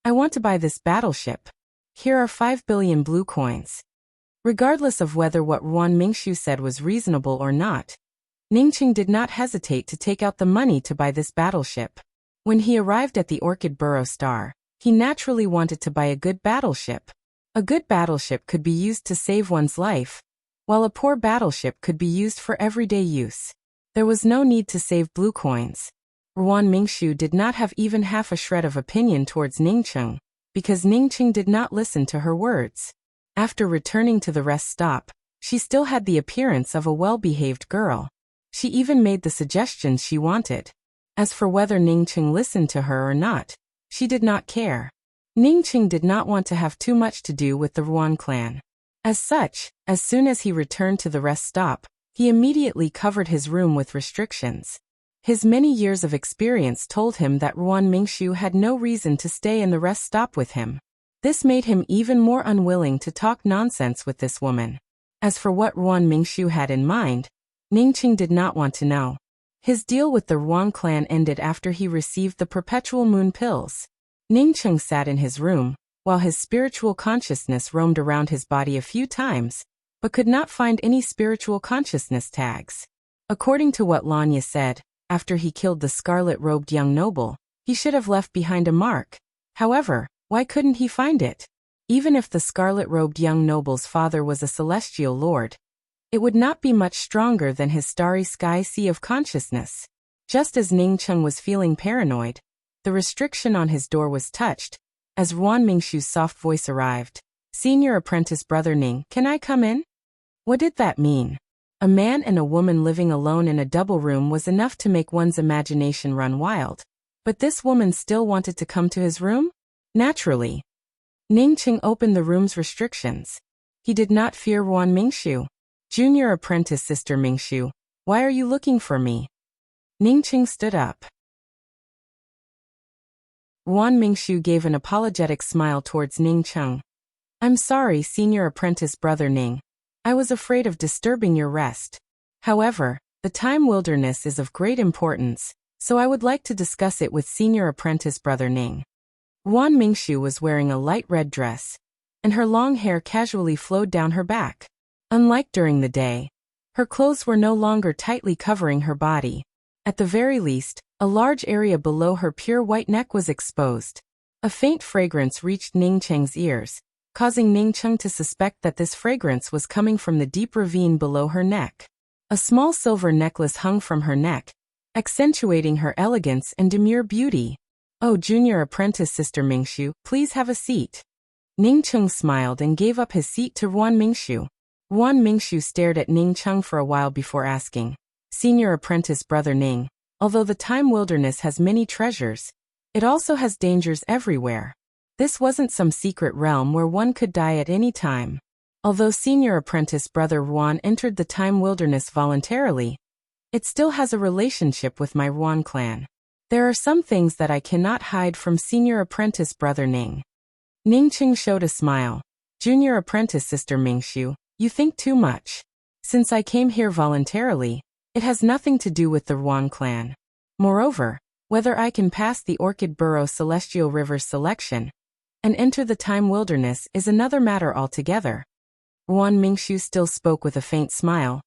Speaker 1: I want to buy this battleship. Here are 5 billion blue coins. Regardless of whether what Ruan Mingshu said was reasonable or not, Ningqing did not hesitate to take out the money to buy this battleship. When he arrived at the Orchid Burrow Star, he naturally wanted to buy a good battleship. A good battleship could be used to save one's life, while a poor battleship could be used for everyday use. There was no need to save blue coins. Ruan Mingshu did not have even half a shred of opinion towards Ningqing, because Ningqing did not listen to her words. After returning to the rest stop, she still had the appearance of a well-behaved girl. She even made the suggestions she wanted. As for whether Ningqing listened to her or not, she did not care. Ningqing did not want to have too much to do with the Ruan clan. As such, as soon as he returned to the rest stop, he immediately covered his room with restrictions. His many years of experience told him that Ruan Mingshu had no reason to stay in the rest stop with him. This made him even more unwilling to talk nonsense with this woman. As for what Ruan Mingshu had in mind, Ningqing did not want to know. His deal with the Ruan clan ended after he received the perpetual moon pills. Ningqing sat in his room, while his spiritual consciousness roamed around his body a few times, but could not find any spiritual consciousness tags. According to what Lanya said, after he killed the scarlet-robed young noble, he should have left behind a mark. However, why couldn't he find it? Even if the scarlet-robed young noble's father was a celestial lord, it would not be much stronger than his starry sky sea of consciousness. Just as Ningqing was feeling paranoid, the restriction on his door was touched, as Ruan Mingshu's soft voice arrived. Senior apprentice brother Ning, can I come in? What did that mean? A man and a woman living alone in a double room was enough to make one's imagination run wild. But this woman still wanted to come to his room? Naturally. Ningqing opened the room's restrictions. He did not fear Ruan Mingshu. Junior apprentice sister Mingshu, why are you looking for me? Ningqing stood up. Ruan Mingshu gave an apologetic smile towards Ningqing. I'm sorry, senior apprentice brother Ning. I was afraid of disturbing your rest. However, the time wilderness is of great importance, so I would like to discuss it with senior apprentice brother Ning. Ruan Mingshu was wearing a light red dress, and her long hair casually flowed down her back. Unlike during the day, Her clothes were no longer tightly covering her body. At the very least, a large area below her pure white neck was exposed. A faint fragrance reached Ningcheng's ears, causing Ningcheng to suspect that this fragrance was coming from the deep ravine below her neck. A small silver necklace hung from her neck, accentuating her elegance and demure beauty. "Oh, junior apprentice Sister Mingxu, please have a seat." Ningcheng smiled and gave up his seat to Ruan Mingxu. Ruan Mingxu stared at Ningcheng for a while before asking, "Senior apprentice Brother Ning, although the Time Wilderness has many treasures, it also has dangers everywhere. This wasn't some secret realm where one could die at any time. Although senior apprentice Brother Ruan entered the Time Wilderness voluntarily, it still has a relationship with my Ruan clan. There are some things that I cannot hide from senior apprentice Brother Ning." Ningcheng showed a smile. "Junior apprentice Sister Mingxu, you think too much. Since I came here voluntarily, it has nothing to do with the Ruan clan. Moreover, whether I can pass the Orchid Burrow Celestial River's selection and enter the Time Wilderness is another matter altogether." Ruan Mingxu still spoke with a faint smile.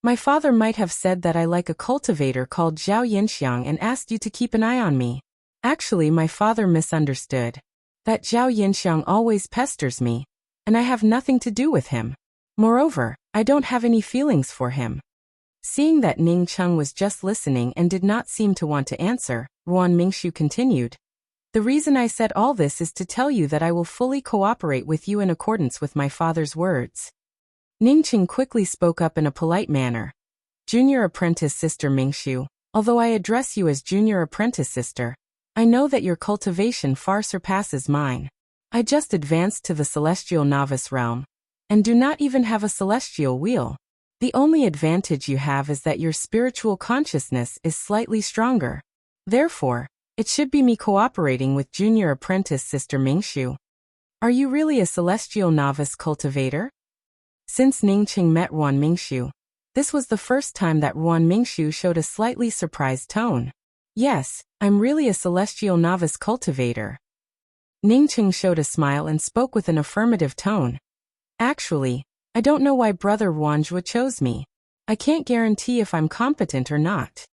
Speaker 1: "My father might have said that I like a cultivator called Zhao Yinxiang and asked you to keep an eye on me. Actually, my father misunderstood. That Zhao Yinxiang always pesters me, and I have nothing to do with him. Moreover, I don't have any feelings for him." Seeing that Ningcheng was just listening and did not seem to want to answer, Ruan Mingxu continued, "The reason I said all this is to tell you that I will fully cooperate with you in accordance with my father's words." Ningcheng quickly spoke up in a polite manner. "Junior apprentice Sister Mingxu, although I address you as junior apprentice sister, I know that your cultivation far surpasses mine. I just advanced to the celestial novice realm, and do not even have a celestial wheel. The only advantage you have is that your spiritual consciousness is slightly stronger. Therefore, it should be me cooperating with junior apprentice Sister Mingxu. Are you really a celestial novice cultivator?" Since Ningcheng met Ruan Mingxu, this was the first time that Ruan Mingxu showed a slightly surprised tone. "Yes, I'm really a celestial novice cultivator." Ningcheng showed a smile and spoke with an affirmative tone. "Actually, I don't know why Brother Ruanjua chose me. I can't guarantee if I'm competent or not."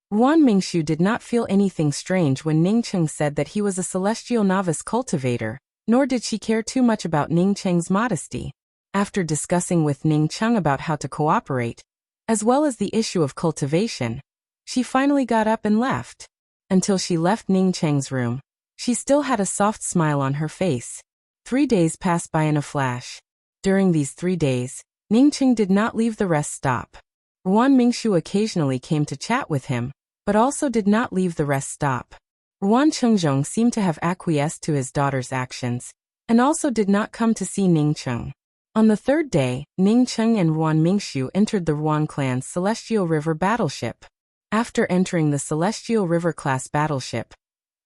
Speaker 1: Ruan Mingxu did not feel anything strange when Ningcheng said that he was a celestial novice cultivator, nor did she care too much about Ningcheng's modesty. After discussing with Ningcheng about how to cooperate, as well as the issue of cultivation, she finally got up and left. Until she left Ningcheng's room, she still had a soft smile on her face. 3 days passed by in a flash. During these 3 days, Ningcheng did not leave the rest stop. Ruan Mingxu occasionally came to chat with him, but also did not leave the rest stop. Ruan Chengzhong seemed to have acquiesced to his daughter's actions, and also did not come to see Ningcheng. On the 3rd day, Ningcheng and Ruan Mingxu entered the Ruan clan's Celestial River battleship. After entering the Celestial River class battleship,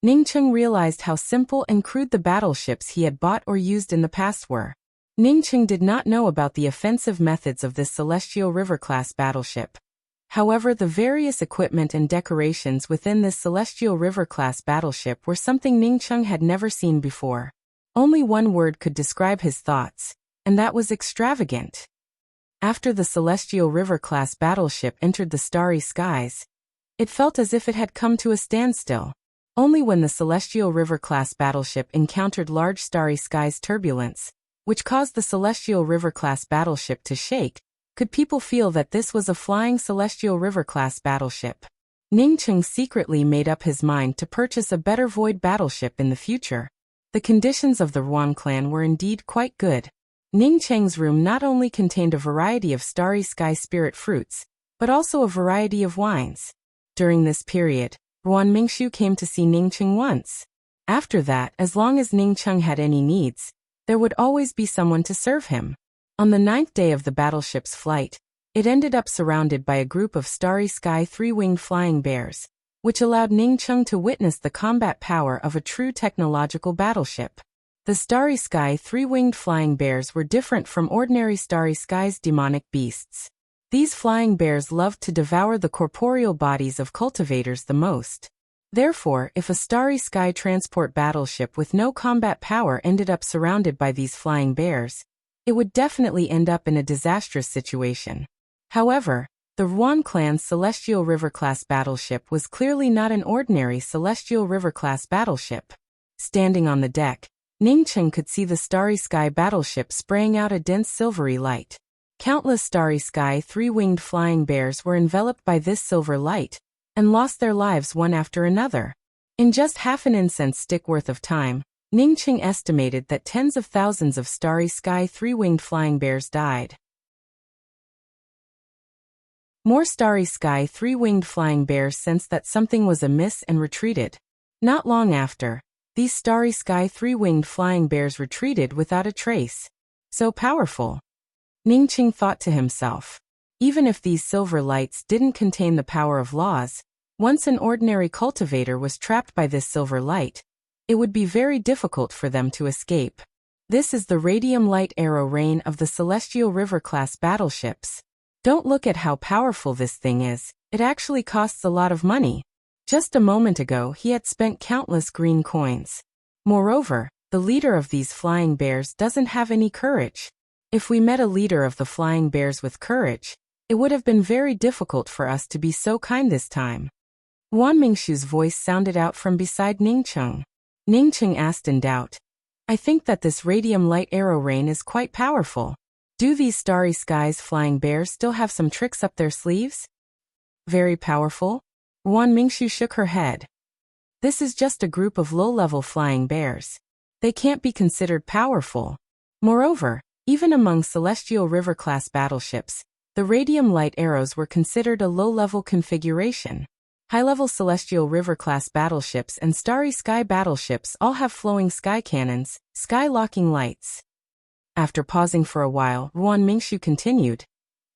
Speaker 1: Ningcheng realized how simple and crude the battleships he had bought or used in the past were. Ningcheng did not know about the offensive methods of this Celestial River class battleship. However, the various equipment and decorations within this Celestial River class battleship were something Ningcheng had never seen before. Only one word could describe his thoughts, and that was extravagant. After the Celestial River class battleship entered the starry skies, it felt as if it had come to a standstill. Only when the Celestial River class battleship encountered large starry skies turbulence, which caused the Celestial River class battleship to shake, could people feel that this was a flying Celestial River class battleship. Ningcheng secretly made up his mind to purchase a better Void battleship in the future. The conditions of the Ruan clan were indeed quite good. Ningcheng's room not only contained a variety of starry sky spirit fruits, but also a variety of wines. During this period, Ruan Mingxu came to see Ningcheng once. After that, as long as Ningcheng had any needs, there would always be someone to serve him. On the 9th day of the battleship's flight, it ended up surrounded by a group of starry sky 3-winged flying bears, which allowed Ningcheng to witness the combat power of a true technological battleship. The starry sky 3-winged flying bears were different from ordinary starry sky's demonic beasts. These flying bears loved to devour the corporeal bodies of cultivators the most. Therefore, if a starry sky transport battleship with no combat power ended up surrounded by these flying bears, it would definitely end up in a disastrous situation. However, the Ruan clan's Celestial River-class battleship was clearly not an ordinary Celestial River-class battleship. Standing on the deck, Ningcheng could see the Starry Sky battleship spraying out a dense silvery light. Countless Starry Sky three-winged flying bears were enveloped by this silver light and lost their lives one after another. In just half an incense stick worth of time, Ningcheng estimated that tens of thousands of Starry Sky three-winged flying bears died. More Starry Sky three-winged flying bears sensed that something was amiss and retreated. Not long after, these Starry Sky three-winged flying bears retreated without a trace. So powerful. Ningcheng thought to himself. Even if these silver lights didn't contain the power of laws, once an ordinary cultivator was trapped by this silver light, it would be very difficult for them to escape. This is the radium light arrow rain of the Celestial River-class battleships. Don't look at how powerful this thing is, it actually costs a lot of money. Just a moment ago he had spent countless green coins. Moreover, the leader of these flying bears doesn't have any courage. If we met a leader of the flying bears with courage, it would have been very difficult for us to be so kind this time. Wan Mingshu's voice sounded out from beside Ningcheng. Ningcheng asked in doubt. I think that this radium light arrow rain is quite powerful. Do these Starry Skies flying bears still have some tricks up their sleeves? Very powerful? Wan Mingshu shook her head. This is just a group of low-level flying bears. They can't be considered powerful. Moreover, even among Celestial River-class battleships, the radium light arrows were considered a low-level configuration. High-level Celestial River-class battleships and Starry Sky battleships all have flowing sky cannons, sky-locking lights. After pausing for a while, Ruan Mingshu continued.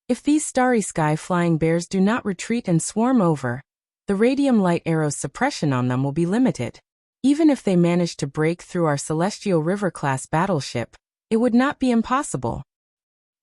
Speaker 1: If these Starry Sky flying bears do not retreat and swarm over, the radium light arrow's suppression on them will be limited. Even if they manage to break through our Celestial River-class battleship, it would not be impossible.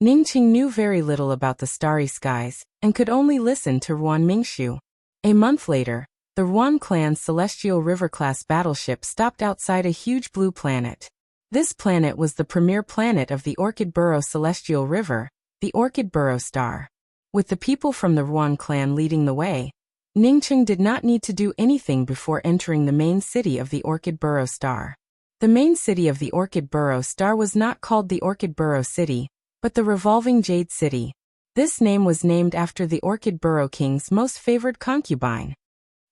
Speaker 1: Ningcheng knew very little about the Starry Skies and could only listen to Ruan Mingshu. A month later, the Ruan clan's Celestial River-class battleship stopped outside a huge blue planet. This planet was the premier planet of the Orchid Burrow Celestial River, the Orchid Burrow Star. With the people from the Ruan clan leading the way, Ningcheng did not need to do anything before entering the main city of the Orchid Burrow Star. The main city of the Orchid Burrow Star was not called the Orchid Burrow City, but the Revolving Jade City. This name was named after the Orchid Burrow King's most favored concubine.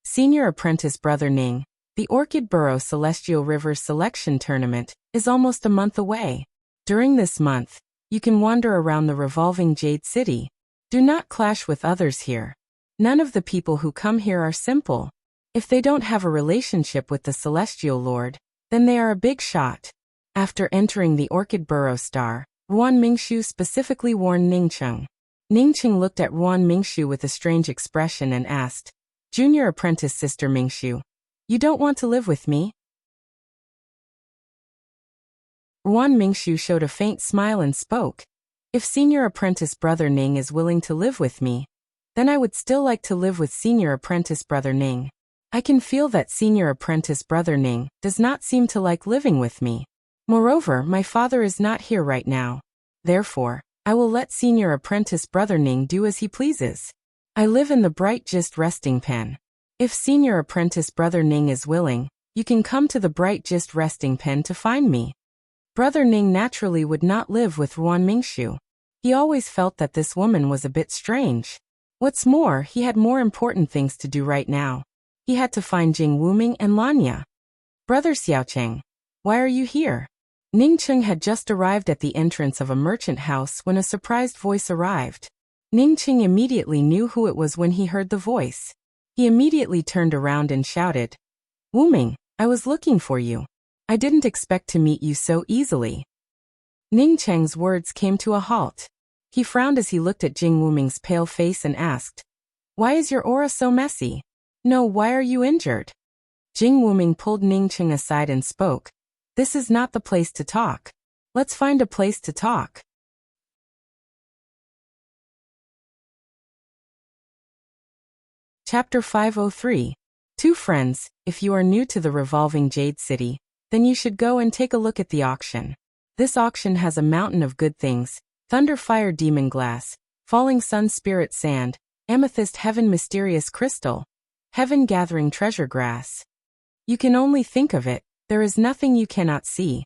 Speaker 1: Senior Apprentice Brother Ning, the Orchid Burrow Celestial River Selection Tournament, is almost a month away. During this month, you can wander around the Revolving Jade City. Do not clash with others here. None of the people who come here are simple. If they don't have a relationship with the Celestial Lord, then they are a big shot. After entering the Orchid Burrow Star, Ruan Mingshu specifically warned Ningcheng. Ningcheng looked at Ruan Mingshu with a strange expression and asked, Junior Apprentice Sister Mingshu, you don't want to live with me? Ruan Mingshu showed a faint smile and spoke. If Senior Apprentice Brother Ning is willing to live with me, then I would still like to live with Senior Apprentice Brother Ning. I can feel that Senior Apprentice Brother Ning does not seem to like living with me. Moreover, my father is not here right now. Therefore, I will let Senior Apprentice Brother Ning do as he pleases. I live in the Bright Gist Resting Pen. If Senior Apprentice Brother Ning is willing, you can come to the Bright Gist Resting Pen to find me. Brother Ning naturally would not live with Ruan Mingshu. He always felt that this woman was a bit strange. What's more, he had more important things to do right now. He had to find Jing Wuming and Lanya. Brother Xiaocheng, why are you here? Ningcheng had just arrived at the entrance of a merchant house when a surprised voice arrived. Ningcheng immediately knew who it was when he heard the voice. He immediately turned around and shouted, Wuming, I was looking for you. I didn't expect to meet you so easily. Ningcheng's words came to a halt. He frowned as he looked at Jing Wuming's pale face and asked, Why is your aura so messy? No, why are you injured? Jing Wuming pulled Ningcheng aside and spoke, This is not the place to talk. Let's find a place to talk. Chapter 503. Two friends. If you are new to the Revolving Jade City, then you should go and take a look at the auction. This auction has a mountain of good things: thunder fire demon glass, falling sun spirit sand, amethyst heaven mysterious crystal, heaven gathering treasure grass. You can only think of it, there is nothing you cannot see.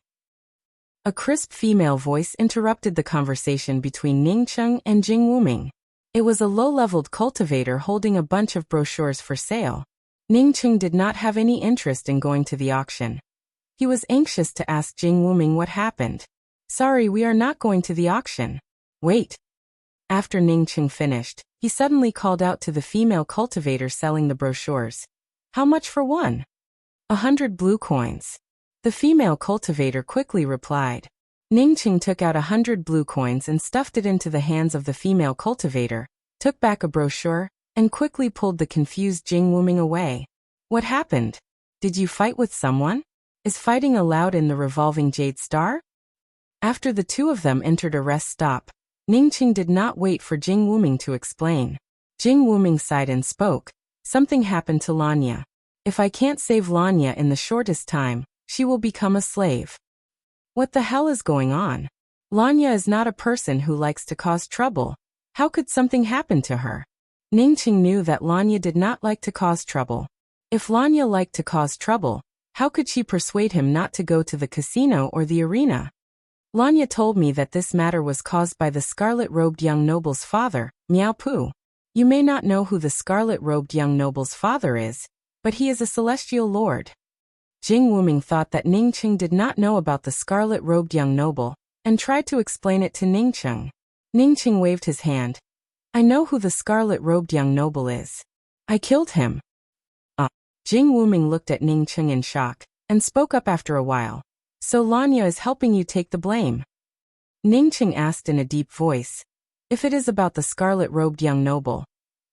Speaker 1: A crisp female voice interrupted the conversation between Ningcheng and Jing Wuming. It was a low-leveled cultivator holding a bunch of brochures for sale. Ningcheng did not have any interest in going to the auction. He was anxious to ask Jing Wuming what happened. "Sorry, we are not going to the auction." "Wait." After Ningcheng finished, he suddenly called out to the female cultivator selling the brochures. "How much for one?" 100 blue coins. The female cultivator quickly replied. Ningcheng took out 100 blue coins and stuffed it into the hands of the female cultivator, took back a brochure, and quickly pulled the confused Jing Wuming away. "What happened? Did you fight with someone? Is fighting allowed in the revolving jade star?" After the two of them entered a rest stop, Ningcheng did not wait for Jing Wuming to explain. Jing Wuming sighed and spoke. "Something happened to Lanya. If I can't save Lanya in the shortest time, she will become a slave." "What the hell is going on? Lanya is not a person who likes to cause trouble. How could something happen to her?" Ningcheng knew that Lanya did not like to cause trouble. If Lanya liked to cause trouble, how could she persuade him not to go to the casino or the arena? "Lanya told me that this matter was caused by the scarlet-robed young noble's father, Miao Pu. You may not know who the scarlet-robed young noble's father is, but he is a celestial lord." Jing Wuming thought that Ningcheng did not know about the scarlet-robed young noble, and tried to explain it to Ningcheng. Ningcheng waved his hand. "I know who the scarlet-robed young noble is. I killed him." Jing Wuming looked at Ningcheng in shock, and spoke up after a while. "So Lanya is helping you take the blame?" Ningcheng asked in a deep voice. "If it is about the scarlet-robed young noble,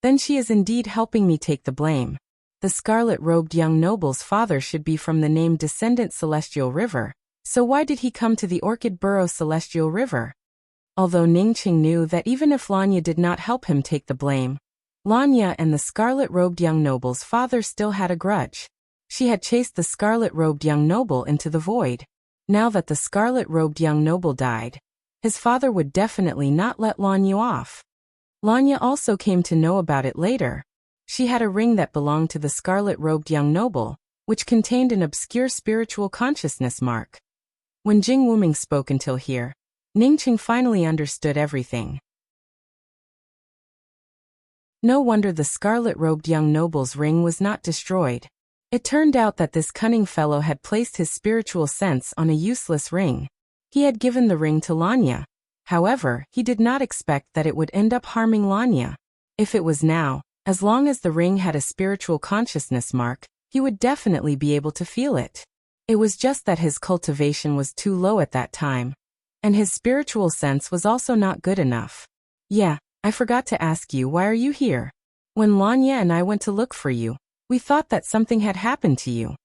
Speaker 1: then she is indeed helping me take the blame. The scarlet-robed young noble's father should be from the name descendant Celestial River, so why did he come to the Orchid Burrow Celestial River?" Although Ningcheng knew that even if Lanya did not help him take the blame, Lanya and the scarlet-robed young noble's father still had a grudge. She had chased the scarlet-robed young noble into the void. Now that the scarlet-robed young noble died, his father would definitely not let Lanya off. Lanya also came to know about it later. She had a ring that belonged to the scarlet-robed young noble, which contained an obscure spiritual consciousness mark. When Jing Wuming spoke until here, Ningcheng finally understood everything. No wonder the scarlet-robed young noble's ring was not destroyed. It turned out that this cunning fellow had placed his spiritual sense on a useless ring. He had given the ring to Lanya. However, he did not expect that it would end up harming Lanya. If it was now, as long as the ring had a spiritual consciousness mark, he would definitely be able to feel it. It was just that his cultivation was too low at that time, and his spiritual sense was also not good enough. "Yeah, I forgot to ask you, why are you here? When Lanya and I went to look for you, we thought that something had happened to you."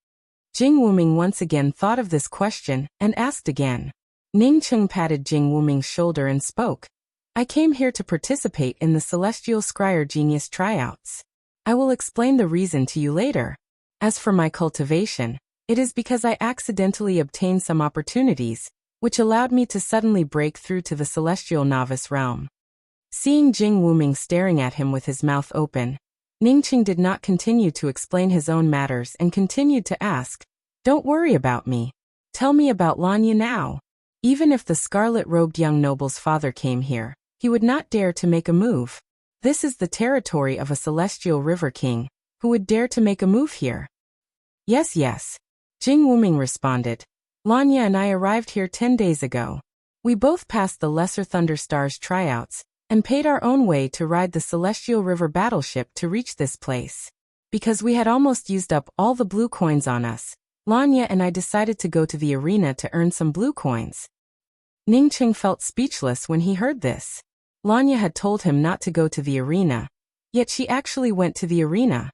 Speaker 1: Jing Wuming once again thought of this question, and asked again. Ningcheng patted Jing Wuming's shoulder and spoke. "I came here to participate in the Celestial Scryer Genius tryouts. I will explain the reason to you later. As for my cultivation, it is because I accidentally obtained some opportunities, which allowed me to suddenly break through to the Celestial Novice realm." Seeing Jing Wuming staring at him with his mouth open, Ningcheng did not continue to explain his own matters and continued to ask, "Don't worry about me. Tell me about Lanya now." Even if the scarlet-robed young noble's father came here, he would not dare to make a move. This is the territory of a celestial river king, who would dare to make a move here. Yes. Jing Wuming responded. "Lanya and I arrived here 10 days ago. We both passed the Lesser Thunder Stars tryouts, and paid our own way to ride the Celestial River battleship to reach this place. Because we had almost used up all the blue coins on us, Lanya and I decided to go to the arena to earn some blue coins." Ningcheng felt speechless when he heard this. Lanya had told him not to go to the arena, yet she actually went to the arena.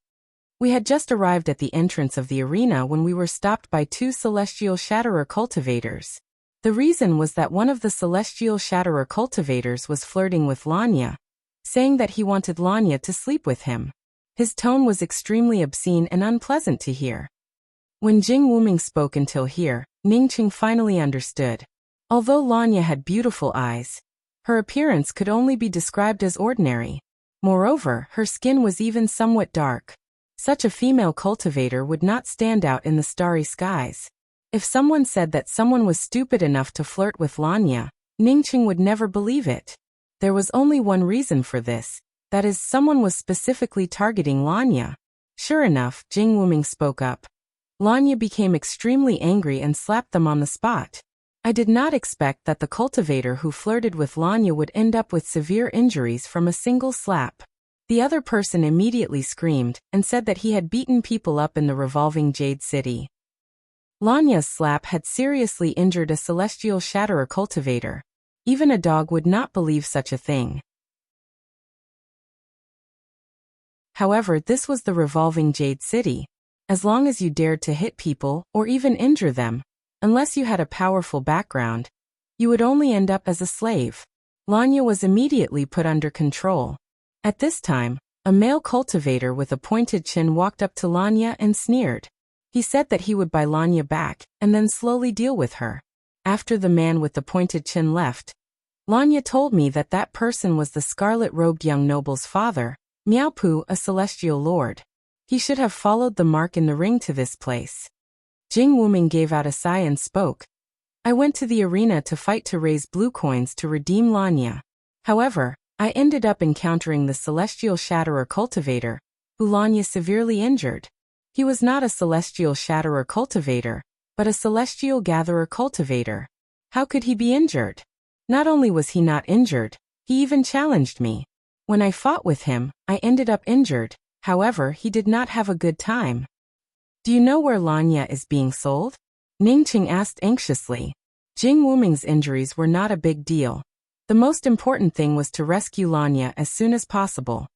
Speaker 1: "We had just arrived at the entrance of the arena when we were stopped by 2 Celestial Shatterer cultivators. The reason was that one of the Celestial Shatterer cultivators was flirting with Lanya, saying that he wanted Lanya to sleep with him. His tone was extremely obscene and unpleasant to hear." When Jing Wuming spoke until here, Ningcheng finally understood. Although Lanya had beautiful eyes, her appearance could only be described as ordinary. Moreover, her skin was even somewhat dark. Such a female cultivator would not stand out in the starry skies. If someone said that someone was stupid enough to flirt with Lanya, Ningqing would never believe it. There was only one reason for this, that is, someone was specifically targeting Lanya. Sure enough, Jing Wuming spoke up. Lanya became extremely angry and slapped them on the spot. I did not expect that the cultivator who flirted with Lanya would end up with severe injuries from a single slap. The other person immediately screamed and said that he had beaten people up in the revolving Jade City. Lanya's slap had seriously injured a celestial shatterer cultivator. Even a dog would not believe such a thing. However, this was the revolving Jade City. As long as you dared to hit people or even injure them, unless you had a powerful background, you would only end up as a slave. Lanya was immediately put under control. At this time, a male cultivator with a pointed chin walked up to Lanya and sneered. He said that he would buy Lanya back and then slowly deal with her. After the man with the pointed chin left, Lanya told me that that person was the scarlet-robed young noble's father, Miaopu, a celestial lord. He should have followed the mark in the ring to this place. Jing Wuming gave out a sigh and spoke. I went to the arena to fight to raise blue coins to redeem Lanya. However, I ended up encountering the celestial shatterer cultivator, who Lanya severely injured. He was not a celestial shatterer cultivator, but a celestial gatherer cultivator. How could he be injured? Not only was he not injured, he even challenged me. When I fought with him, I ended up injured. However, he did not have a good time. Do you know where Lanya is being sold? Ningqing asked anxiously. Jing Wuming's injuries were not a big deal. The most important thing was to rescue Lanya as soon as possible.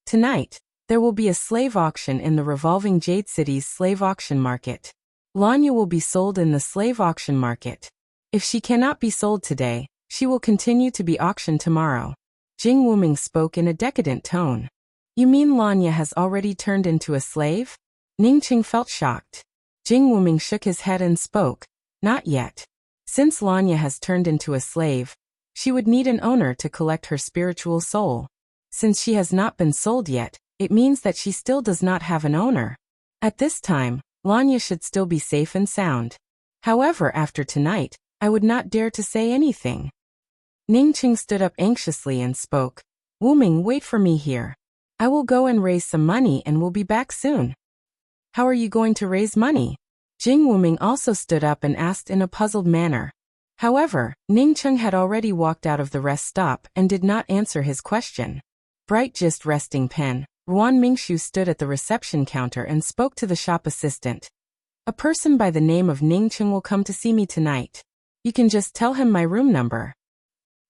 Speaker 1: Tonight, there will be a slave auction in the revolving Jade City's slave auction market. Lanya will be sold in the slave auction market. If she cannot be sold today, she will continue to be auctioned tomorrow. Jing Wuming spoke in a decadent tone. You mean Lanya has already turned into a slave? Ningqing felt shocked. Jing Wuming shook his head and spoke. Not yet. Since Lanya has turned into a slave, she would need an owner to collect her spiritual soul. Since she has not been sold yet, it means that she still does not have an owner. At this time, Lanya should still be safe and sound. However, after tonight, I would not dare to say anything. Ningqing stood up anxiously and spoke. Wuming, wait for me here. I will go and raise some money and will be back soon. How are you going to raise money? Jing Wuming also stood up and asked in a puzzled manner. However, Ningqing had already walked out of the rest stop and did not answer his question. Bright Gist resting pen. Ruan Mingshu stood at the reception counter and spoke to the shop assistant. A person by the name of Ningqing will come to see me tonight. You can just tell him my room number.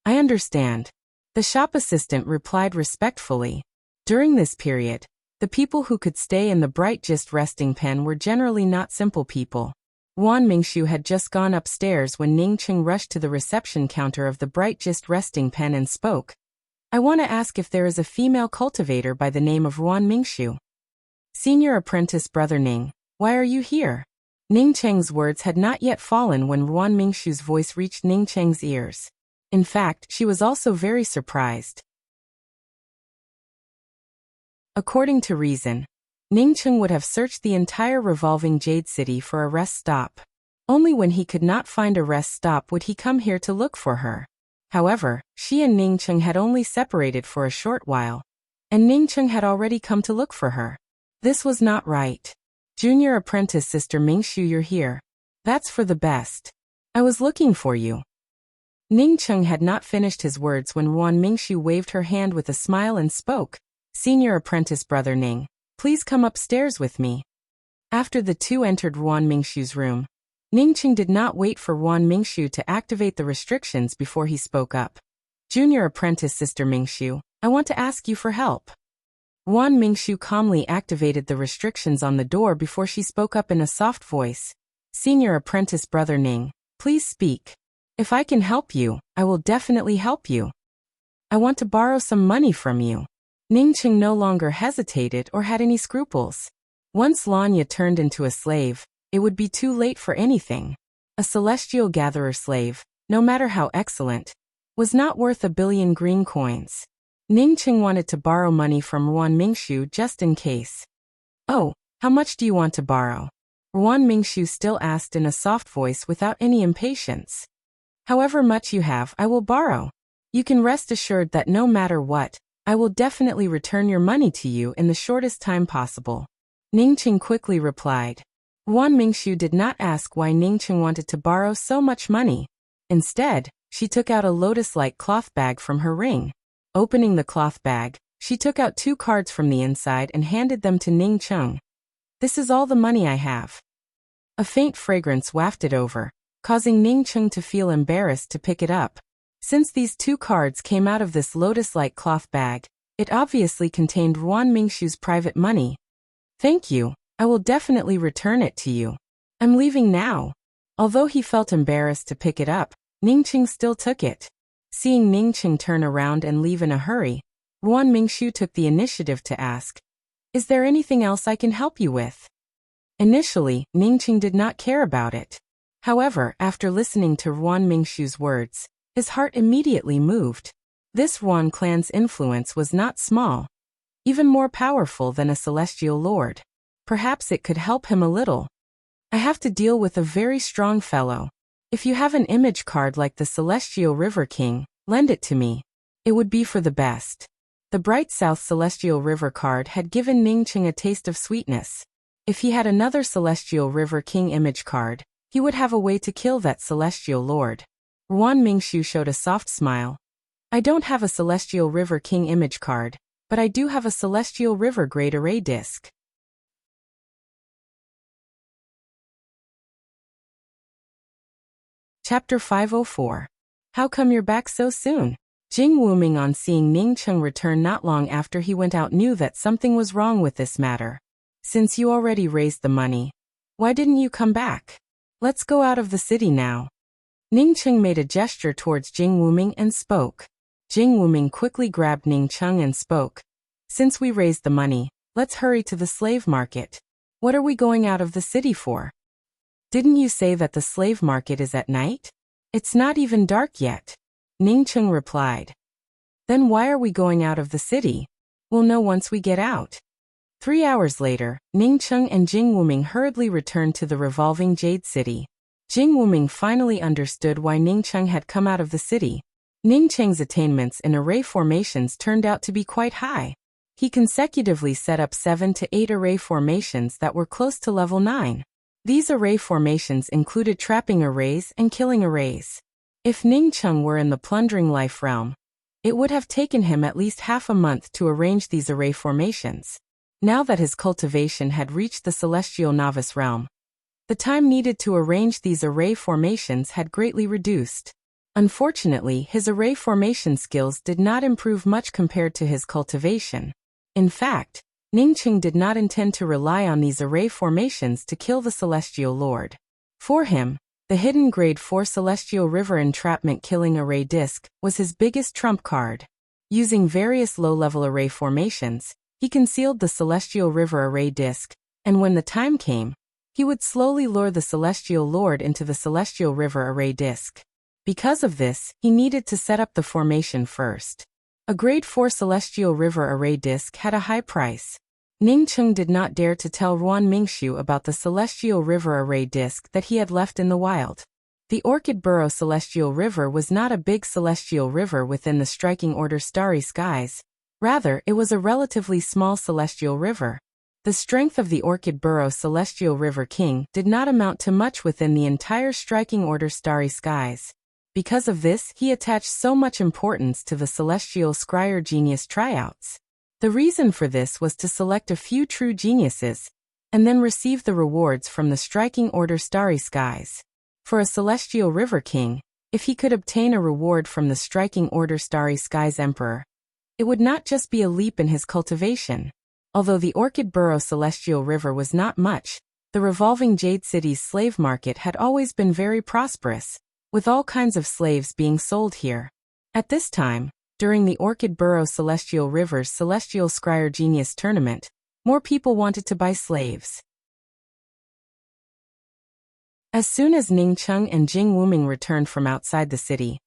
Speaker 1: I understand. The shop assistant replied respectfully. During this period, the people who could stay in the Bright Gist resting pen were generally not simple people. Ruan Mingshu had just gone upstairs when Ningqing rushed to the reception counter of the Bright Gist resting pen and spoke. I want to ask if there is a female cultivator by the name of Ruan Mingshu. Senior apprentice brother Ning, why are you here? Ningqing's words had not yet fallen when Ruan Mingshu's voice reached Ningqing's ears. In fact, she was also very surprised. According to reason, Ningqing would have searched the entire revolving Jade City for a rest stop. Only when he could not find a rest stop would he come here to look for her. However, she and Ningqing had only separated for a short while, and Ningqing had already come to look for her. This was not right. Junior apprentice Sister Mingshu, you're here. That's for the best. I was looking for you. Ningqing had not finished his words when Ruan Mingshu waved her hand with a smile and spoke. Senior apprentice brother Ning, please come upstairs with me. After the two entered Ruan Mingshu's room, Ningqing did not wait for Ruan Mingshu to activate the restrictions before he spoke up. Junior apprentice Sister Mingshu, I want to ask you for help. Ruan Mingshu calmly activated the restrictions on the door before she spoke up in a soft voice. Senior apprentice brother Ning, please speak. If I can help you, I will definitely help you. I want to borrow some money from you. Ningqing no longer hesitated or had any scruples. Once Lanya turned into a slave, it would be too late for anything. A celestial gatherer slave, no matter how excellent, was not worth 1,000,000,000 green coins. Ningqing wanted to borrow money from Ruan Mingxu just in case. "Oh, how much do you want to borrow?" Ruan Mingxu still asked in a soft voice without any impatience. "However much you have, I will borrow. You can rest assured that no matter what, I will definitely return your money to you in the shortest time possible," Ningqing quickly replied. Ruan Mingxu did not ask why Ningqing wanted to borrow so much money. Instead, she took out a lotus-like cloth bag from her ring. Opening the cloth bag, she took out 2 cards from the inside and handed them to Ningqing. "This is all the money I have." A faint fragrance wafted over, causing Ningqing to feel embarrassed to pick it up. Since these 2 cards came out of this lotus-like cloth bag, it obviously contained Ruan Mingxu's private money. "Thank you, I will definitely return it to you. I'm leaving now." Although he felt embarrassed to pick it up, Ningqing still took it. Seeing Ningqing turn around and leave in a hurry, Ruan Mingxu took the initiative to ask, "Is there anything else I can help you with?" Initially, Ningqing did not care about it. However, after listening to Ruan Mingxu's words, his heart immediately moved. This Ruan clan's influence was not small, even more powerful than a celestial lord. Perhaps it could help him a little. "I have to deal with a very strong fellow. If you have an image card like the Celestial River King, lend it to me. It would be for the best." The Bright South Celestial River card had given Ningqing a taste of sweetness. If he had another Celestial River King image card, he would have a way to kill that Celestial Lord. Ruan Mingxu showed a soft smile. "I don't have a Celestial River King image card, but I do have a Celestial River Great Array disc." Chapter 504. How come you're back so soon? Jing Wuming, on seeing Ningqing return not long after he went out, knew that something was wrong with this matter. "Since you already raised the money, why didn't you come back? Let's go out of the city now." Ningqing made a gesture towards Jing Wuming and spoke. Jing Wuming quickly grabbed Ningqing and spoke. "Since we raised the money, let's hurry to the slave market. What are we going out of the city for? Didn't you say that the slave market is at night? It's not even dark yet." Ningqing replied. "Then why are we going out of the city? We'll know once we get out." 3 hours later, Ningqing and Jing Wuming hurriedly returned to the revolving Jade City. Jing Wuming finally understood why Ningqing had come out of the city. Ningqing's attainments in array formations turned out to be quite high. He consecutively set up 7 to 8 array formations that were close to level 9. These array formations included trapping arrays and killing arrays. If Ningqing were in the plundering life realm, it would have taken him at least half a month to arrange these array formations. Now that his cultivation had reached the celestial novice realm, the time needed to arrange these array formations had greatly reduced. Unfortunately, his array formation skills did not improve much compared to his cultivation. In fact, Ningqing did not intend to rely on these array formations to kill the Celestial Lord. For him, the hidden Grade 4 Celestial River Entrapment Killing Array Disc was his biggest trump card. Using various low-level array formations, he concealed the Celestial River Array Disc, and when the time came, he would slowly lure the Celestial Lord into the Celestial River Array Disc. Because of this, he needed to set up the formation first. A Grade 4 Celestial River Array Disc had a high price. Ningqing did not dare to tell Ruan Mingxu about the Celestial River Array Disc that he had left in the wild. The Orchid Burrow Celestial River was not a big celestial river within the striking order Starry Skies. Rather, it was a relatively small celestial river. The strength of the Orchid Burrow Celestial River King did not amount to much within the entire striking order Starry Skies. Because of this, he attached so much importance to the Celestial Scryer Genius tryouts. The reason for this was to select a few true geniuses, and then receive the rewards from the striking order Starry Skies. For a Celestial River King, if he could obtain a reward from the striking order Starry Skies Emperor, it would not just be a leap in his cultivation. Although the Orchid Burrow Celestial River was not much, the revolving Jade City's slave market had always been very prosperous, with all kinds of slaves being sold here. At this time, during the Orchid Burrow Celestial River's Celestial Scryer Genius Tournament, more people wanted to buy slaves. As soon as Ning Cheng and Jing Wuming returned from outside the city,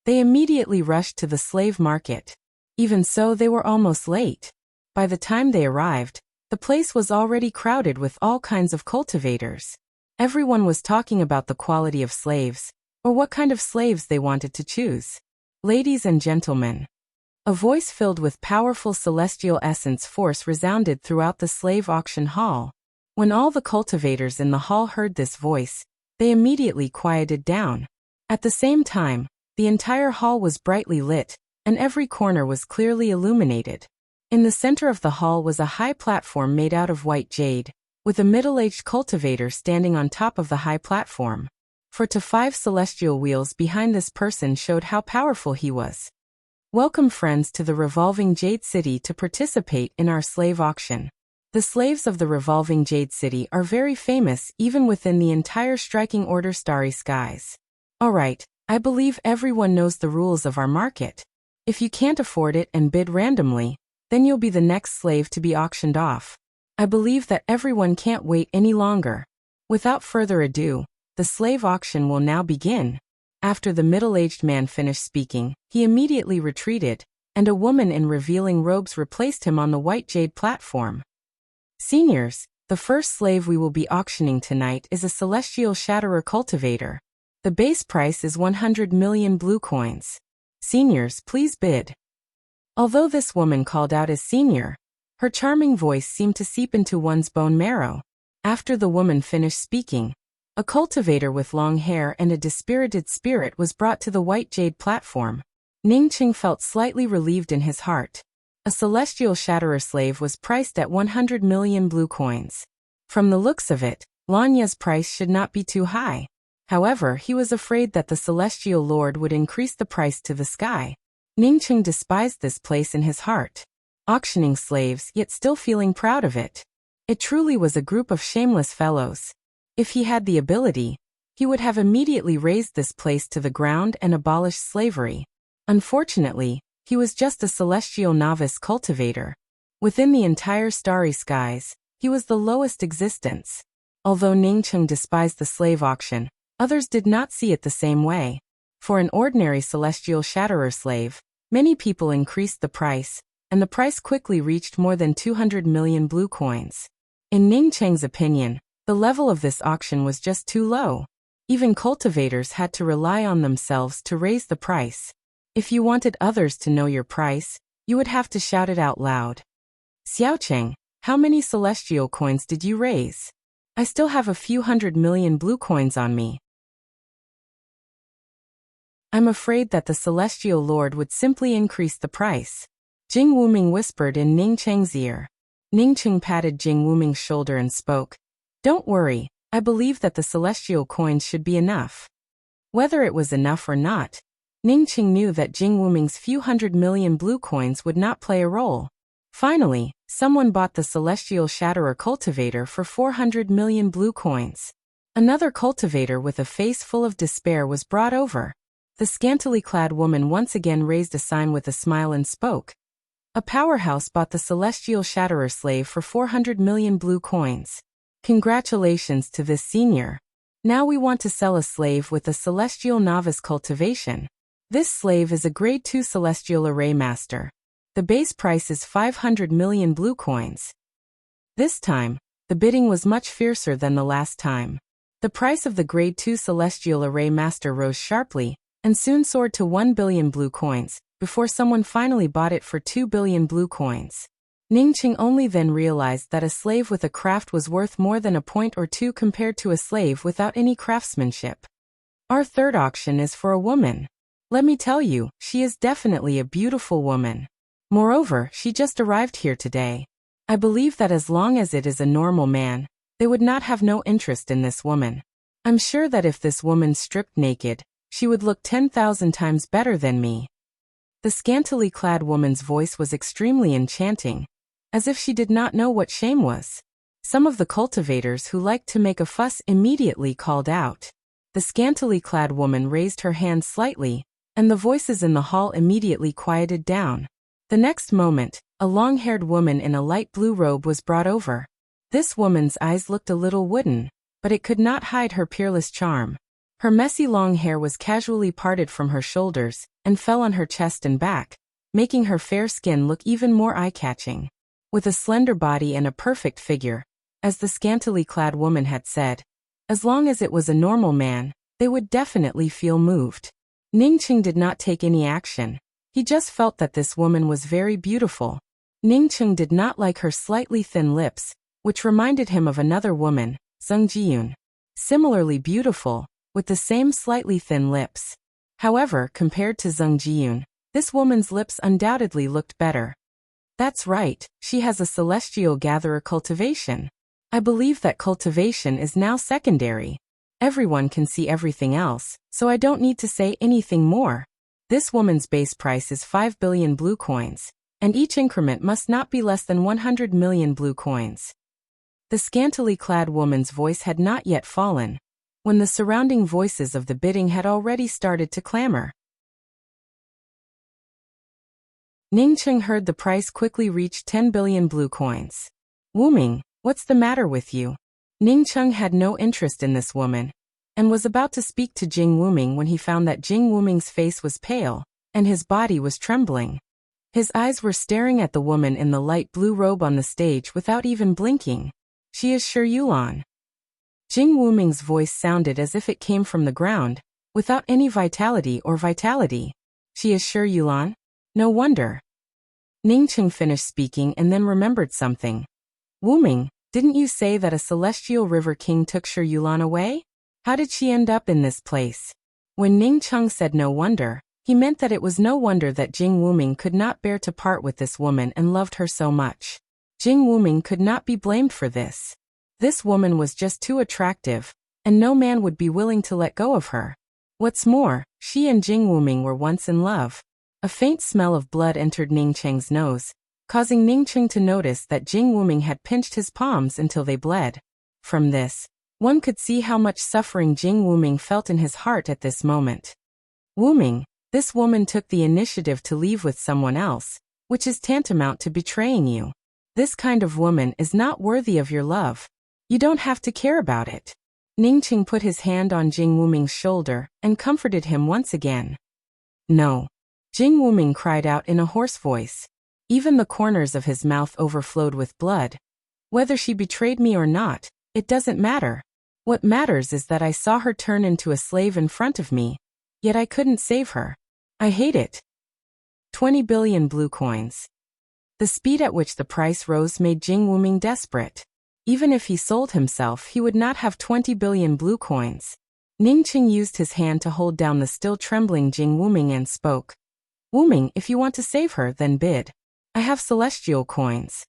Speaker 1: they immediately rushed to the slave market. Even so, they were almost late. By the time they arrived, the place was already crowded with all kinds of cultivators. Everyone was talking about the quality of slaves, or what kind of slaves they wanted to choose. Ladies and gentlemen. A voice filled with powerful celestial essence force resounded throughout the slave auction hall. When all the cultivators in the hall heard this voice, they immediately quieted down. At the same time, the entire hall was brightly lit, and every corner was clearly illuminated. In the center of the hall was a high platform made out of white jade, with a middle-aged cultivator standing on top of the high platform. 4 to 5 celestial wheels behind this person showed how powerful he was. Welcome friends to the Revolving Jade City to participate in our slave auction. The slaves of the Revolving Jade City are very famous even within the entire Striking Order Starry Skies. Alright, I believe everyone knows the rules of our market. If you can't afford it and bid randomly, then you'll be the next slave to be auctioned off. I believe that everyone can't wait any longer. Without further ado, the slave auction will now begin. After the middle-aged man finished speaking, he immediately retreated, and a woman in revealing robes replaced him on the white jade platform. Seniors, the first slave we will be auctioning tonight is a celestial shatterer cultivator. The base price is 100 million blue coins. Seniors, please bid. Although this woman called out as senior, her charming voice seemed to seep into one's bone marrow. After the woman finished speaking, a cultivator with long hair and a dispirited spirit was brought to the white jade platform. Ning Cheng felt slightly relieved in his heart. A celestial shatterer slave was priced at 100 million blue coins. From the looks of it, Lanya's price should not be too high. However, he was afraid that the celestial lord would increase the price to the sky. Ning Cheng despised this place in his heart. Auctioning slaves, yet still feeling proud of it. It truly was a group of shameless fellows. If he had the ability, he would have immediately razed this place to the ground and abolished slavery. Unfortunately, he was just a celestial novice cultivator. Within the entire starry skies, he was the lowest existence. Although Ning Cheng despised the slave auction, others did not see it the same way. For an ordinary celestial shatterer slave, many people increased the price, and the price quickly reached more than 200 million blue coins. In Ning Cheng's opinion, the level of this auction was just too low. Even cultivators had to rely on themselves to raise the price. If you wanted others to know your price, you would have to shout it out loud. Xiaocheng, how many celestial coins did you raise? I still have a few 100 million blue coins on me. I'm afraid that the celestial lord would simply increase the price. Jing Wuming whispered in Ning Cheng's ear. Ning Cheng patted Jing Wuming's shoulder and spoke. Don't worry, I believe that the celestial coins should be enough. Whether it was enough or not, Ning Cheng knew that Jing Wuming's few 100 million blue coins would not play a role. Finally, someone bought the celestial shatterer cultivator for 400 million blue coins. Another cultivator with a face full of despair was brought over. The scantily clad woman once again raised a sign with a smile and spoke. A powerhouse bought the celestial shatterer slave for 400 million blue coins. Congratulations to this senior. Now we want to sell a slave with a celestial novice cultivation. This slave is a grade 2 celestial array master. The base price is 500 million blue coins. This time, the bidding was much fiercer than the last time. The price of the grade 2 celestial array master rose sharply, and soon soared to 1 billion blue coins, before someone finally bought it for 2 billion blue coins. Ning Cheng only then realized that a slave with a craft was worth more than a point or two compared to a slave without any craftsmanship. Our third auction is for a woman. Let me tell you, she is definitely a beautiful woman. Moreover, she just arrived here today. I believe that as long as it is a normal man, they would not have no interest in this woman. I'm sure that if this woman stripped naked, she would look 10,000 times better than me. The scantily clad woman's voice was extremely enchanting, as if she did not know what shame was. Some of the cultivators who liked to make a fuss immediately called out. The scantily clad woman raised her hand slightly, and the voices in the hall immediately quieted down. The next moment, a long-haired woman in a light blue robe was brought over. This woman's eyes looked a little wooden. but it could not hide her peerless charm. Her messy long hair was casually parted from her shoulders and fell on her chest and back, making her fair skin look even more eye-catching. With a slender body and a perfect figure, as the scantily clad woman had said, as long as it was a normal man, they would definitely feel moved. Ningqing did not take any action. He just felt that this woman was very beautiful. Ningqing did not like her slightly thin lips, which reminded him of another woman, Zheng Jiyun. Similarly beautiful, with the same slightly thin lips. However, compared to Zheng Jiyun, this woman's lips undoubtedly looked better. That's right, she has a celestial gatherer cultivation. I believe that cultivation is now secondary. Everyone can see everything else, so I don't need to say anything more. This woman's base price is 5 billion blue coins, and each increment must not be less than 100 million blue coins. The scantily clad woman's voice had not yet fallen, when the surrounding voices of the bidding had already started to clamor. Ningqing heard the price quickly reach 10 billion blue coins. Wuming, what's the matter with you? Ningqing had no interest in this woman, and was about to speak to Jing Wuming when he found that Jing Wuming's face was pale, and his body was trembling. His eyes were staring at the woman in the light blue robe on the stage without even blinking. She is sure Yulan. Jing Wuming's voice sounded as if it came from the ground, without any vitality. She is sure Yulan? No wonder. Ningqing finished speaking and then remembered something. Wuming, didn't you say that a celestial river king took Sure Yulan away? How did she end up in this place? When Ningqing said no wonder, he meant that it was no wonder that Jing Wuming could not bear to part with this woman and loved her so much. Jing Wuming could not be blamed for this. This woman was just too attractive, and no man would be willing to let go of her. What's more, she and Jing Wuming were once in love. A faint smell of blood entered Ningqing's nose, causing Ningqing to notice that Jing Wuming had pinched his palms until they bled. From this, one could see how much suffering Jing Wuming felt in his heart at this moment. Wuming, this woman took the initiative to leave with someone else, which is tantamount to betraying you. This kind of woman is not worthy of your love. You don't have to care about it. Ningqing put his hand on Jing Wuming's shoulder and comforted him once again. No. Jing Wuming cried out in a hoarse voice. Even the corners of his mouth overflowed with blood. Whether she betrayed me or not, it doesn't matter. What matters is that I saw her turn into a slave in front of me, yet I couldn't save her. I hate it. 20 billion blue coins. The speed at which the price rose made Jing Wuming desperate. Even if he sold himself, he would not have 20 billion blue coins. Ningqing used his hand to hold down the still trembling Jing Wuming and spoke. Wuming, if you want to save her, then bid. I have celestial coins.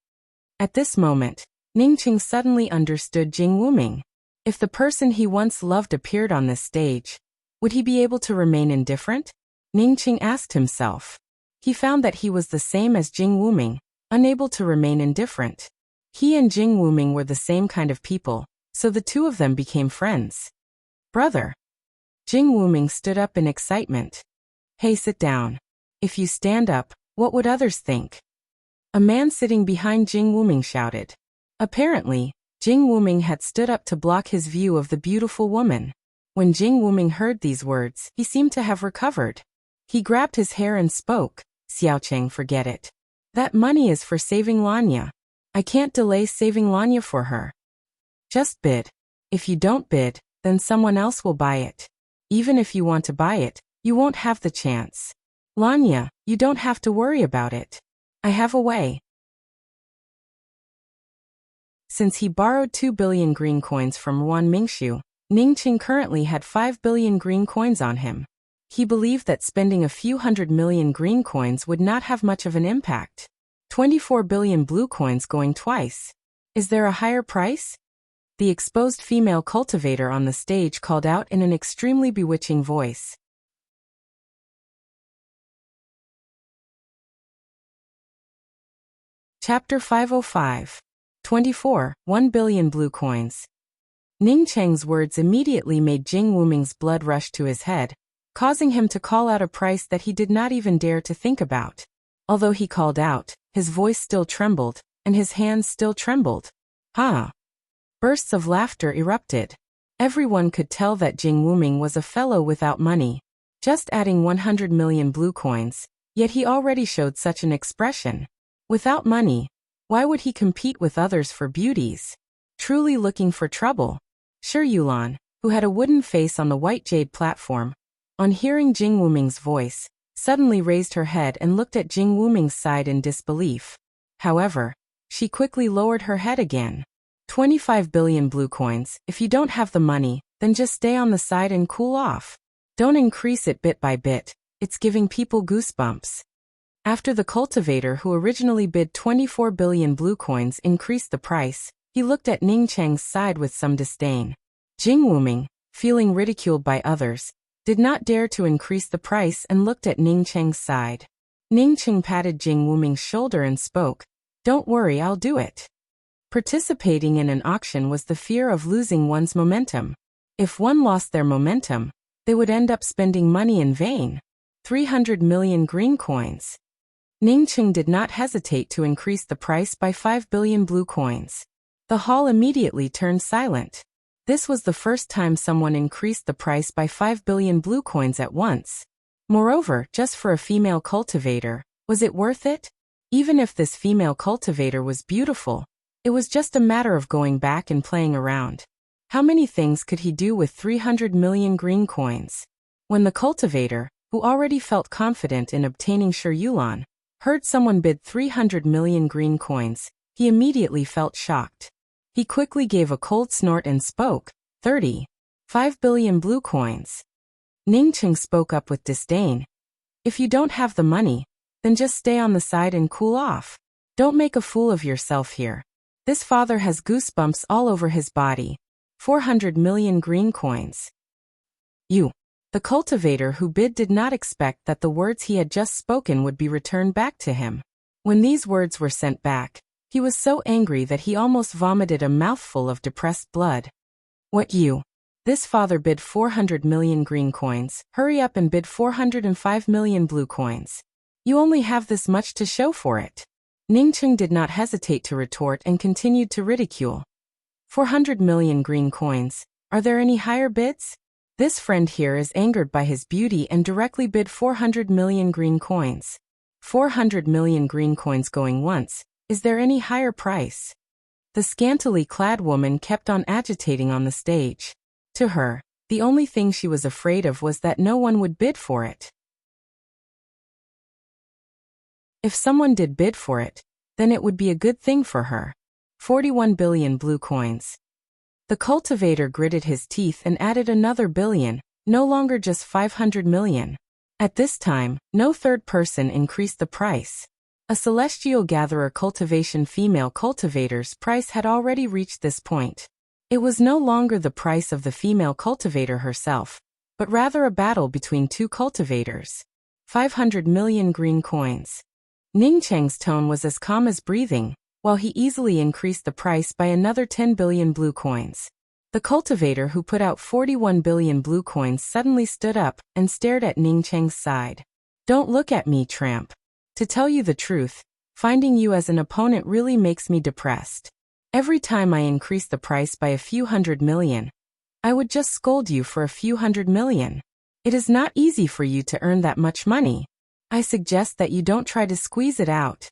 Speaker 1: At this moment, Ningqing suddenly understood Jing Wuming. If the person he once loved appeared on this stage, would he be able to remain indifferent? Ningqing asked himself. He found that he was the same as Jing Wuming, unable to remain indifferent. He and Jing Wuming were the same kind of people, so the two of them became friends. Brother. Jing Wuming stood up in excitement. Hey, sit down. If you stand up, what would others think? A man sitting behind Jing Wuming shouted. Apparently, Jing Wuming had stood up to block his view of the beautiful woman. When Jing Wuming heard these words, he seemed to have recovered. He grabbed his hair and spoke. Xiaocheng, forget it. That money is for saving Lanya. I can't delay saving Lanya for her. Just bid. If you don't bid, then someone else will buy it. Even if you want to buy it, you won't have the chance. Lanya, you don't have to worry about it. I have a way. Since he borrowed 2 billion green coins from Yuan Mingxiu, Ningqing currently had 5 billion green coins on him. He believed that spending a few 100 million green coins would not have much of an impact. 24 billion blue coins going twice. Is there a higher price? The exposed female cultivator on the stage called out in an extremely bewitching voice. Chapter 505. 24, 1 billion blue coins. Ningqing's words immediately made Jing Wuming's blood rush to his head, causing him to call out a price that he did not even dare to think about. Although he called out, his voice still trembled, and his hands still trembled. Ha! Bursts of laughter erupted. Everyone could tell that Jing Wuming was a fellow without money, just adding 100 million blue coins, yet he already showed such an expression. Without money, why would he compete with others for beauties? Truly looking for trouble. Shi Yulan, who had a wooden face on the white jade platform, on hearing Jing Wuming's voice, suddenly raised her head and looked at Jing Wuming's side in disbelief. However, she quickly lowered her head again. 25 billion blue coins. If you don't have the money, then just stay on the side and cool off. Don't increase it bit by bit. It's giving people goosebumps. After the cultivator who originally bid 24 billion blue coins increased the price, he looked at Ning Cheng's side with some disdain. Jing Wuming, feeling ridiculed by others, did not dare to increase the price and looked at Ning Cheng's side. Ning Cheng patted Jing Wuming's shoulder and spoke, "Don't worry, I'll do it." Participating in an auction was the fear of losing one's momentum. If one lost their momentum, they would end up spending money in vain. 300 million green coins. Ning Cheng did not hesitate to increase the price by 5 billion blue coins. The hall immediately turned silent. This was the first time someone increased the price by 5 billion blue coins at once. Moreover, just for a female cultivator, was it worth it? Even if this female cultivator was beautiful, it was just a matter of going back and playing around. How many things could he do with 300 million green coins? When the cultivator, who already felt confident in obtaining Shi Yulan, heard someone bid 300 million green coins, he immediately felt shocked. He quickly gave a cold snort and spoke, 5 billion blue coins. Ning Cheng spoke up with disdain. If you don't have the money, then just stay on the side and cool off. Don't make a fool of yourself here. This father has goosebumps all over his body. 400 million green coins. You. The cultivator who bid did not expect that the words he had just spoken would be returned back to him. When these words were sent back, he was so angry that he almost vomited a mouthful of depressed blood. What you? This father bid 400 million green coins. Hurry up and bid 405 million blue coins. You only have this much to show for it. Ning Cheng did not hesitate to retort and continued to ridicule. 400 million green coins. Are there any higher bids? This friend here is angered by his beauty and directly bid 400 million green coins. 400 million green coins going once. Is there any higher price? The scantily clad woman kept on agitating on the stage. To her, the only thing she was afraid of was that no one would bid for it. If someone did bid for it, then it would be a good thing for her. 41 billion blue coins. The cultivator gritted his teeth and added another billion, no longer just 500 million. At this time, no third person increased the price. A celestial gatherer cultivation female cultivator's price had already reached this point. It was no longer the price of the female cultivator herself, but rather a battle between two cultivators. 500 million green coins. Ning Cheng's tone was as calm as breathing, while he easily increased the price by another 10 billion blue coins. The cultivator who put out 41 billion blue coins suddenly stood up and stared at Ning Cheng's side. Don't look at me, tramp. To tell you the truth, finding you as an opponent really makes me depressed. Every time I increase the price by a few hundred million, I would just scold you for a few hundred million. It is not easy for you to earn that much money. I suggest that you don't try to squeeze it out.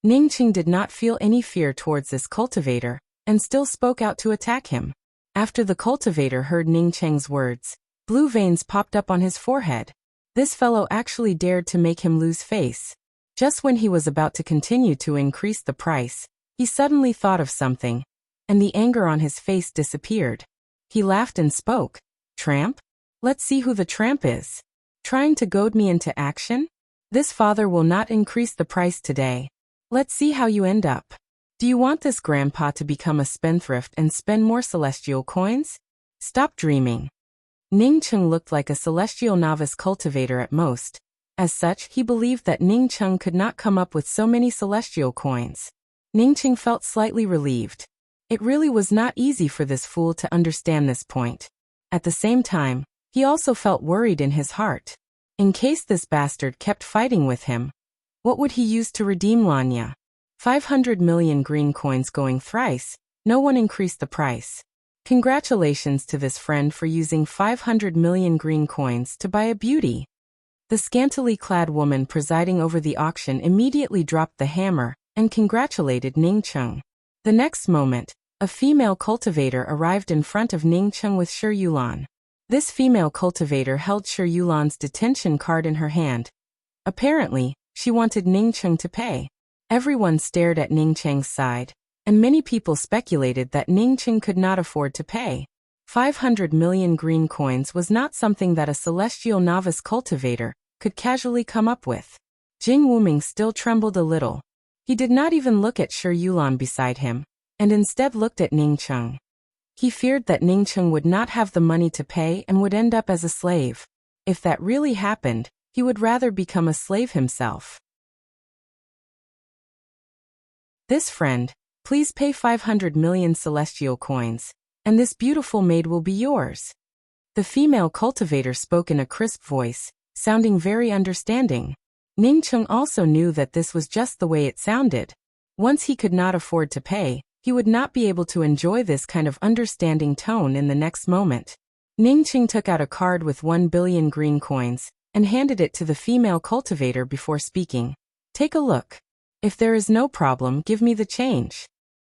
Speaker 1: Ning Cheng did not feel any fear towards this cultivator, and still spoke out to attack him. After the cultivator heard Ning Cheng's words, blue veins popped up on his forehead. This fellow actually dared to make him lose face. Just when he was about to continue to increase the price, he suddenly thought of something, and the anger on his face disappeared. He laughed and spoke, "Tramp? Let's see who the tramp is. Trying to goad me into action? This father will not increase the price today. Let's see how you end up. Do you want this grandpa to become a spendthrift and spend more celestial coins? Stop dreaming." Ning Cheng looked like a celestial novice cultivator at most. As such, he believed that Ning Cheng could not come up with so many celestial coins. Ning Cheng felt slightly relieved. It really was not easy for this fool to understand this point. At the same time, he also felt worried in his heart. In case this bastard kept fighting with him, what would he use to redeem Lanya? 500 million green coins going thrice. No one increased the price. Congratulations to this friend for using 500 million green coins to buy a beauty. The scantily clad woman presiding over the auction immediately dropped the hammer and congratulated Ning Cheng. The next moment, a female cultivator arrived in front of Ning Cheng with Shi Yulan. This female cultivator held Shi Yulan's detention card in her hand. Apparently, she wanted Ning Cheng to pay. Everyone stared at Ning Cheng's side, and many people speculated that Ning Cheng could not afford to pay. 500 million green coins was not something that a celestial novice cultivator could casually come up with. Jing Wuming still trembled a little. He did not even look at Shi Yulan beside him, and instead looked at Ning Cheng. He feared that Ning Cheng would not have the money to pay and would end up as a slave. If that really happened, he would rather become a slave himself. This friend, please pay 500 million celestial coins, and this beautiful maid will be yours. The female cultivator spoke in a crisp voice, sounding very understanding. Ning Cheng also knew that this was just the way it sounded. Once he could not afford to pay, he would not be able to enjoy this kind of understanding tone in the next moment. Ning Cheng took out a card with 1 billion green coins and handed it to the female cultivator before speaking. Take a look. If there is no problem, give me the change.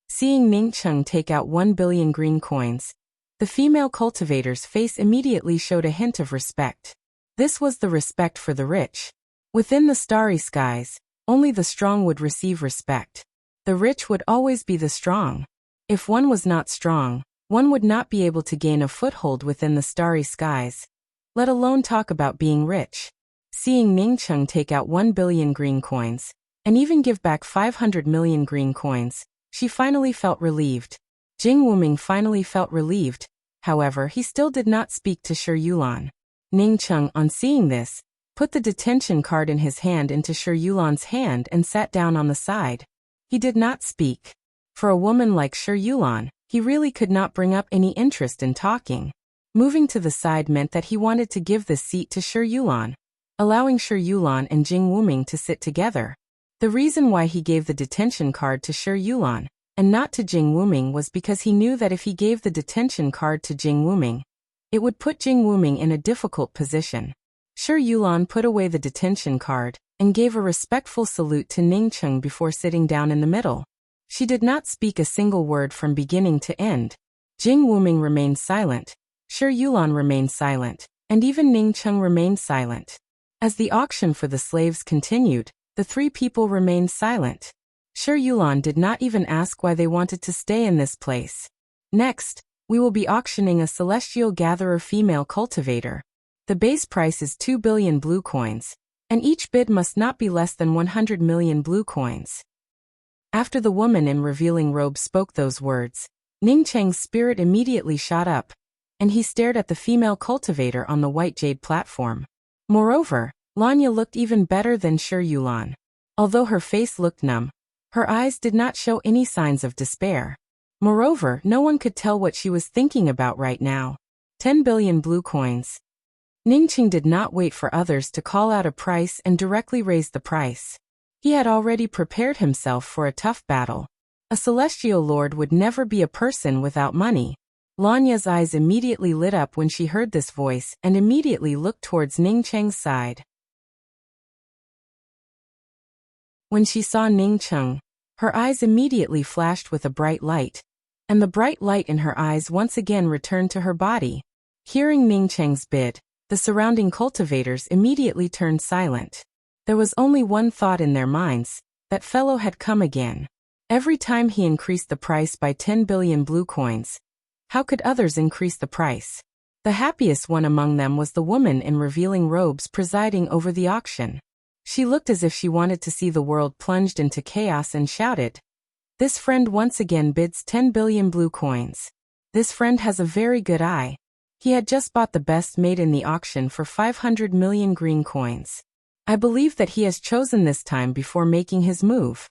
Speaker 1: Seeing Ning Cheng take out 1 billion green coins, the female cultivator's face immediately showed a hint of respect. This was the respect for the rich. Within the starry skies, only the strong would receive respect. The rich would always be the strong. If one was not strong, one would not be able to gain a foothold within the starry skies, let alone talk about being rich. Seeing Ning Cheng take out 1 billion green coins, and even give back 500 million green coins, she finally felt relieved. Jing Wuming finally felt relieved. However, he still did not speak to Shi Yulan. Ning Cheng, on seeing this, put the detention card in his hand into Shi Yulan's hand and sat down on the side. He did not speak. For a woman like Shi Yulan, he really could not bring up any interest in talking. Moving to the side meant that he wanted to give this seat to Shi Yulan, allowing Shi Yulan and Jing Wuming to sit together. The reason why he gave the detention card to Shi Yulan and not to Jing Wuming was because he knew that if he gave the detention card to Jing Wuming, it would put Jing Wuming in a difficult position. Shi Yulan put away the detention card and gave a respectful salute to Ning Cheng before sitting down in the middle. She did not speak a single word from beginning to end. Jing Wuming remained silent, Shi Yulan remained silent, and even Ning Cheng remained silent. As the auction for the slaves continued, the three people remained silent. Shi Yulan did not even ask why they wanted to stay in this place. Next, we will be auctioning a celestial gatherer female cultivator. The base price is 2 billion blue coins, and each bid must not be less than 100 million blue coins. After the woman in revealing robe spoke those words, Ning Cheng's spirit immediately shot up, and he stared at the female cultivator on the white jade platform. Moreover, Lanya looked even better than Shi Yulan. Although her face looked numb, her eyes did not show any signs of despair. Moreover, no one could tell what she was thinking about right now. 10 billion blue coins. Ning Cheng did not wait for others to call out a price and directly raised the price. He had already prepared himself for a tough battle. A celestial lord would never be a person without money. Lanya's eyes immediately lit up when she heard this voice and immediately looked towards Ning Cheng's side. When she saw Ning Cheng, her eyes immediately flashed with a bright light, and the bright light in her eyes once again returned to her body. Hearing Ning Cheng's bid, the surrounding cultivators immediately turned silent. There was only one thought in their minds: that fellow had come again. Every time he increased the price by 10 billion blue coins, how could others increase the price? The happiest one among them was the woman in revealing robes presiding over the auction. She looked as if she wanted to see the world plunged into chaos and shouted, "This friend once again bids 10 billion blue coins. This friend has a very good eye. He had just bought the best maid in the auction for 500 million green coins. I believe that he has chosen this time before making his move."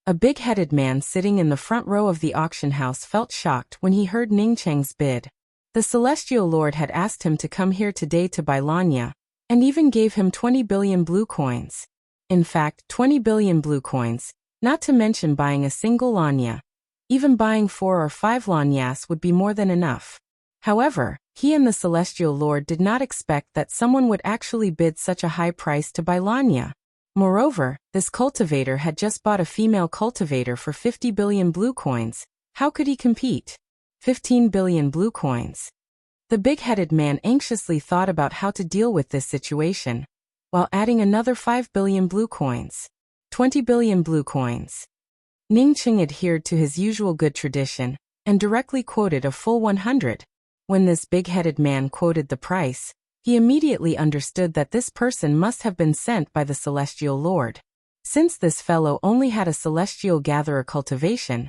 Speaker 1: A big-headed man sitting in the front row of the auction house felt shocked when he heard Ning Cheng's bid. The celestial lord had asked him to come here today to buy Lanya, and even gave him 20 billion blue coins. In fact, 20 billion blue coins, not to mention buying a single Lanya. Even buying 4 or 5 lanyas would be more than enough. However, he and the Celestial Lord did not expect that someone would actually bid such a high price to buy lanya. Moreover, this cultivator had just bought a female cultivator for 50 billion blue coins. How could he compete? 15 billion blue coins. The big-headed man anxiously thought about how to deal with this situation, while adding another 5 billion blue coins. 20 billion blue coins. Ningcheng adhered to his usual good tradition, and directly quoted a full 100. When this big-headed man quoted the price, he immediately understood that this person must have been sent by the Celestial Lord. Since this fellow only had a Celestial Gatherer cultivation,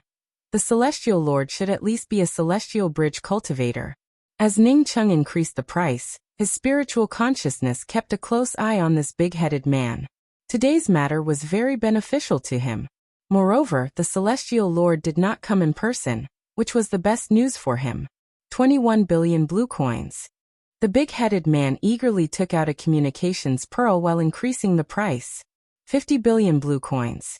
Speaker 1: the Celestial Lord should at least be a Celestial Bridge cultivator. As Ningcheng increased the price, his spiritual consciousness kept a close eye on this big-headed man. Today's matter was very beneficial to him. Moreover, the Celestial Lord did not come in person, which was the best news for him. 21 billion blue coins. The big-headed man eagerly took out a communications pearl while increasing the price. 50 billion blue coins.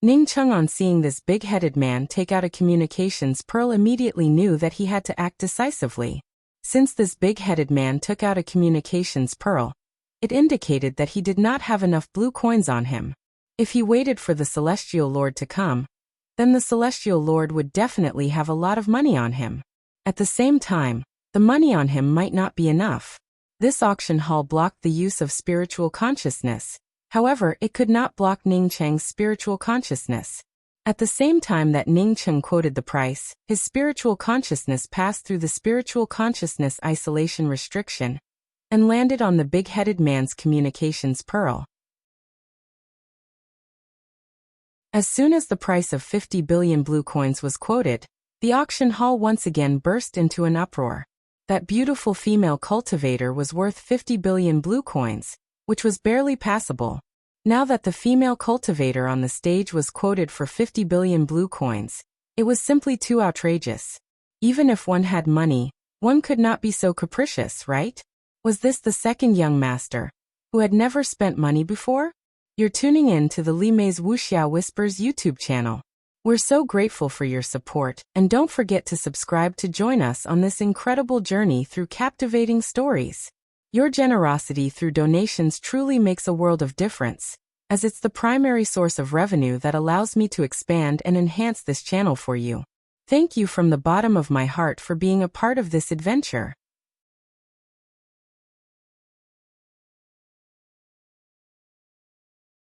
Speaker 1: Ningcheng, on seeing this big-headed man take out a communications pearl, immediately knew that he had to act decisively. Since this big-headed man took out a communications pearl, it indicated that he did not have enough blue coins on him. If he waited for the Celestial Lord to come, then the Celestial Lord would definitely have a lot of money on him. At the same time, the money on him might not be enough. This auction hall blocked the use of spiritual consciousness. However, it could not block Ningcheng's spiritual consciousness. At the same time that Ningcheng quoted the price, his spiritual consciousness passed through the spiritual consciousness isolation restriction and landed on the big-headed man's communications pearl. As soon as the price of 50 billion blue coins was quoted, the auction hall once again burst into an uproar. That beautiful female cultivator was worth 50 billion blue coins, which was barely passable. Now that the female cultivator on the stage was quoted for 50 billion blue coins, it was simply too outrageous. Even if one had money, one could not be so capricious, right? Was this the second young master, who had never spent money before? You're tuning in to the Li Mei's Wuxia Whispers YouTube channel. We're so grateful for your support, and don't forget to subscribe to join us on this incredible journey through captivating stories. Your generosity through donations truly makes a world of difference, as it's the primary source of revenue that allows me to expand and enhance this channel for you. Thank you from the bottom of my heart for being a part of this adventure.